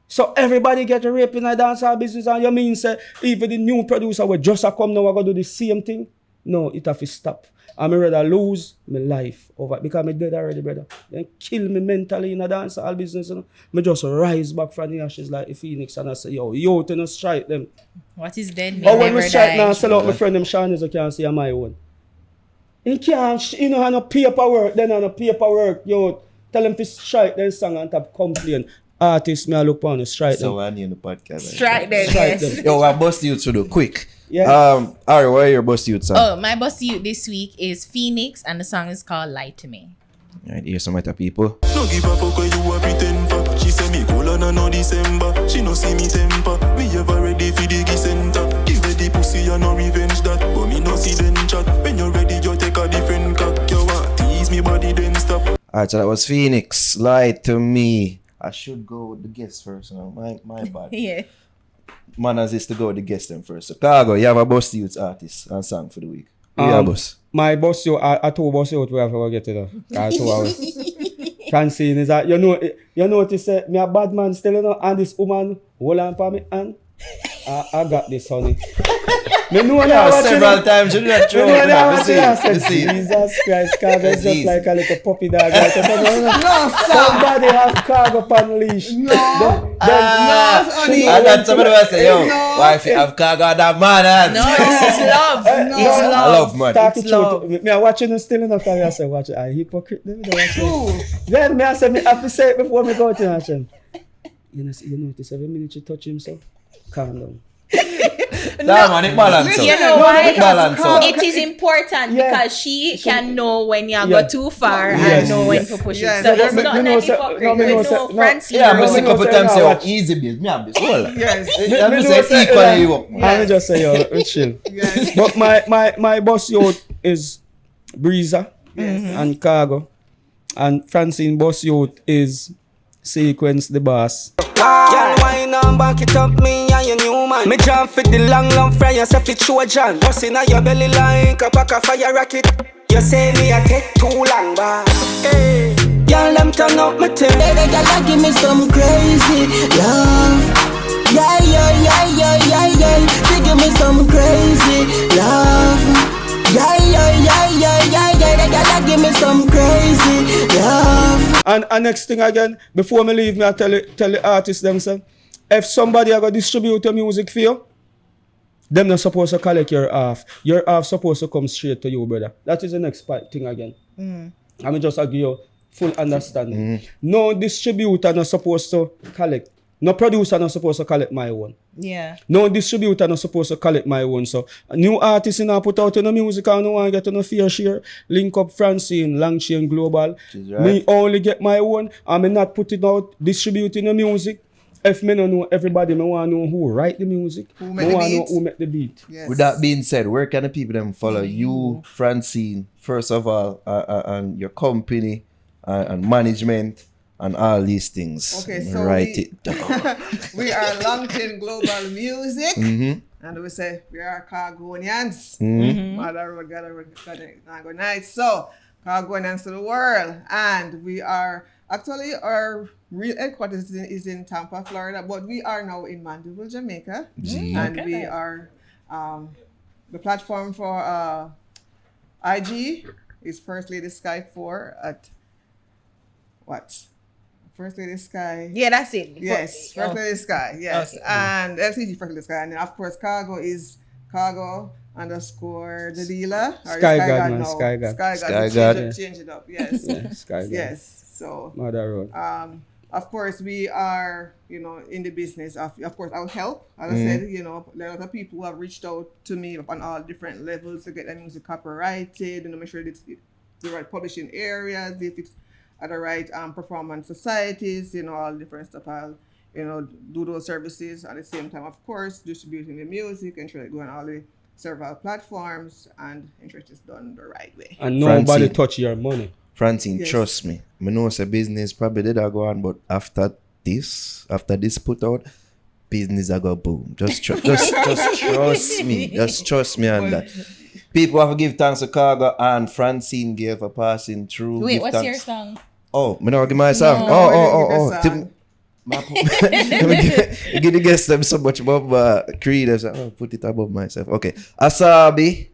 So everybody get raped in a dancehall business and you mean say even the new producer will just come now go do the same thing? No, it have to stop. I'm rather lose my life over because I'm dead already, brother. Then kill me mentally in a dancehall business. You know? Me just rise back from the ashes like a phoenix and I say, yo, to not strike them. What is dead may Or when never we strike die. now, sell out my friend them Shawnees, I can't see on my own. You can't, you know, have no paperwork, then have no paperwork, yo. Tell them to strike them song and top complain. Artists, me I look on the strike them. So I need the podcast. Strike them, Strike yes. them. Yo, I bust you to do quick. Yeah. Ari, what are your bust you song? Oh, my boss youth this week is Phoenix and the song is called Lie to Me. Alright, here's some other people. No give a fuck where you a pretend for. She say me cool on no December. She no see me temper. Me ever ready for the center. Give me the pussy and no revenge that. But me no see them chat. When you're ready, you take a different cock. You want tease me body then stop. Alright, so that was Phoenix. Lie to Me. I should go with the guest first. You know? My bad. Yeah. Manners is to go with the guest them first. So Khago, you have a bust youth artist and song for the week. Yeah, boss. My boss, I told boss you we have to get it. I told Francine is that you notice me a bad man still you know, and this woman hold on for me and I got this honey. Me know Yeah, now several times you do that show. Jesus Christ, Khago is just like a little puppy dog. Right? Somebody have Khago on leash. And that's somebody will say, yo, wife, you have Khago that man. No, it's love. It's I love. love man. Talk the It's love. truth. Me I watching them still enough time I say watch it. I hypocrite them. Then me I say me have to say it before me go to action. You notice every minute you touch him so calm down. Nah, man, it balance out. You know why? It balance out. It is important Yeah. because she can know when you Yeah. go too far Yes. and know when Yes. to push Yes. it. So No, it's me- not me know like say- hypocrite. no, me We know know say- no. Francine. Yeah, I'm No, just a no, couple say times no, say, oh, watch. easy bit. Me have this whole. Yes. I'm Me just know saying say, equally you up. I just say yo, chill. Yes. But my boss youth is Breeza and Khago, and Francine boss youth is Sequence the boss. Girl, wine and back it up, me and your new man. Me jump fit the long fry, yourself it Trojan. Bust inna your belly like a pack of fire rocket. You say me I take too long, but hey, girl, them turn up my thing. Baby girl, give me some crazy love. Yeah. She give me some And next thing again, before me leave, me I tell the artists them say, if somebody I go distribute your music for you, them not supposed to collect your half. Your half supposed to come straight to you, brother. That is the next thing again. I mean, just give you full understanding. No distributor not supposed to collect. No producer not supposed to collect my own. Yeah. No distributor not supposed to collect my own. So new artists in put out in the music and no one get on a fair share. Link up Francine, Long Chain Global. Right. Me only get my own. I me not put it out distributing the music. If me don't know everybody, me want to know who write the music. Who Me make the want to know beats. who make the beat. Yes. With that being said, where can the people them follow you, Francine, first of all, and your company and management and all these things? Okay, so write it down. we are Long Chain Global Music, and we say we are Khagonians. Mother Road, Gather Road, Nago Nights. So, Khagonians to the world. And we are, actually, our real headquarters is in Tampa, Florida, but we are now in Mandeville, Jamaica. And we are, the platform for IG is First Lady Sky 4 at what? First Lady Sky. Yeah, that's it. Yes, First Lady Sky. Yes, Okay. and LCG First Lady Sky, and then of course Khago is Khago _ the dealer. Or Sky is God, man, now? Sky God. Sky God. God. Change it up. Yes. Yeah, Sky God. Yes. So Mother Road. of course we are, in the business of course I'll help. As I said, there are a lot of people who have reached out to me on all different levels to get their music copyrighted, make sure it's the right publishing areas, if it's at the right performance societies, all different stuff. I'll, do those services at the same time, of course, distributing the music, ensure it go on all the several platforms, and ensure it's done the right way. And nobody Francine. touch your money. Francine, Yes. trust me. I know it's a business probably did go on, but after this put out, business I go boom. Just trust me. Just trust me on that. People have to give thanks to Khago and Francine Gayle for passing through. Wait, Give what's thanks. your song? Oh, me not give my song. No, Oh. we didn't You give the guests them so much above Creed. I say, put it above myself. Okay. Asabi,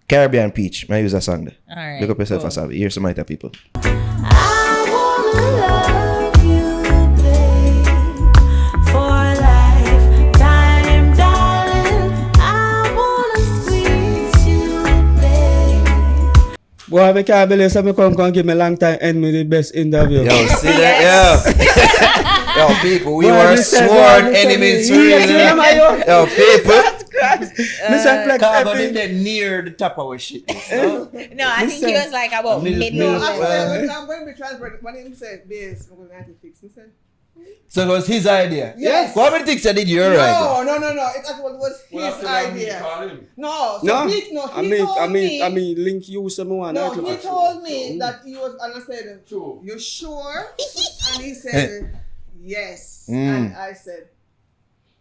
Caribbean Peach. I use a song there. All right. Look up yourself, cool. Asabi. Here's some other people. I wanna love you, babe, for a lifetime, darling. I wanna squeeze you, babe. Boy, I can't believe somebody come give me long time and me the best interview. Yo, see that? Yeah. Yo, people, we Boy, were this said, sworn boy, this said, enemies. yes, Really. am I, Yo, people. Mr. Flex, Khago every- didn't near the top of our shit. No? No, I think he was like about mid middle- November. I'm going to be transferred. When he said this, I'm going to fix. He said, So it was his idea. Yes. What many things I did your idea? no. It actually was his idea. No, so No, he told me. I mean, link you someone. No, he told me that he was, and I said, "You sure?" And he said, "Yes." And I said,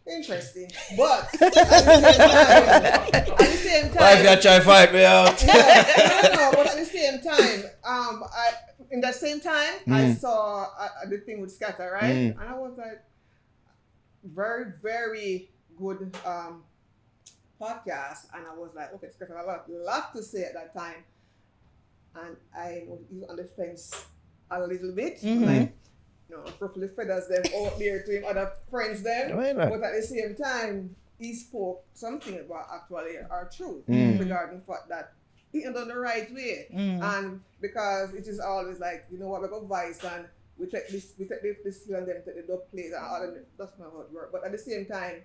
"Interesting," but at the same Why if time, you try to fight me out? no, but at the same time, in that same time, I saw the thing with Scatter, right? And I was like, very, very good podcast, and I was like, okay, Scatter, I got a lot to say at that time, and I know he was on the fence a little bit, like, ruffle feathers them out there to him other friends them, Why not? but at the same time, he spoke something about actually our truth regarding the fact that he ain't done the right way, and because it is always like, we got vice and we take this and them take the dub plate and all of that. That's not how it works. But at the same time,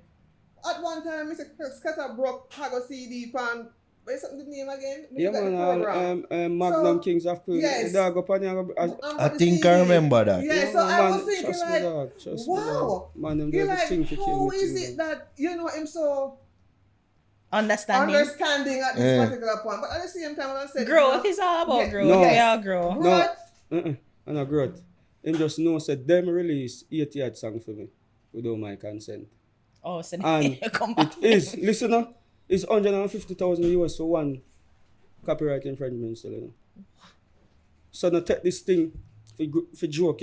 at one time, Mr. Scatter broke Khago CD pan. What's the name again? Yeah, man, Magnum So, Kings of Queen. yes. Dog up on you. I think I remember that. Yeah, so I was thinking trust me, like, dog, trust me, wow. dog. Man, them do You're like, everything for how kill is me. it that him so Understanding. understanding at this particular point? But at the same time, when I said Growth is all about Yeah. growth. No. We all grow. growth, And a growth. Him just know said them release 80 song for me without my consent. Oh, so And come back. it is, listen up, it's 150,000 US for one copyright infringement still, So now take this thing for joke,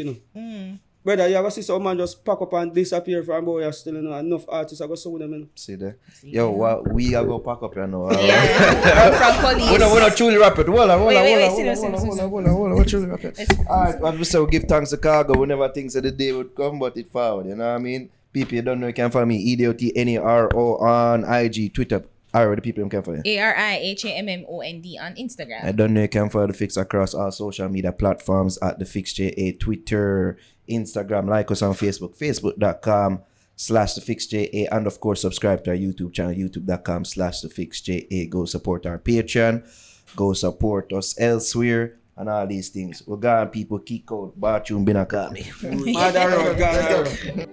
brother, you ever see some man just pack up and disappear from boy, you're still, you know, enough artists are going to sue them, you know. See there? Yo, what we are going to pack up, you know. From police. We're not truly rapid. Hold on. Wait, We're truly rapid. Alright, as we say, we give thanks to Khago. We never think that the day would come, but it forward, you know what I mean? People, you don't know, you can find me, EDOTNERO on IG, Twitter. Alright, the people you can find you. ARIHAMMOND on Instagram. I don't know, you can follow The Fix across all social media platforms at The Fix JA, Twitter, Instagram, like us on Facebook, facebook.com/The Fix JA, and of course, subscribe to our YouTube channel, youtube.com/The Fix JA. Go support our Patreon, go support us elsewhere, and all these things. We got people kick out, bathroom, been a call me. Mother,